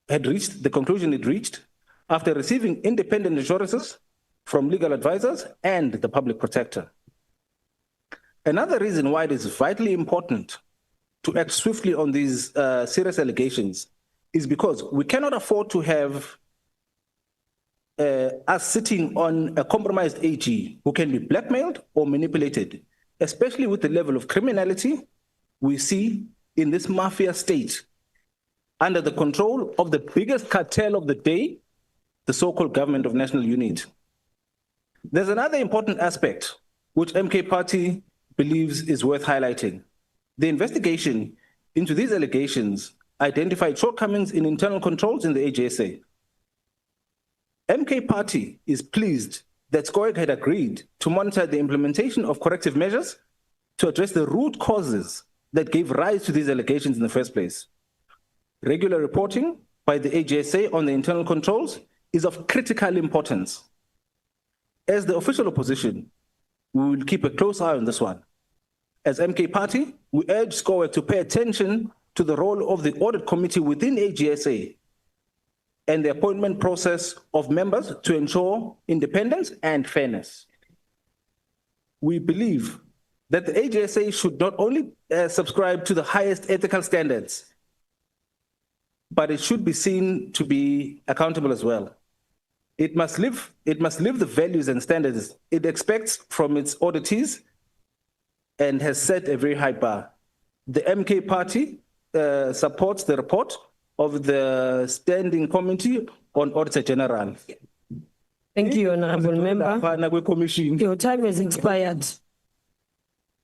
it reached after receiving independent assurances from legal advisors and the public protector. Another reason why it is vitally important to act swiftly on these serious allegations is because we cannot afford to have us sitting on a compromised AG who can be blackmailed or manipulated, especially with the level of criminality we see in this mafia state under the control of the biggest cartel of the day, the so-called Government of National Unity. There's another important aspect which MK Party believes is worth highlighting. The investigation into these allegations identified shortcomings in internal controls in the AGSA. MK Party is pleased that SCOAG had agreed to monitor the implementation of corrective measures to address the root causes that gave rise to these allegations in the first place. Regular reporting by the AGSA on the internal controls is of critical importance. As the official opposition, we will keep a close eye on this one. As MK Party, we urge SCOAG to pay attention to the role of the audit committee within AGSA and the appointment process of members to ensure independence and fairness. We believe that the AGSA should not only subscribe to the highest ethical standards, but it should be seen to be accountable as well. It must live the values and standards it expects from its auditees and has set a very high bar. The MK Party supports the report of the Standing Committee on Auditor General. Thank you, Honorable Member. Your time has expired.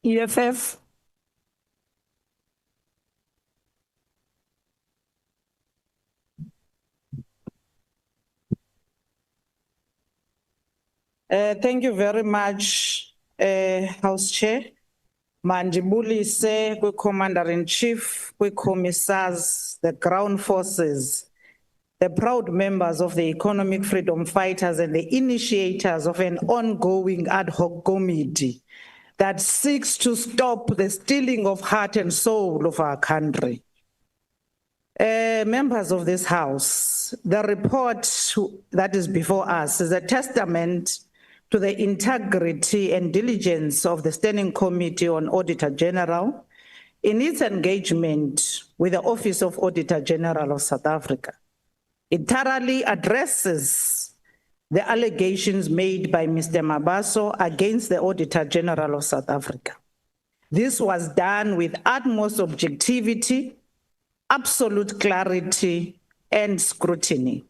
EFF. Thank you very much, House Chair. Mandibulise, Commander-in-Chief, Commissars, the ground forces, the proud members of the economic freedom fighters and the initiators of an ongoing ad hoc committee that seeks to stop the stealing of heart and soul of our country. Members of this House, the report that is before us is a testament to the integrity and diligence of the Standing Committee on Auditor-General in its engagement with the Office of Auditor-General of South Africa. It thoroughly addresses the allegations made by Mr. Mabaso against the Auditor-General of South Africa. This was done with utmost objectivity, absolute clarity, and scrutiny.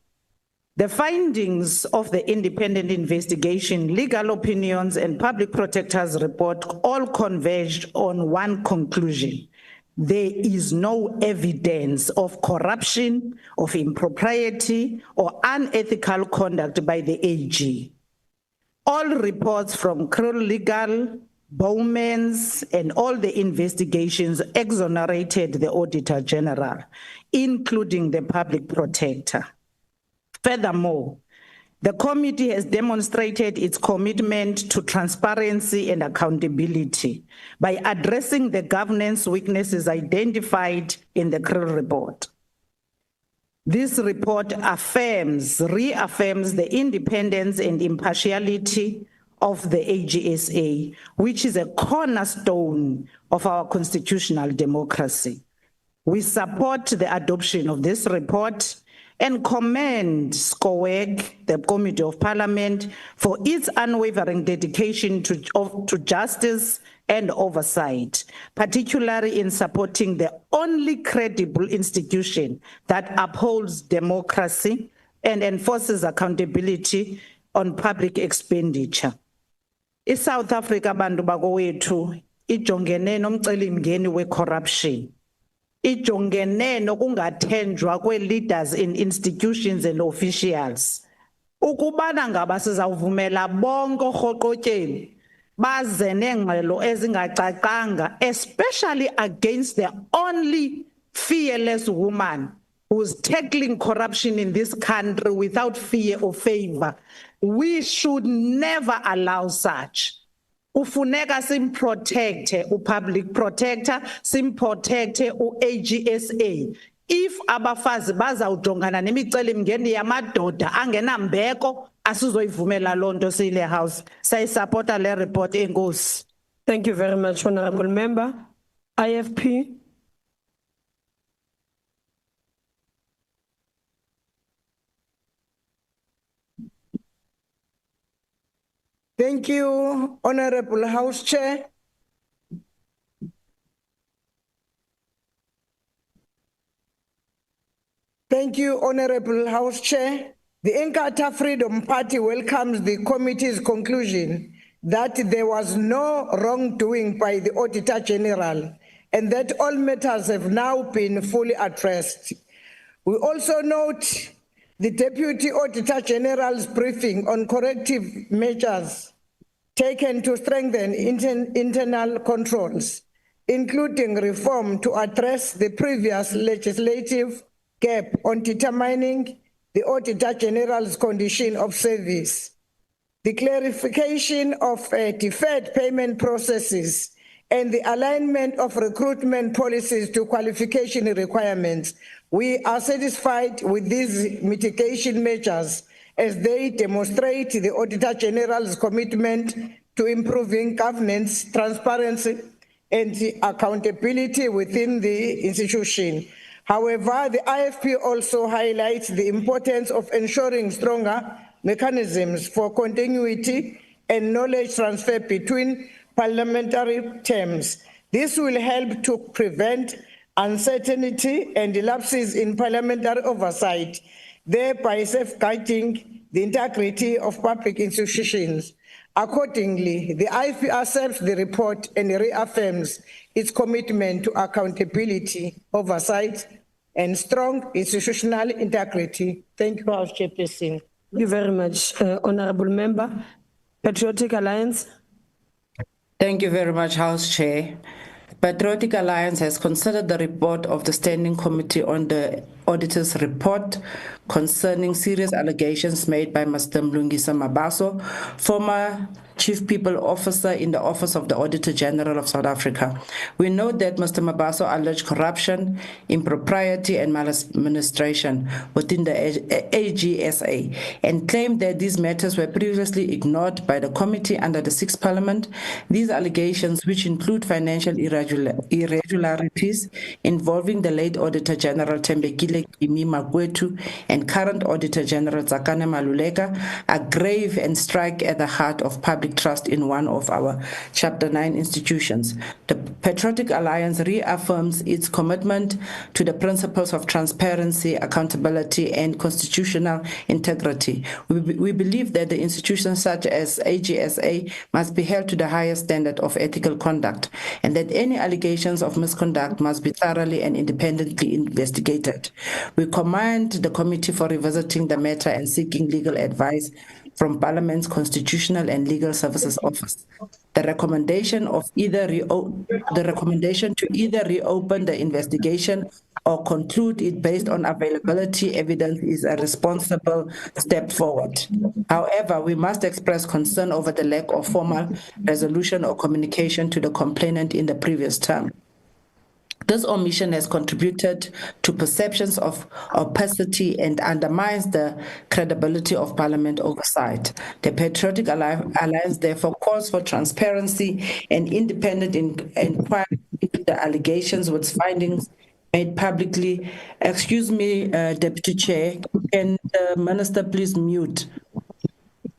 The findings of the independent investigation, legal opinions, and public protector's report all converged on one conclusion. There is no evidence of corruption, of impropriety, or unethical conduct by the AG. All reports from Krill Legal, Bowman's, and all the investigations exonerated the Auditor General, including the public protector. Furthermore, the committee has demonstrated its commitment to transparency and accountability by addressing the governance weaknesses identified in the Krill report. This report reaffirms the independence and impartiality of the AGSA, which is a cornerstone of our constitutional democracy. We support the adoption of this report and commend SCOWEG, the Committee of Parliament, for its unwavering dedication to justice and oversight, particularly in supporting the only credible institution that upholds democracy and enforces accountability on public expenditure. ISouth Africa bantu bakowethu ijongene nomcelimngeni we-corruption. Ijongene nokungathenjwa kwe-leaders in institutions and officials. Ukubana ngaba sizawuvumela bonke orhoqotyeni baze nengxelo ezingacacanga, especially against the only fearless woman who's tackling corruption in this country without fear or favor. We should never allow such. Ufuneka simprotecte upublic protector, simprotecte u-AGSA. If abafazi bazawujongana nemicelimngeni yamadoda angenambeko, asizoyivumela loo nto siyile House. Sayisupporta le report enkosi. Thank you very much, Honorable Member. IFP. Thank you, Honorable House Chair. Thank you, Honorable House Chair. The Inkatha Freedom Party welcomes the committee's conclusion that there was no wrongdoing by the Auditor General and that all matters have now been fully addressed. We also note the Deputy Auditor General's briefing on corrective measures taken to strengthen internal controls, including reform to address the previous legislative gap on determining the Auditor General's condition of service, the clarification of deferred payment processes, and the alignment of recruitment policies to qualification requirements. We are satisfied with these mitigation measures as they demonstrate the Auditor General's commitment to improving governance, transparency, and accountability within the institution. However, the IFP also highlights the importance of ensuring stronger mechanisms for continuity and knowledge transfer between parliamentary terms. This will help to prevent uncertainty and lapses in parliamentary oversight, thereby safeguarding the integrity of public institutions. Accordingly, the IFP accepts the report and reaffirms its commitment to accountability, oversight, and strong institutional integrity. Thank you, House Chairperson. Thank you very much, Honorable Member. Patriotic Alliance. Thank you very much, House Chair. Patriotic Alliance has considered the report of the Standing Committee on the Auditor's Report concerning serious allegations made by Mr. Mlungisa Mabaso, former Chief People Officer in the Office of the Auditor-General of South Africa. We note that Mr. Mabaso alleged corruption, impropriety, and maladministration within the AGSA and claimed that these matters were previously ignored by the committee under the 6th Parliament. These allegations, which include financial irregularities involving the late Auditor General Tembekile Kimi Magwetu and current Auditor General Zakane Maluleka, are grave and strike at the heart of public trust in one of our Chapter 9 institutions. The Patriotic Alliance reaffirms its commitment to the principles of transparency, accountability, and constitutional integrity. We believe that the institutions such as AGSA must be held to the highest standard of ethical conduct, and that any allegations of misconduct must be thoroughly and independently investigated. We commend the committee for revisiting the matter and seeking legal advice from Parliament's Constitutional and Legal Services Office. The recommendation to either reopen the investigation or conclude it based on availability evidence is a responsible step forward. However, we must express concern over the lack of formal resolution or communication to the complainant in the previous term. This omission has contributed to perceptions of opacity and undermines the credibility of Parliament oversight. The Patriotic Alliance therefore calls for transparency and independent inquiry into the allegations with findings made publicly. Excuse me, Deputy Chair, can the Minister please mute?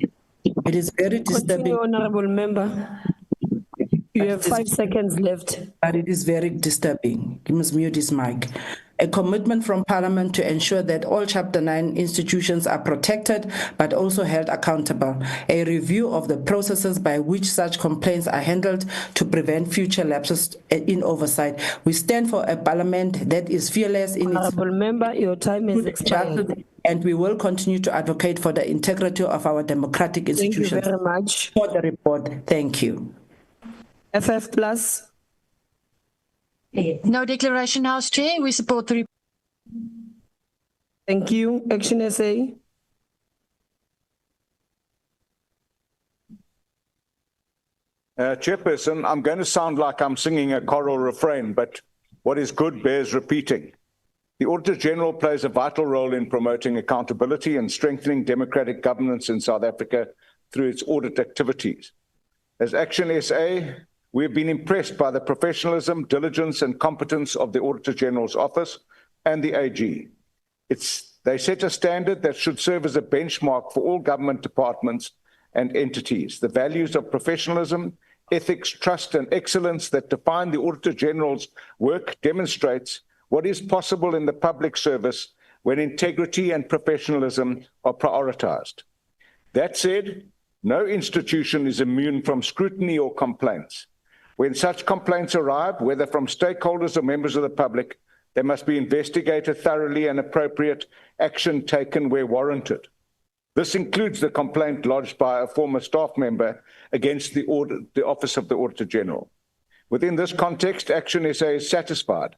It is very disturbing. Continue, Honorable Member. You have 5 seconds left. But it is very disturbing. He must mute his mic. A commitment from Parliament to ensure that all Chapter 9 institutions are protected but also held accountable. A review of the processes by which such complaints are handled to prevent future lapses in oversight. We stand for a Parliament that is fearless in its... Honorable Member, your time is expired. And we will continue to advocate for the integrity of our democratic institutions. Thank you very much. For the report, thank you. FF Plus. No declaration, House Chair. We support the report. Thank you. Action SA. Chairperson, I'm going to sound like I'm singing a choral refrain, but what is good bears repeating. The Auditor-General plays a vital role in promoting accountability and strengthening democratic governance in South Africa through its audit activities. As Action SA, we have been impressed by the professionalism, diligence, and competence of the Auditor-General's Office and the AG. They set a standard that should serve as a benchmark for all government departments and entities. The values of professionalism, ethics, trust, and excellence that define the Auditor-General's work demonstrates what is possible in the public service when integrity and professionalism are prioritized. That said, no institution is immune from scrutiny or complaints. When such complaints arrive, whether from stakeholders or members of the public, they must be investigated thoroughly and appropriate action taken where warranted. This includes the complaint lodged by a former staff member against the Office of the Auditor General. Within this context, Action SA is satisfied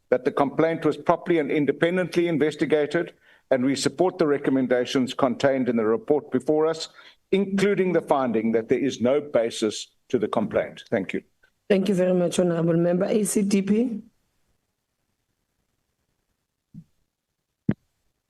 that the complaint was properly and independently investigated, and we support the recommendations contained in the report before us, including the finding that there is no basis to the complaint. Thank you. Thank you very much, Honorable Member. ACDP.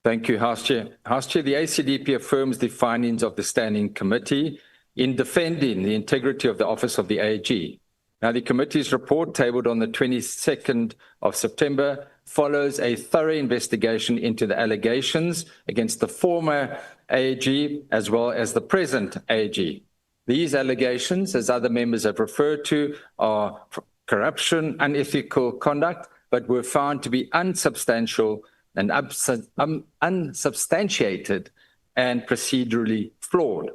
Thank you, House Chair. House Chair, the ACDP affirms the findings of the Standing Committee in defending the integrity of the Office of the AG. Now, the committee's report, tabled on the 22nd of September, follows a thorough investigation into the allegations against the former AG as well as the present AG. These allegations, as other members have referred to, are corruption, unethical conduct, but were found to be unsubstantial and unsubstantiated and procedurally flawed.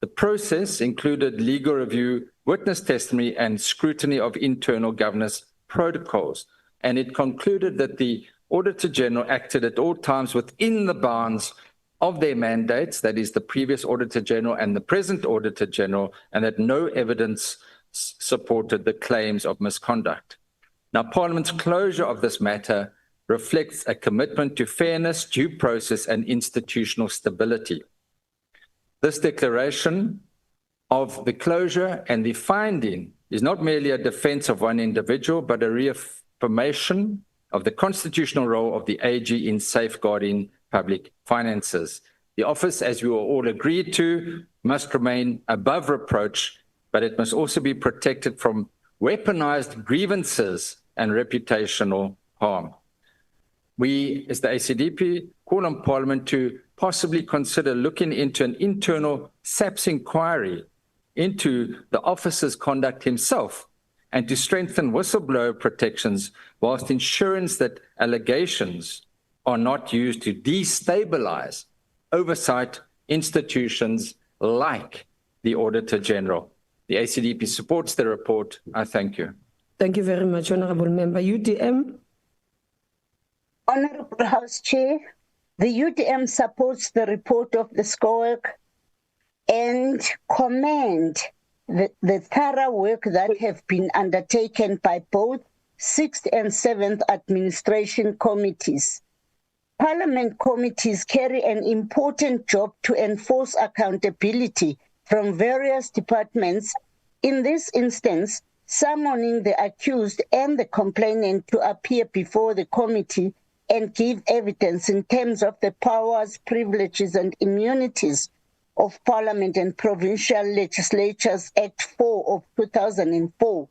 The process included legal review, witness testimony, and scrutiny of internal governance protocols. And it concluded that the Auditor General acted at all times within the bounds of their mandates, that is the previous Auditor General and the present Auditor General, and that no evidence supported the claims of misconduct. Now, Parliament's closure of this matter reflects a commitment to fairness, due process, and institutional stability. This declaration of the closure and the finding is not merely a defense of one individual, but a reaffirmation of the constitutional role of the AG in safeguarding public finances. The office, as we were all agreed to, must remain above reproach, but it must also be protected from weaponized grievances and reputational harm. We, as the ACDP, call on Parliament to possibly consider looking into an internal SAPS inquiry into the officer's conduct himself and to strengthen whistleblower protections whilst ensuring that allegations are not used to destabilize oversight institutions like the Auditor General. The ACDP supports the report. I thank you. Thank you very much, Honourable Member. UDM. Honourable House Chair, the UDM supports the report of the SCOAG and commend the thorough work that have been undertaken by both 6th and 7th administration committees. Parliament committees carry an important job to enforce accountability from various departments, in this instance, summoning the accused and the complainant to appear before the committee and give evidence in terms of the powers, privileges, and immunities of Parliament and Provincial Legislatures Act 4 of 2004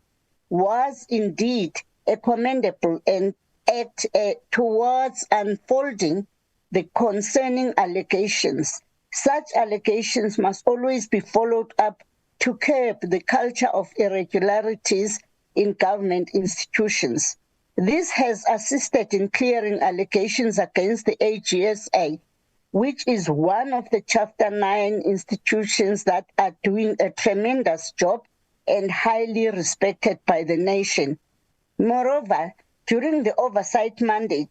was indeed a commendable and act towards unfolding the concerning allegations. Such allegations must always be followed up to curb the culture of irregularities in government institutions. This has assisted in clearing allegations against the AGSA, which is one of the Chapter 9 institutions that are doing a tremendous job and highly respected by the nation. Moreover, during the oversight mandate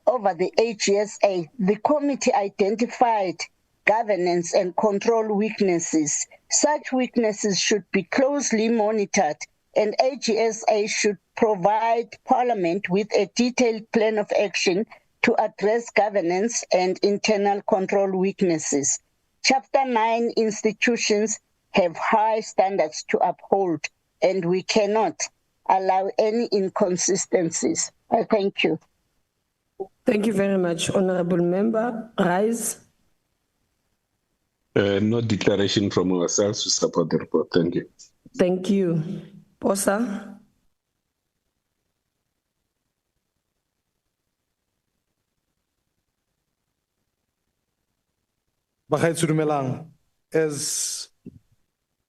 over the AGSA, the committee identified governance and control weaknesses. Such weaknesses should be closely monitored, and AGSA should provide Parliament with a detailed plan of action to address governance and internal control weaknesses. Chapter 9 institutions have high standards to uphold, and we cannot allow any inconsistencies. I thank you. Thank you very much, Honourable Member. Rise. No declaration from ourselves to support the report. Thank you. Thank you. Posa.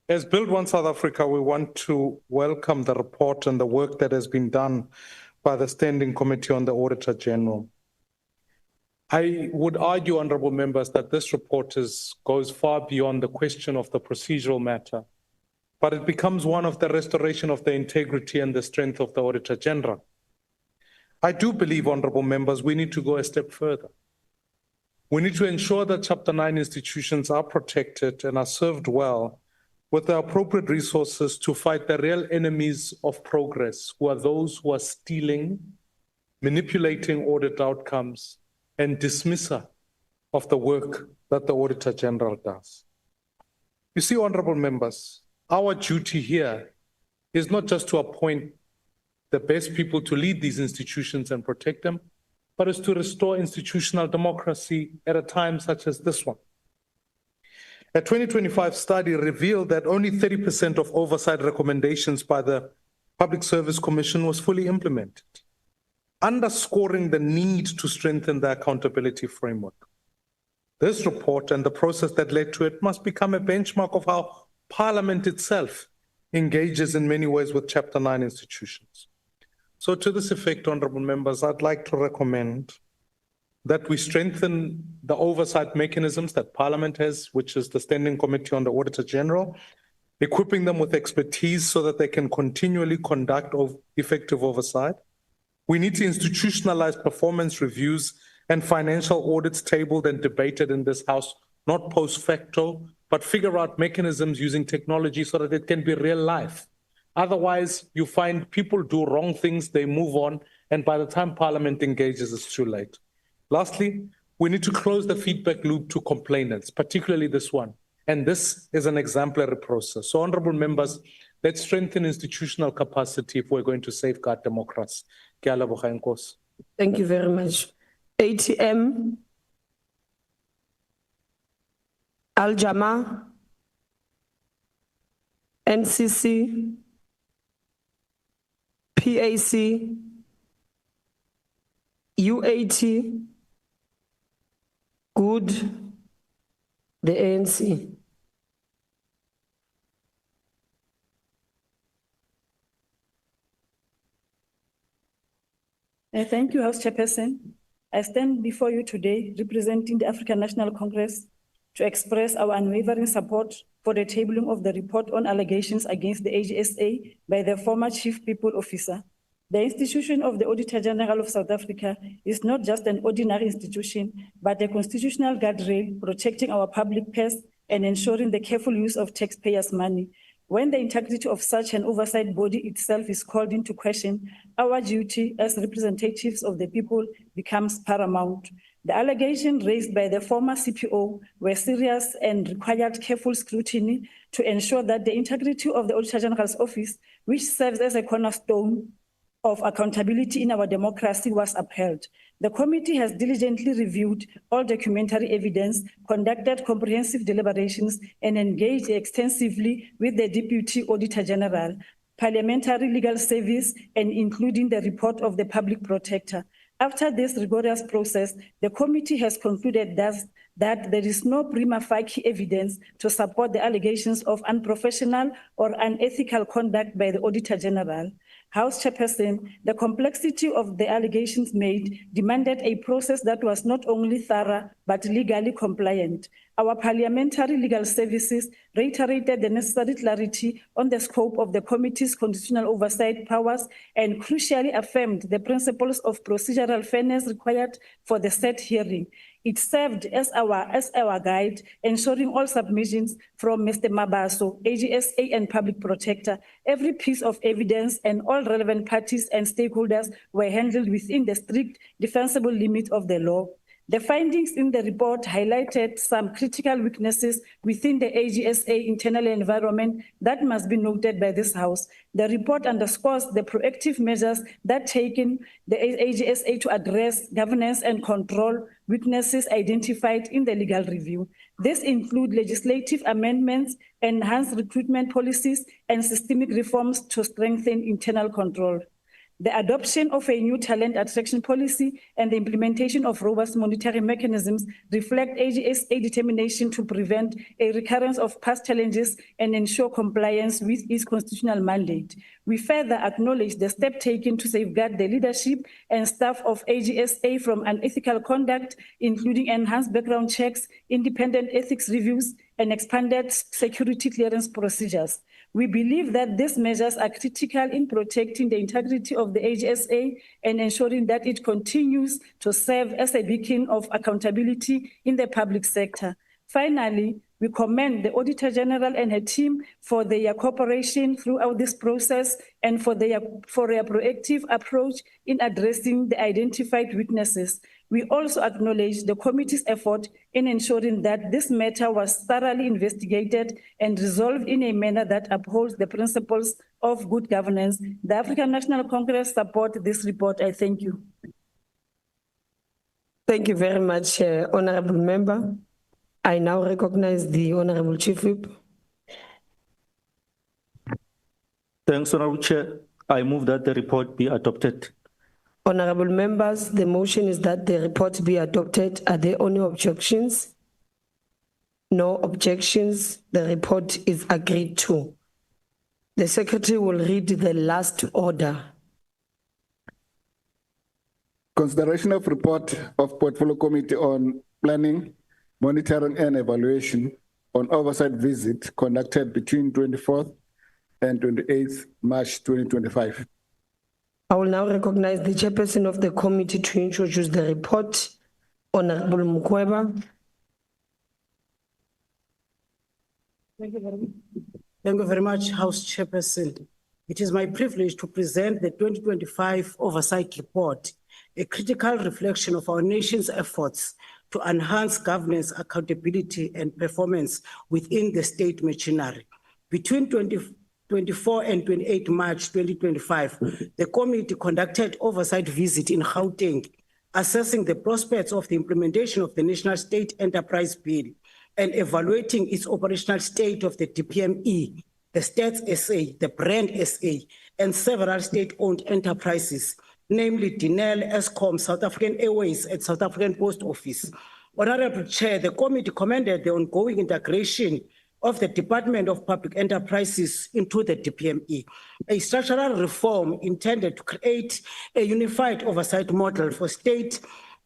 As Build One South Africa, we want to welcome the report and the work that has been done by the Standing Committee on the Auditor General. I would argue, honourable members, that this report goes far beyond the question of the procedural matter, but it becomes one of the restoration of the integrity and the strength of the Auditor General. I do believe, honourable members, we need to go a step further. We need to ensure that Chapter 9 institutions are protected and are served well with the appropriate resources to fight the real enemies of progress, who are those who are stealing, manipulating audit outcomes, and dismisser of the work that the Auditor General does. You see, honourable members, our duty here is not just to appoint the best people to lead these institutions and protect them, but is to restore institutional democracy at a time such as this one. A 2025 study revealed that only 30% of oversight recommendations by the Public Service Commission was fully implemented, underscoring the need to strengthen the accountability framework. This report and the process that led to it must become a benchmark of how Parliament itself engages in many ways with Chapter 9 institutions. So to this effect, honourable members, I'd like to recommend that we strengthen the oversight mechanisms that Parliament has, which is the Standing Committee on the Auditor General, equipping them with expertise so that they can continually conduct effective oversight. We need to institutionalize performance reviews and financial audits tabled and debated in this House, not post facto, but figure out mechanisms using technology so that it can be real life. Otherwise, you find people do wrong things, they move on, and by the time Parliament engages, it's too late. Lastly, we need to close the feedback loop to complainants, particularly this one. And this is an exemplary process. So, honorable members, let's strengthen institutional capacity if we're going to safeguard democracy. Thank you very much. ATM, Al-Jama, NCC, PAC, UAT, Good, the ANC. Thank you, House Chairperson. I stand before you today representing the African National Congress to express our unwavering support for the tabling of the report on allegations against the AGSA by the former Chief People Officer. The institution of the Auditor-General of South Africa is not just an ordinary institution, but a constitutional guardrail protecting our public purse and ensuring the careful use of taxpayers' money. When the integrity of such an oversight body itself is called into question, our duty as representatives of the people becomes paramount. The allegations raised by the former CPO were serious and required careful scrutiny to ensure that the integrity of the Auditor General's office, which serves as a cornerstone of accountability in our democracy, was upheld. The committee has diligently reviewed all documentary evidence, conducted comprehensive deliberations, and engaged extensively with the Deputy Auditor General, Parliamentary Legal Service, and including the report of the Public Protector. After this rigorous process, the committee has concluded that there is no prima facie evidence to support the allegations of unprofessional or unethical conduct by the Auditor General. House Chairperson, the complexity of the allegations made demanded a process that was not only thorough, but legally compliant. Our parliamentary legal services reiterated the necessary clarity on the scope of the committee's constitutional oversight powers and crucially affirmed the principles of procedural fairness required for the said hearing. It served as our guide, ensuring all submissions from Mr. Mabaso, AGSA and Public Protector, every piece of evidence and all relevant parties and stakeholders were handled within the strict defensible limit of the law. The findings in the report highlighted some critical weaknesses within the AGSA internal environment that must be noted by this House. The report underscores the proactive measures that taken the AGSA to address governance and control weaknesses identified in the legal review. This includes legislative amendments, enhanced recruitment policies, and systemic reforms to strengthen internal control. The adoption of a new talent attraction policy and the implementation of robust monitoring mechanisms reflect AGSA determination to prevent a recurrence of past challenges and ensure compliance with its constitutional mandate. We further acknowledge the step taken to safeguard the leadership and staff of AGSA from unethical conduct, including enhanced background checks, independent ethics reviews, and expanded security clearance procedures. We believe that these measures are critical in protecting the integrity of the AGSA and ensuring that it continues to serve as a beacon of accountability in the public sector. Finally, we commend the Auditor General and her team for their cooperation throughout this process and for their proactive approach in addressing the identified weaknesses. We also acknowledge the committee's effort in ensuring that this matter was thoroughly investigated and resolved in a manner that upholds the principles of good governance. The African National Congress supports this report. I thank you. Thank you very much, Honorable Member. I now recognize the Honorable Chief Whip. Thanks, Honorable Chair. I move that the report be adopted. Honorable members, the motion is that the report be adopted. Are there any objections? No objections. The report is agreed to. The Secretary will read the last order. Consideration of report of Portfolio Committee on Planning, Monitoring and Evaluation on oversight visit conducted between 24th and 28th March 2025. I will now recognize the chairperson of the committee to introduce the report. Honorable Mukweba. Thank you very much, House Chairperson. It is my privilege to present the 2025 Oversight Report, a critical reflection of our nation's efforts to enhance governance, accountability, and performance within the state machinery. Between 24 and 28 March 2025, the committee conducted oversight visit in Gauteng, assessing the prospects of the implementation of the National State Enterprise Bill and evaluating its operational state of the DPME, the Stats SA, the Brand SA, and several state-owned enterprises, namely Denel, Eskom, South African Airways, and South African Post Office. Honorable Chair, the committee commended the ongoing integration of the Department of Public Enterprises into the DPME, a structural reform intended to create a unified oversight model for state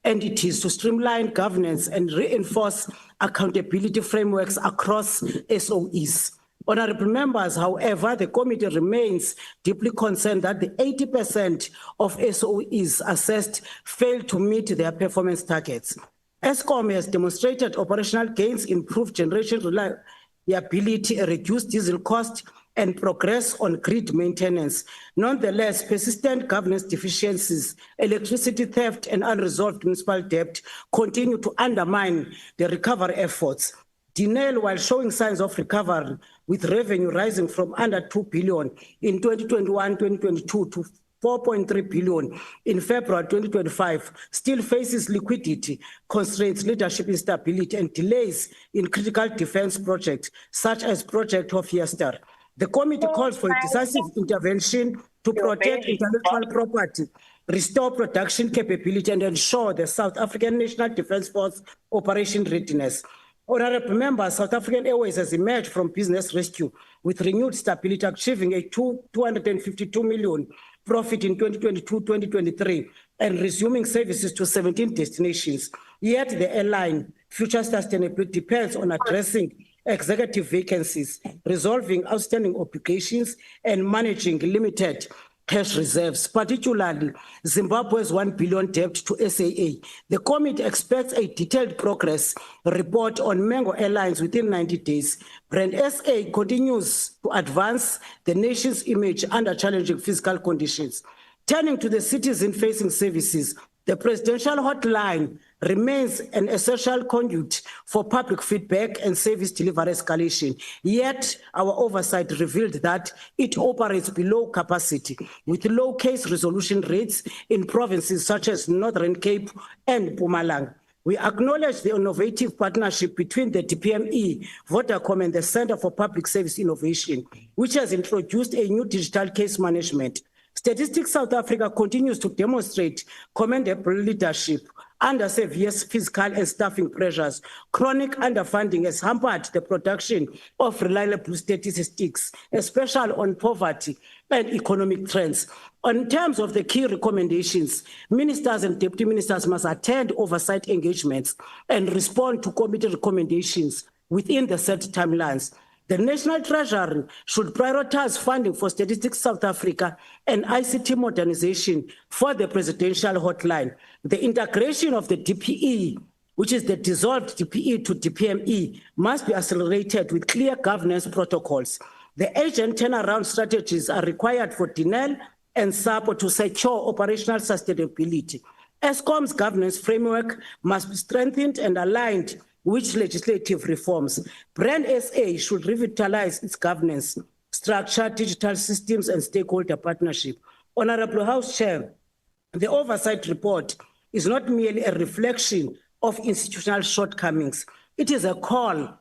entities to streamline governance and reinforce accountability frameworks across SOEs. Honorable members, however, the committee remains deeply concerned that the 80% of SOEs assessed failed to meet their performance targets. Eskom has demonstrated operational gains, improved generation reliability, reduced diesel cost, and progress on grid maintenance. Nonetheless, persistent governance deficiencies, electricity theft, and unresolved municipal debt continue to undermine the recovery efforts. Denel, while showing signs of recovery, with revenue rising from under 2 billion in 2021-2022 to 4.3 billion in February 2025, still faces liquidity constraints, leadership instability, and delays in critical defense projects, such as Project of Yester. The committee calls for a decisive intervention to protect intellectual property, restore production capability, and ensure the South African National Defence Force operation readiness. Honorable members, South African Airways has emerged from business rescue with renewed stability, achieving a 252 million profit in 2022-2023 and resuming services to 17 destinations. Yet the airline future sustainability depends on addressing executive vacancies, resolving outstanding obligations, and managing limited cash reserves, particularly Zimbabwe's 1 billion debt to SAA. The committee expects a detailed progress report on Mango Airlines within 90 days. Brand SA continues to advance the nation's image under challenging fiscal conditions. Turning to the citizen-facing services, the presidential hotline remains an essential conduit for public feedback and service delivery escalation. Yet, our oversight revealed that it operates below capacity, with low case resolution rates in provinces such as Northern Cape and Mpumalanga. We acknowledge the innovative partnership between the DPME, Vodacom, and the Center for Public Service Innovation, which has introduced a new digital case management. Statistics South Africa continues to demonstrate commendable leadership under severe fiscal and staffing pressures. Chronic underfunding has hampered the production of reliable statistics, especially on poverty and economic trends. In terms of the key recommendations, ministers and deputy ministers must attend oversight engagements and respond to committee recommendations within the set timelines. The National Treasury should prioritize funding for Statistics South Africa and ICT modernization for the presidential hotline. The integration of the DPE, which is the dissolved DPE to DPME, must be accelerated with clear governance protocols. The agent turnaround strategies are required for Denel and SAPO to secure operational sustainability. Eskom's governance framework must be strengthened and aligned with legislative reforms. Brand SA should revitalize its governance, structure, digital systems, and stakeholder partnership. Honorable House Chair, the oversight report is not merely a reflection of institutional shortcomings. It is a call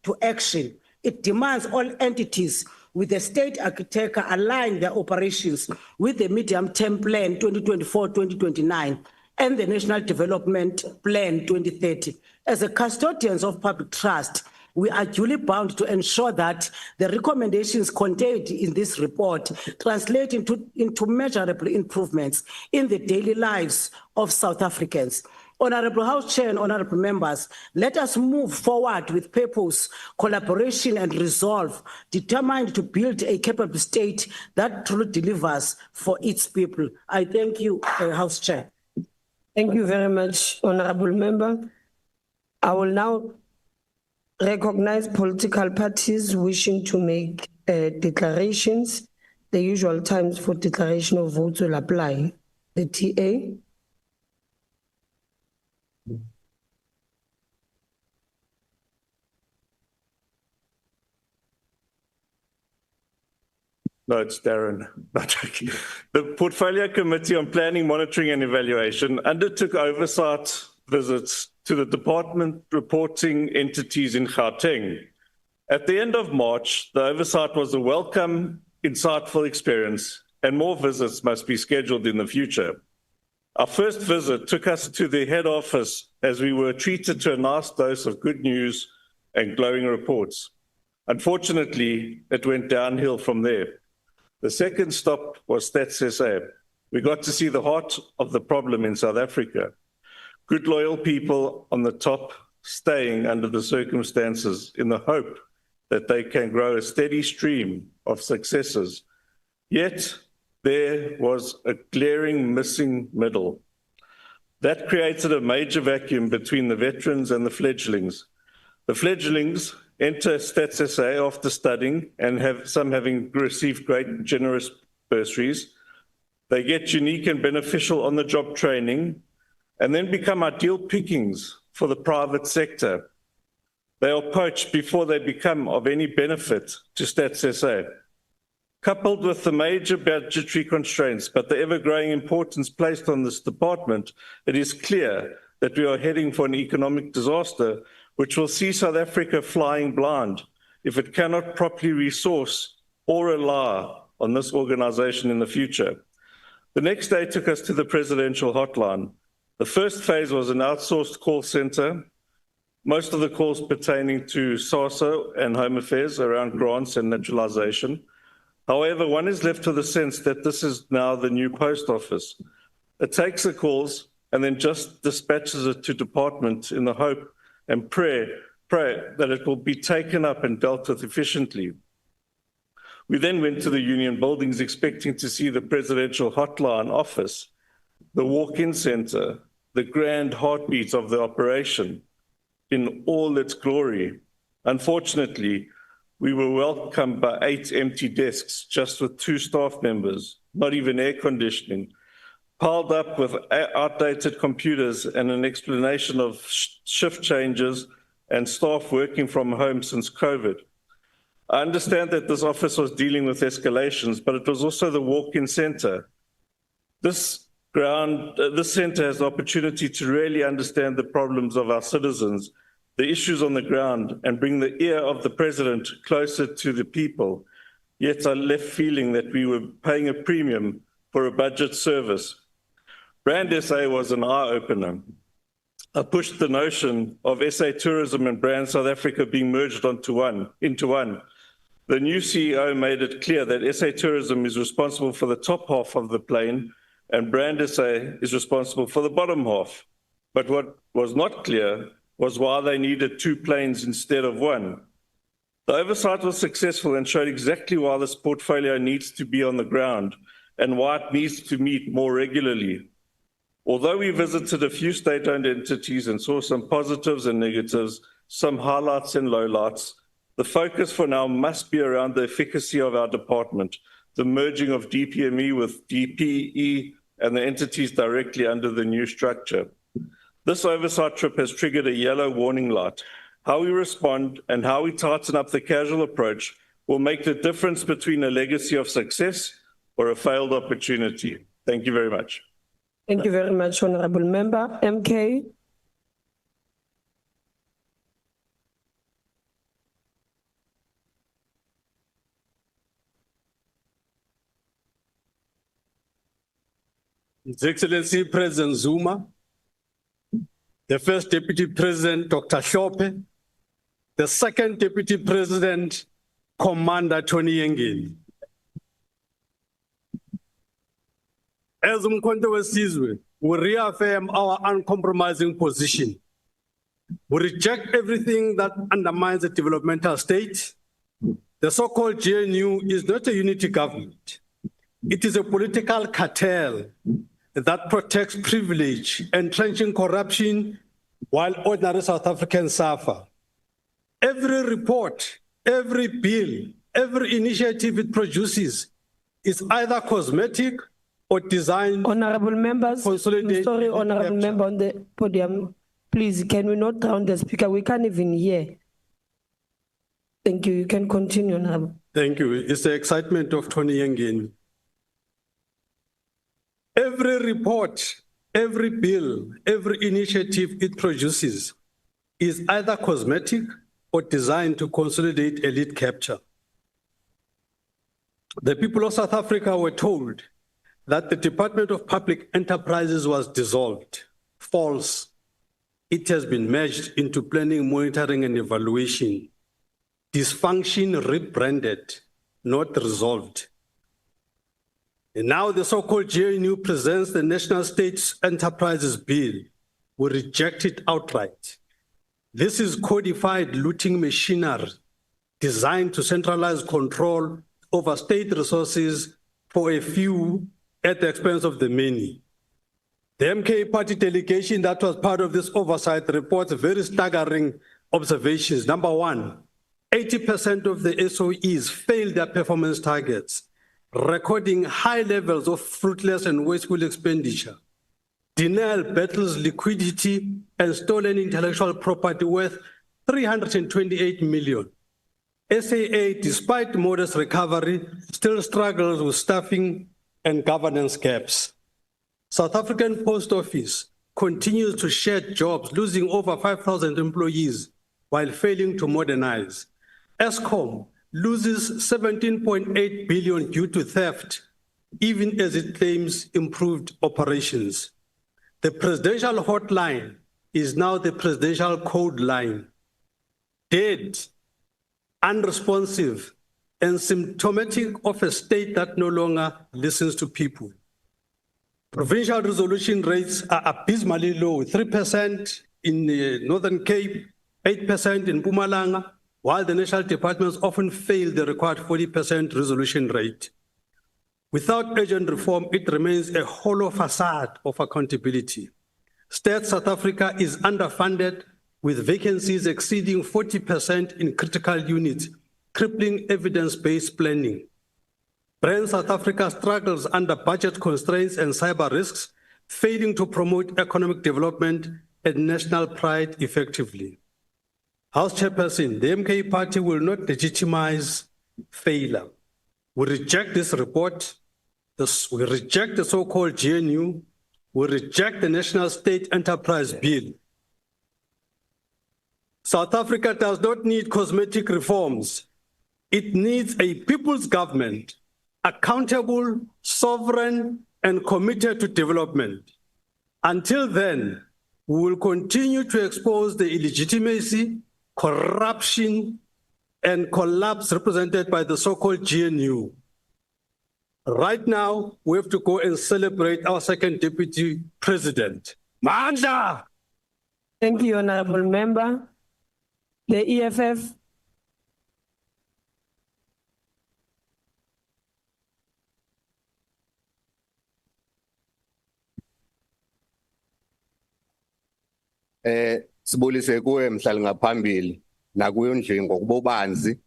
to action. It demands all entities with the state architecture align their operations with the medium-term plan 2024-2029 and the National Development Plan 2030. As a custodians of public trust, we are duly bound to ensure that the recommendations contained in this report translate into measurable improvements in the daily lives of South Africans. Honorable House Chair and honorable members, let us move forward with purpose, collaboration, and resolve, determined to build a capable state that truly delivers for its people. I thank you, House Chair. Thank you very much, Honorable Member. I will now recognize political parties wishing to make declarations. The usual times for declaration of votes will apply. The TA. No, it's Darren. The Portfolio Committee on Planning, Monitoring and Evaluation undertook oversight visits to the department reporting entities in Gauteng. At the end of March, the oversight was a welcome, insightful experience, and more visits must be scheduled in the future. Our first visit took us to the head office as we were treated to a nice dose of good news and glowing reports. Unfortunately, it went downhill from there. The second stop was Stats SA. We got to see the heart of the problem in South Africa. Good, loyal people on the top staying under the circumstances in the hope that they can grow a steady stream of successes. Yet, there was a glaring missing middle. That created a major vacuum between the veterans and the fledglings. The fledglings enter Stats SA after studying and some having received great generous bursaries. They get unique and beneficial on-the-job training and then become ideal pickings for the private sector. They are poached before they become of any benefit to Stats SA. Coupled with the major budgetary constraints, but the ever-growing importance placed on this department, it is clear that we are heading for an economic disaster which will see South Africa flying blind if it cannot properly resource or rely on this organization in the future. The next day took us to the presidential hotline. The first phase was an outsourced call center, most of the calls pertaining to SASO and Home Affairs around grants and naturalization. However, one is left with the sense that this is now the new post office. It takes the calls and then just dispatches it to department in the hope and pray that it will be taken up and dealt with efficiently. We then went to the union buildings expecting to see the presidential hotline office, the walk-in center, the grand heartbeat of the operation in all its glory. Unfortunately, we were welcomed by 8 empty desks, just with 2 staff members, not even air conditioning, piled up with outdated computers and an explanation of shift changes and staff working from home since COVID. I understand that this office was dealing with escalations, but it was also the walk-in center. This center has the opportunity to really understand the problems of our citizens, the issues on the ground, and bring the ear of the president closer to the people. Yet I left feeling that we were paying a premium for a budget service. Brand SA was an eye-opener. I pushed the notion of SA Tourism and Brand South Africa being merged into one. The new CEO made it clear that SA Tourism is responsible for the top half of the plane and Brand SA is responsible for the bottom half. But what was not clear was why they needed 2 planes instead of 1. The oversight was successful and showed exactly why this portfolio needs to be on the ground and why it needs to meet more regularly. Although we visited a few state-owned entities and saw some positives and negatives, some highlights and lowlights, the focus for now must be around the efficacy of our department, the merging of DPME with DPE and the entities directly under the new structure. This oversight trip has triggered a yellow warning light. How we respond and how we tighten up the casual approach will make the difference between a legacy of success or a failed opportunity. Thank you very much. Thank you very much, Honorable Member. MK. His Excellency President Zuma, the First Deputy President, Dr. Shope, the Second Deputy President, Commander Tony Yengeni. As Umkhonto weSizwe, we reaffirm our uncompromising position. We reject everything that undermines the developmental state. The so-called GNU is not a unity government. It is a political cartel that protects privilege, entrenching corruption while ordinary South Africans suffer. Every report, every bill, every initiative it produces is either cosmetic or designed. Honorable members, I'm sorry, honorable member on the podium, please, can we not drown the speaker? We can't even hear. Thank you. You can continue, honorable. Thank you. It's the excitement of Tony Yengeni. Every report, every bill, every initiative it produces is either cosmetic or designed to consolidate elite capture. The people of South Africa were told that the Department of Public Enterprises was dissolved. False. It has been merged into planning, monitoring, and evaluation. Dysfunction rebranded, not resolved. And now the so-called GNU presents the National State Enterprises Bill. We reject it outright. This is codified looting machinery designed to centralize control over state resources for a few at the expense of the many. The MK party delegation that was part of this oversight reports very staggering observations. Number one, 80% of the SOEs failed their performance targets, recording high levels of fruitless and wasteful expenditure. Denial battles liquidity and stolen intellectual property worth 328 million. SAA, despite modest recovery, still struggles with staffing and governance gaps. South African Post Office continues to shed jobs, losing over 5,000 employees while failing to modernize. Eskom loses 17.8 billion due to theft, even as it claims improved operations. The presidential hotline is now the presidential code line. Dead, unresponsive, and symptomatic of a state that no longer listens to people. Provincial resolution rates are abysmally low, 3% in the Northern Cape, 8% in Mpumalanga, while the national departments often fail the required 40% resolution rate. Without urgent reform, it remains a hollow facade of accountability. State South Africa is underfunded, with vacancies exceeding 40% in critical units, crippling evidence-based planning. Brand South Africa struggles under budget constraints and cyber risks, failing to promote economic development and national pride effectively. House Chairperson, the MK party will not legitimize failure. We reject this report. We reject the so-called GNU. We reject the National State Enterprise Bill. South Africa does not need cosmetic reforms. It needs a people's government, accountable, sovereign, and committed to development. Until then, we will continue to expose the illegitimacy, corruption, and collapse represented by the so-called GNU. Right now, we have to go and celebrate our second deputy president. Mandla! Thank you, honorable member. The EFF. Sibulise kuwe mhlali ngaphambili nakuyo ndlingo ngokubanzi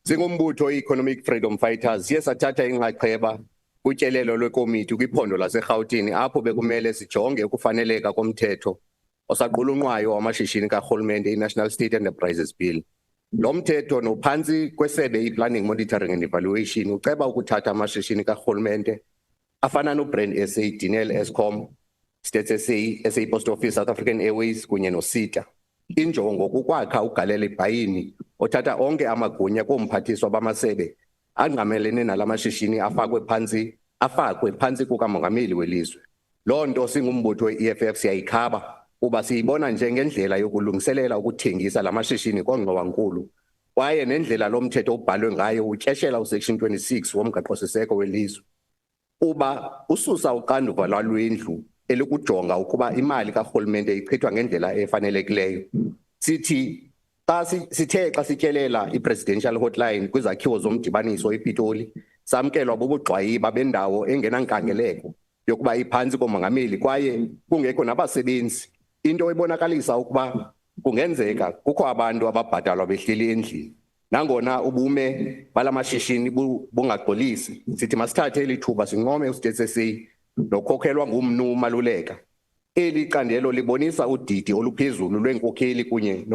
singumbutho Economic Freedom Fighters siye sathatha inxaxheba kutyelelo lwekomiti kwiphondo laseGauteng apho bekumele sijonge ukufaneleka komthetho osaqulunqwayo wamashishini karhulumente iNational State Enterprises Bill. Lo mthetho nophantsi kwesebe iPlanning, Monitoring and Evaluation uceba ukuthatha amashishini karhulumente afana noBrand SA, Dinel, Eskom, State SA, SA Post Office, South African Airways kunye noSITA. Injongo kukwakha ugalelo ebhayini othatha onke amagunya koomphathiswa bamasebe angqamelene nalamashishini afakwe phantsi kukamongameli welizwe. Loo nto singumbutho we-EFF siyayikhaba kuba siyibona njengendlela yokulungiselela ukuthengisa lamashishini koongxowankulu kwaye nendlela lo mthetho ubhalwe ngayo utyeshela usection 26 womgaqo-siseko welizwe. Uba ususa uxanduva lwalwendlu elikujonga ukuba imali karhulumente ichithwa ngendlela efanelekileyo. Sithe xa sityelela i-presidential hotline kwizakhiwo zomdibaniso ePitoli samkelwa bubugxwayiba bendawo engenankangeleko yokuba iphansi komongameli kwaye kungekho nabasebenzi, into ebonakalisa ukuba kungenzeka kukho abantu ababhatalwa behleli endlini. Nangona ubume balamashishini bungaxolisi, sithi masithathe elithuba sincome uState SA nokhokhelwa ngumnu Maluleka. Eli candelo libonisa udidi oluphezulu lwenkokheli kunye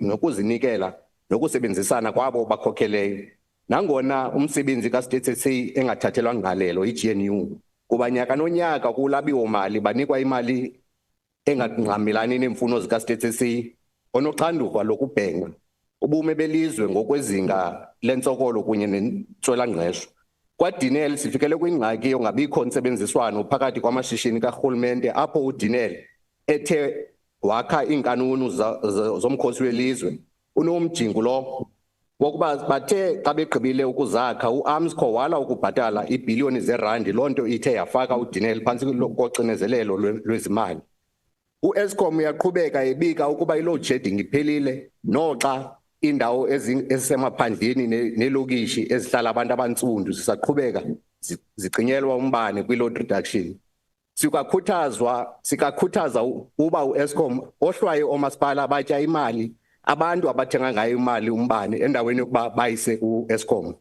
nokuzinikela nokusebenzisana kwabo bakhokheleyo. Nangona umsebenzi kaState SA engathathelwa ngqalelo iGNU, kuba nyaka nonyaka kulabiwo mali banikwa imali engangqamelani neemfuno zikaState SA, onoxanduva lokubhenga ubume belizwe ngokwezinga lentsokolo kunye nentswelangqesho. KwaDinel sifikele kwingxaki yongabikho ntsebenziswano phakathi kwamashishini karhulumente apho uDinel ethe wakha iinkanunu zomkhosi welizwe. Unomjingo lo wokuba bathe xa begqibile ukuzakha uArmsco wala ukubhatala iibhiliyoni zeerandi, loo nto ithe yafaka uDinel phantsi koxinezelelo lwezimali. U-Eskom uyaqhubeka ebika ukuba i-load shedding iphelile noxa indawo ezisemaphandleni nelokishi ezihlala abantu abantsundu zisaqhubeka ziqinyelwa umbane kwi-load reduction. Sikakhuthaza uba u-Eskom ohlwayo oomasipala batya imali abantu abathenga ngayo imali umbane endaweni yokuba bayise u-Eskom.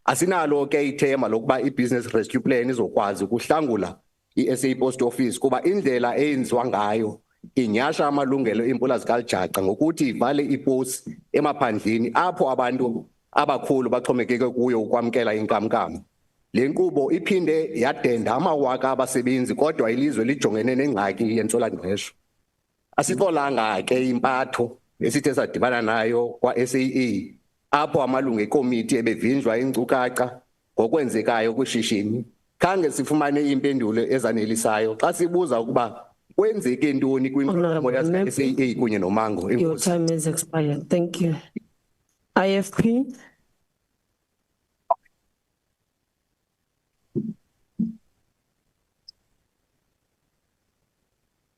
Asinalo ke ithema lokuba i-business rescue plan izokwazi ukuhlangula i-SA Post Office kuba indlela eyenziwa ngayo inyasha amalungelo eempula zikaLjaca ngokuthi ivale iposi emaphandleni apho abantu abakhulu baxhomekeke kuyo ukwamkela inkamnkam. Le nkqubo iphinde yadenda amawaka abasebenzi kodwa ilizwe lijongene nengxaki yentswelangqesho. Asixolanga ke impatho esithe sadibana nayo kwa-SAA apho amalungu ekomiti ebevinjwa iinkcukacha ngokwenzekayo kwishishini. Khange sifumane impendulo ezanelisayo xa sibuza ukuba kwenzeke ntoni kwinqunqo yase-SAA kunye noMango. Your time is expired. Thank you. IFP.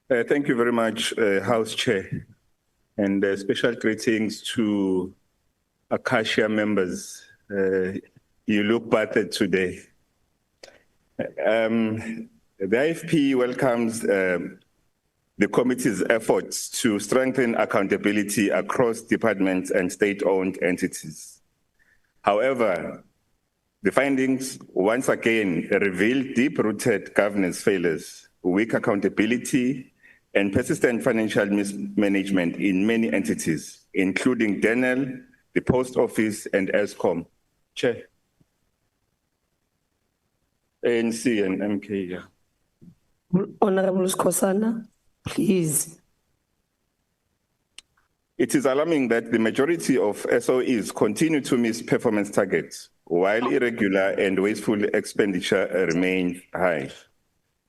Thank you very much, House Chair, and special greetings to Acacia members. You look battered today. The IFP welcomes the committee's efforts to strengthen accountability across departments and state-owned entities. However, the findings once again reveal deep-rooted governance failures, weak accountability, and persistent financial mismanagement in many entities, including Denel, the Post Office, and Eskom. Chair. ANC and MK, yeah. Honorable Skosana, please. It is alarming that the majority of SOEs continue to miss performance targets, while irregular and wasteful expenditure remain high.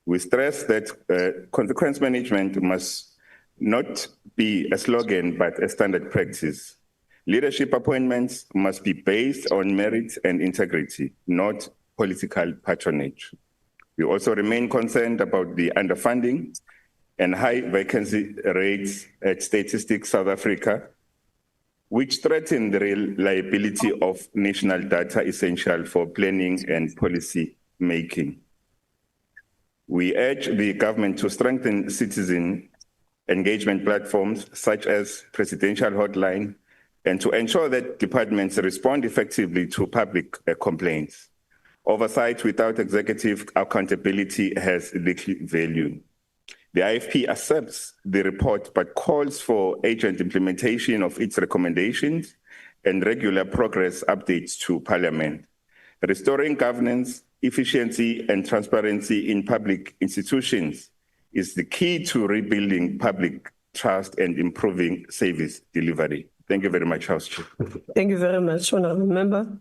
We stress that consequence management must not be a slogan, but a standard practice. Leadership appointments must be based on merit and integrity, not political patronage. We also remain concerned about the underfunding and high vacancy rates at Statistics South Africa, which threaten the reliability of national data essential for planning and policy making. We urge the government to strengthen citizen engagement platforms such as Presidential Hotline and to ensure that departments respond effectively to public complaints. Oversight without executive accountability has little value. The IFP accepts the report but calls for urgent implementation of its recommendations and regular progress updates to Parliament. Restoring governance, efficiency, and transparency in public institutions is the key to rebuilding public trust and improving service delivery. Thank you very much, House Chair. Thank you very much, Honorable Member.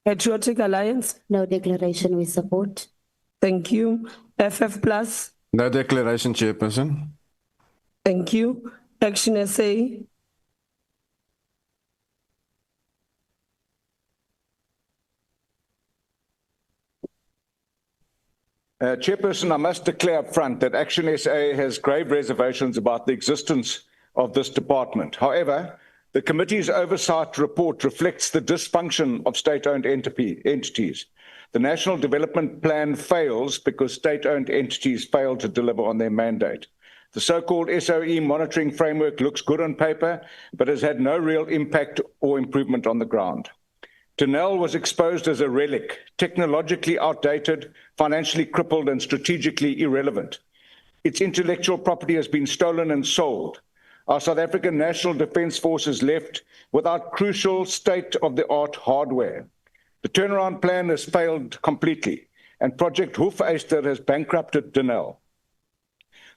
Patriotic Alliance? No declaration, we support. Thank you. FF Plus? No declaration, Chairperson. Thank you. Action SA? Chairperson, I must declare up front that Action SA has grave reservations about the existence of this department. However, The committee's oversight report reflects the dysfunction of state-owned entities. The National Development Plan fails because state-owned entities fail to deliver on their mandate. The so-called SOE monitoring framework looks good on paper, but has had no real impact or improvement on the ground. Denel was exposed as a relic, technologically outdated, financially crippled, and strategically irrelevant. Its intellectual property has been stolen and sold. Our South African National Defence Force is left without crucial state-of-the-art hardware. The turnaround plan has failed completely, and Project Hoefyster has bankrupted Denel.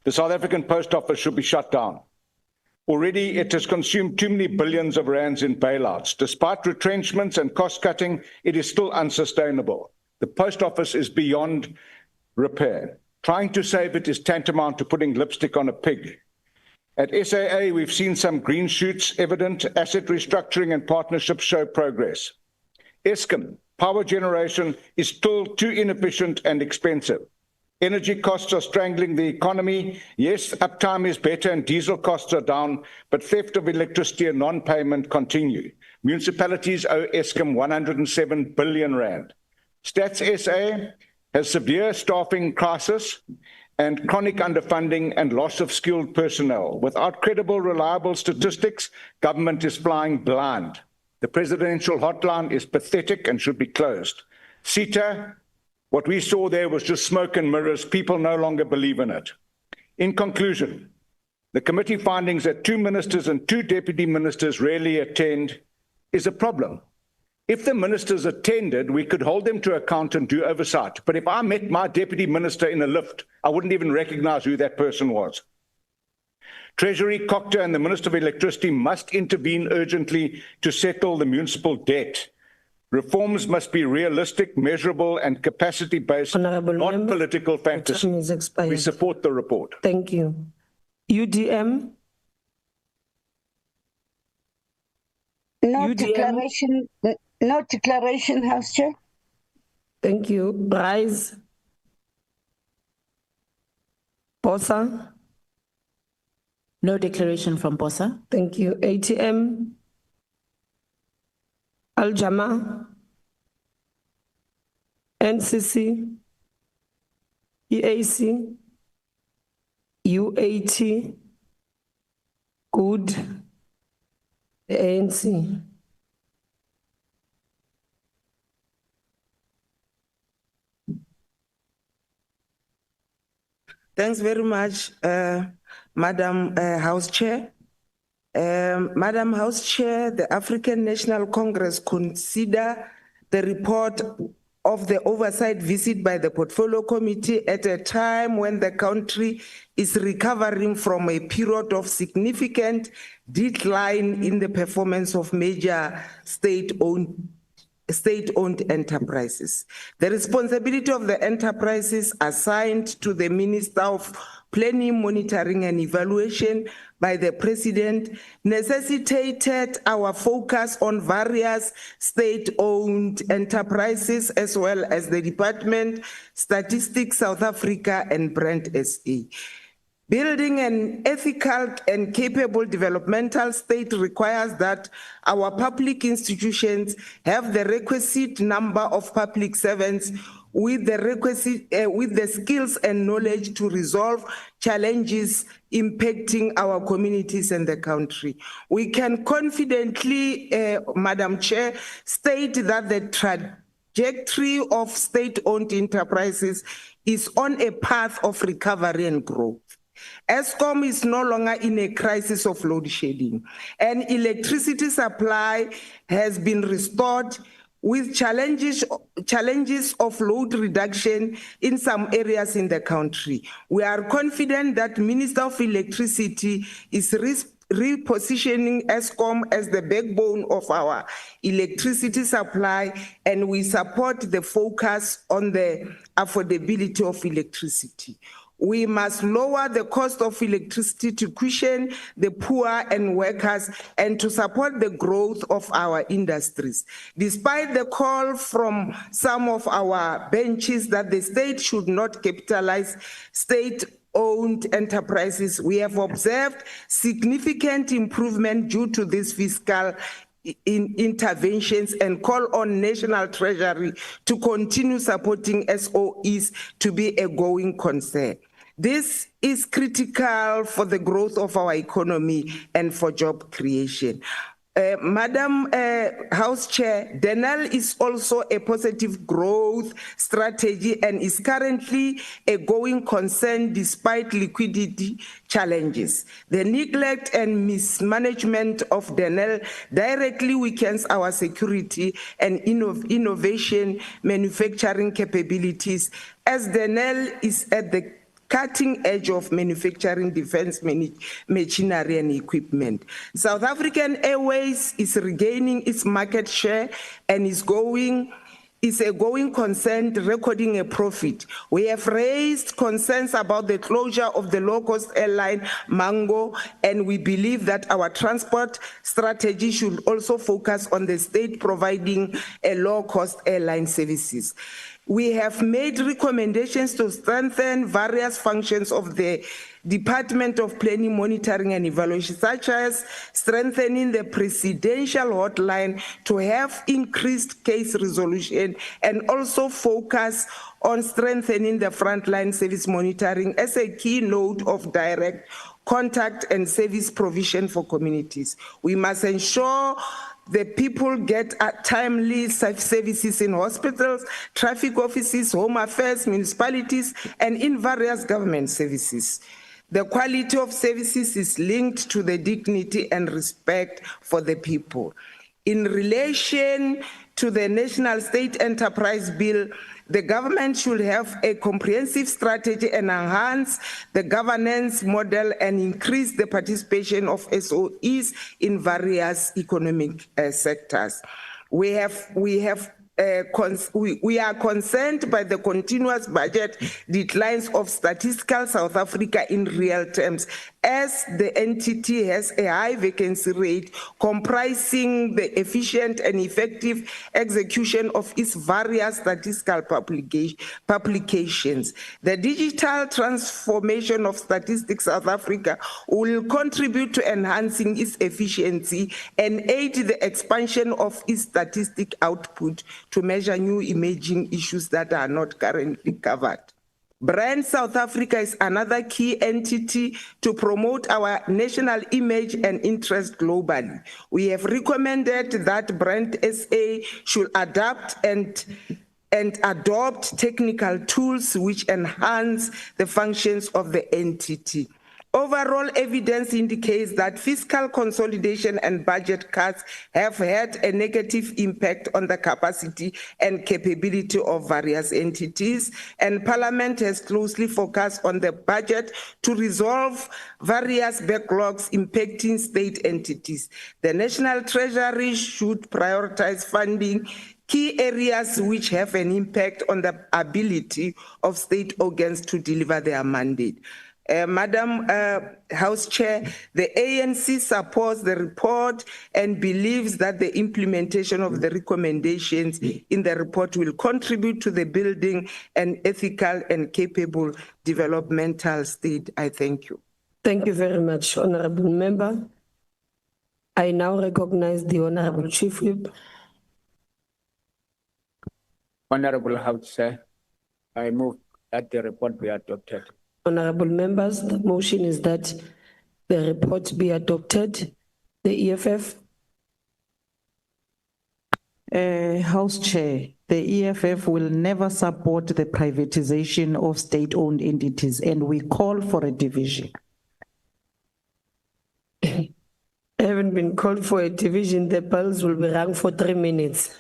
The South African Post Office should be shut down. Already, it has consumed too many billions of rands in bailouts. Despite retrenchments and cost-cutting, it is still unsustainable. The Post Office is beyond repair. Trying to save it is tantamount to putting lipstick on a pig. At SAA, we've seen some green shoots evident. Asset restructuring and partnerships show progress. Eskom, power generation, is still too inefficient and expensive. Energy costs are strangling the economy. Yes, uptime is better and diesel costs are down, but theft of electricity and non-payment continue. Municipalities owe Eskom 107 billion rand. Stats SA has severe staffing crisis and chronic underfunding and loss of skilled personnel. Without credible, reliable statistics, government is flying blind. The presidential hotline is pathetic and should be closed. CETA, what we saw there was just smoke and mirrors. People no longer believe in it. In conclusion, the committee findings that 2 ministers and 2 deputy ministers rarely attend is a problem. If the ministers attended, we could hold them to account and do oversight. But if I met my deputy minister in a lift, I wouldn't even recognize who that person was. Treasury, COCTA, and the Minister of Electricity must intervene urgently to settle the municipal debt. Reforms must be realistic, measurable, and capacity-based, not political fantasy. We support the report. Thank you. UDM? No declaration, no declaration, House Chair. Thank you. Rise. Bosa? No declaration from Bosa. Thank you. ATM? Al-Jama? NCC? EAC? UAT? Good? The ANC? Thanks very much, Madam House Chair. Madam House Chair, the African National Congress consider the report of the oversight visit by the Portfolio Committee at a time when the country is recovering from a period of significant decline in the performance of major state-owned enterprises. The responsibility of the enterprises assigned to the Minister of Planning, Monitoring and Evaluation by the President necessitated our focus on various state-owned enterprises as well as the Department, Statistics South Africa and Brand SA. Building an ethical and capable developmental state requires that our public institutions have the requisite number of public servants with the skills and knowledge to resolve challenges impacting our communities and the country. We can confidently, Madam Chair, state that the trajectory of state-owned enterprises is on a path of recovery and growth. Eskom is no longer in a crisis of load shedding, and electricity supply has been restored with challenges of load reduction in some areas in the country. We are confident that Minister of Electricity is repositioning Eskom as the backbone of our electricity supply, and we support the focus on the affordability of electricity. We must lower the cost of electricity to cushion the poor and workers and to support the growth of our industries. Despite the call from some of our benches that the state should not capitalize state owned enterprises, we have observed significant improvement due to these fiscal interventions and call on National Treasury to continue supporting SOEs to be a going concern. This is critical for the growth of our economy and for job creation. Madam House Chair, DENEL is also a positive growth strategy and is currently a going concern despite liquidity challenges. The neglect and mismanagement of DENEL directly weakens our security and innovation manufacturing capabilities, as DENEL is at the cutting edge of manufacturing defense machinery and equipment. South African Airways is regaining its market share and is a going concern, recording a profit. We have raised concerns about the closure of the low-cost airline Mango, and we believe that our transport strategy should also focus on the state providing a low-cost airline services. We have made recommendations to strengthen various functions of the Department of Planning, Monitoring and Evaluation, such as strengthening the presidential hotline to have increased case resolution and also focus on strengthening the frontline service monitoring as a key node of direct contact and service provision for communities. We must ensure the people get timely services in hospitals, traffic offices, home affairs, municipalities, and in various government services. The quality of services is linked to the dignity and respect for the people. In relation to the National State Enterprise Bill, the government should have a comprehensive strategy and enhance the governance model and increase the participation of SOEs in various economic sectors. We are concerned by the continuous budget declines of Statistical South Africa in real terms, as the entity has a high vacancy rate comprising the efficient and effective execution of its various statistical publications. The digital transformation of Statistics South Africa will contribute to enhancing its efficiency and aid the expansion of its statistic output to measure new emerging issues that are not currently covered. Brand South Africa is another key entity to promote our national image and interest globally. We have recommended that Brand SA should adapt and adopt technical tools which enhance the functions of the entity. Overall evidence indicates that fiscal consolidation and budget cuts have had a negative impact on the capacity and capability of various entities, and Parliament has closely focused on the budget to resolve various backlogs impacting state entities. The National Treasury should prioritize funding key areas which have an impact on the ability of state organs to deliver their mandate. Madam House Chair, the ANC supports the report and believes that the implementation of the recommendations in the report will contribute to the building an ethical and capable developmental state. I thank you. Thank you very much, Honorable Member. I now recognize the Honorable Chief Whip. Honorable House Chair, I move that the report be adopted. Honorable members, the motion is that the report be adopted. The EFF. House Chair, the EFF will never support the privatization of state-owned entities, and we call for a division. Haven't been called for a division. The bells will be rung for 3 minutes.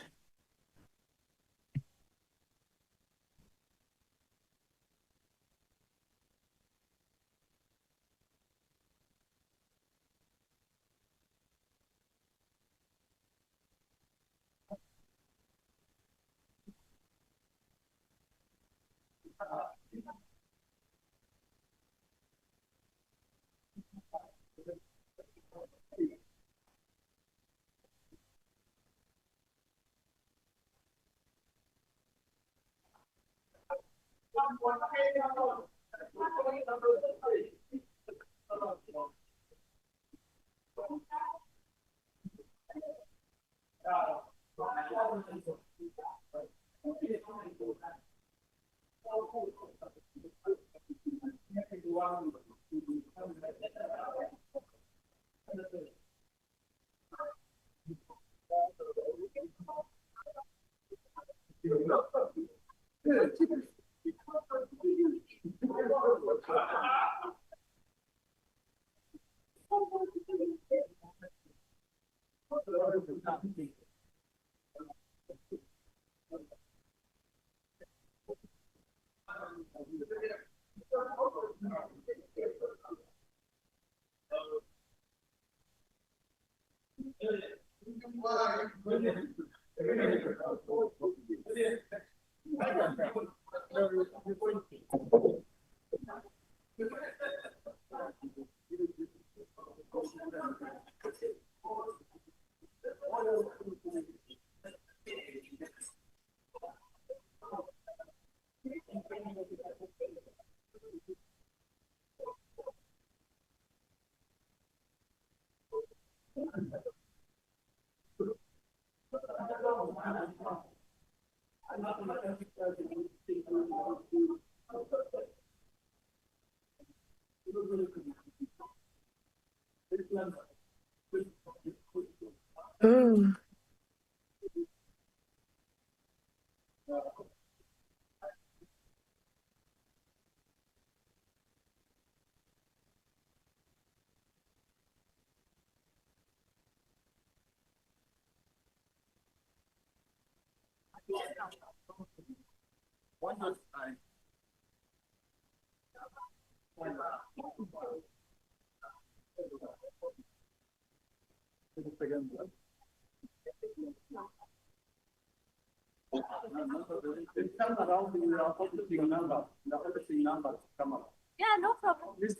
Yeah, no problem. We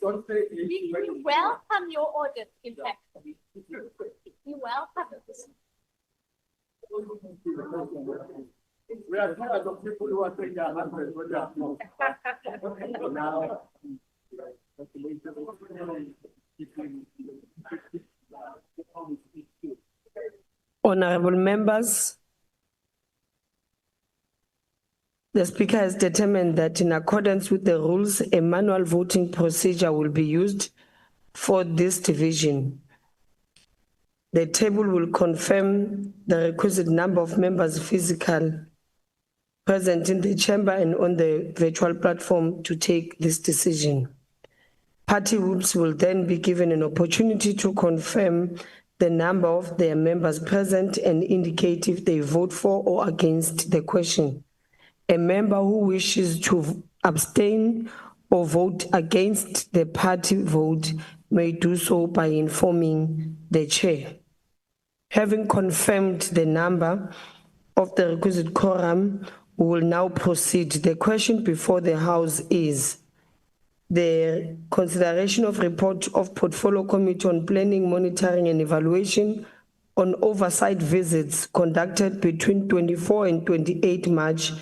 welcome your audit, in fact. We welcome it. We are tired of people who are saying they are not now. Honorable members, the Speaker has determined that in accordance with the rules, a manual voting procedure will be used for this division. The table will confirm the requisite number of members physical present in the chamber and on the virtual platform to take this decision. Party whips will then be given an opportunity to confirm the number of their members present and indicate if they vote for or against the question. A member who wishes to abstain or vote against the party vote may do so by informing the chair. Having confirmed the number of the requisite quorum, we will now proceed. The question before the House is the consideration of report of Portfolio Committee on Planning, Monitoring and Evaluation on oversight visits conducted between 24 and 28 March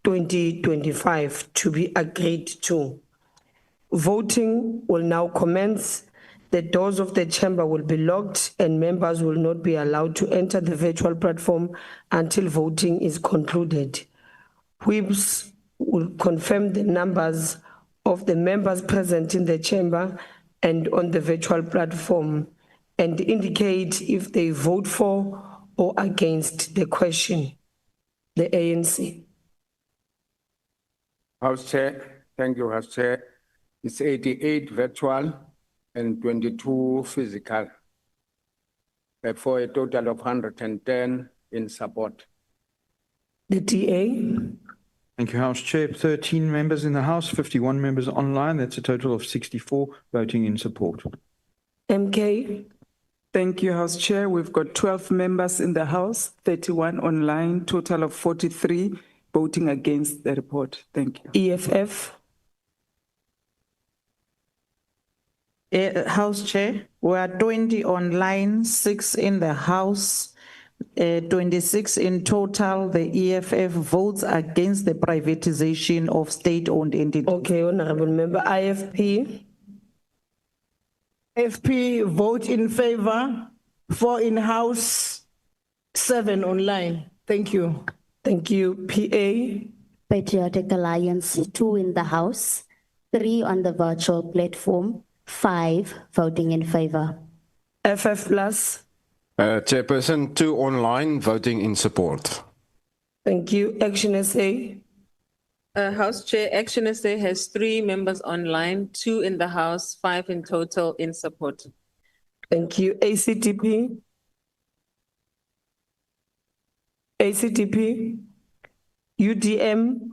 2025 to be agreed to. Voting will now commence. The doors of the chamber will be locked and members will not be allowed to enter the virtual platform until voting is concluded. Whips will confirm the numbers of the members present in the chamber and on the virtual platform and indicate if they vote for or against the question. The ANC. House Chair, thank you, House Chair. It's 88 virtual and 22 physical, for a total of 110 in support. The TA. Thank you, House Chair. 13 members in the House, 51 members online. That's a total of 64 voting in support. MK. Thank you, House Chair. We've got 12 members in the House, 31 online, total of 43 voting against the report. Thank you. EFF. House Chair, we are 20 online, 6 in the House, 26 in total. The EFF votes against the privatization of state-owned entities. Okay, Honorable Member, IFP. FP vote in favor, 4 in-house, 7 online. Thank you. Thank you. PA. Patriotic Alliance, 2 in the House, 3 on the virtual platform, 5 voting in favor. FF plus. Chairperson, 2 online, voting in support. Thank you. Action SA. House Chair, Action SA has 3 members online, 2 in the House, 5 in total in support. Thank you. ACTP. ACTP. UDM.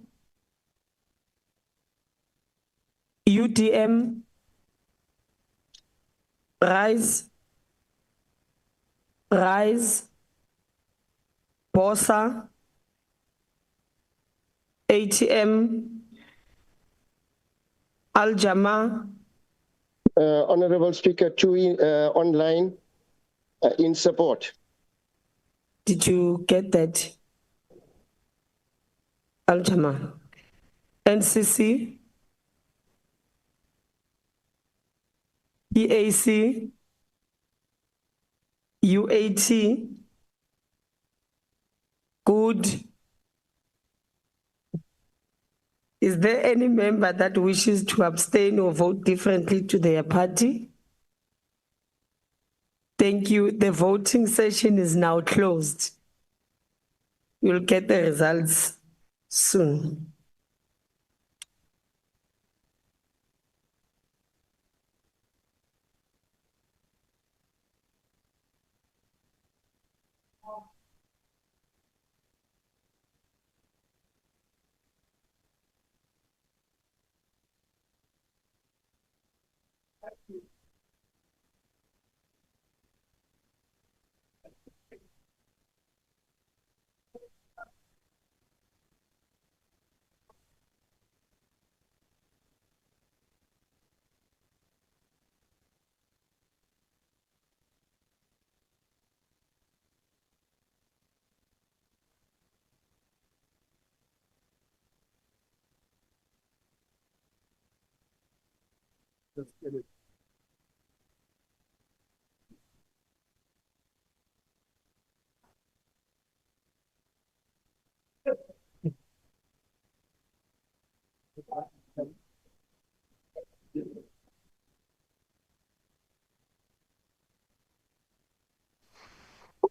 UDM. Rise. Rise. BOSA. ATM. Al-Jama. Honorable Speaker, 2 online in support. Did you get that? Al-Jama. NCC. EAC. UAT. Good. Is there any member that wishes to abstain or vote differently to their party? Thank you. The voting session is now closed. You'll get the results soon. Let's get it.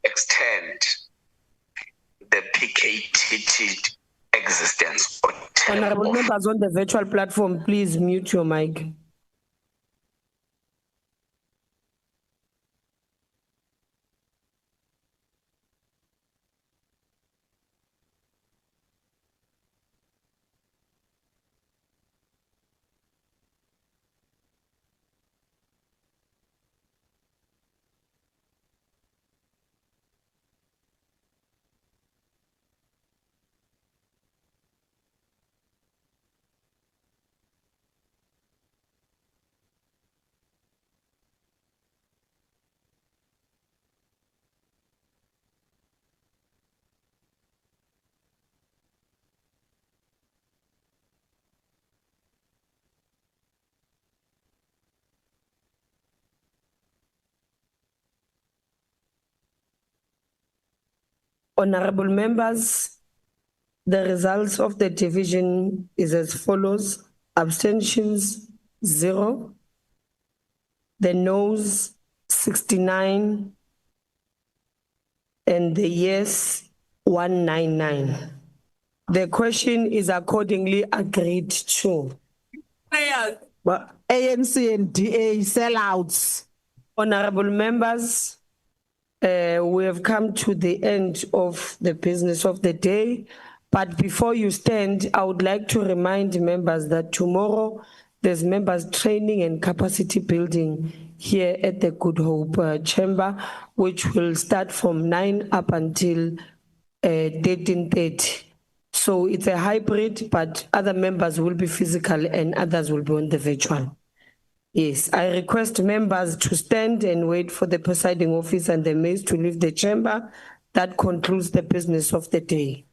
Extend the PKTT existence. Honorable members on the virtual platform, please mute your mic. Honorable members, the results of the division is as follows. Abstentions, 0. The noes, 69. And the yes, 199. The question is accordingly agreed to. But ANC and DA sellouts. Honorable members, we have come to the end of the business of the day. But before you stand, I would like to remind members that tomorrow there's members training and capacity building here at the Good Hope Chamber, which will start from 9 up until 13:30. So it's a hybrid, but other members will be physical and others will be on the virtual. Yes, I request members to stand and wait for the presiding officer and the maids to leave the chamber. That concludes the business of the day.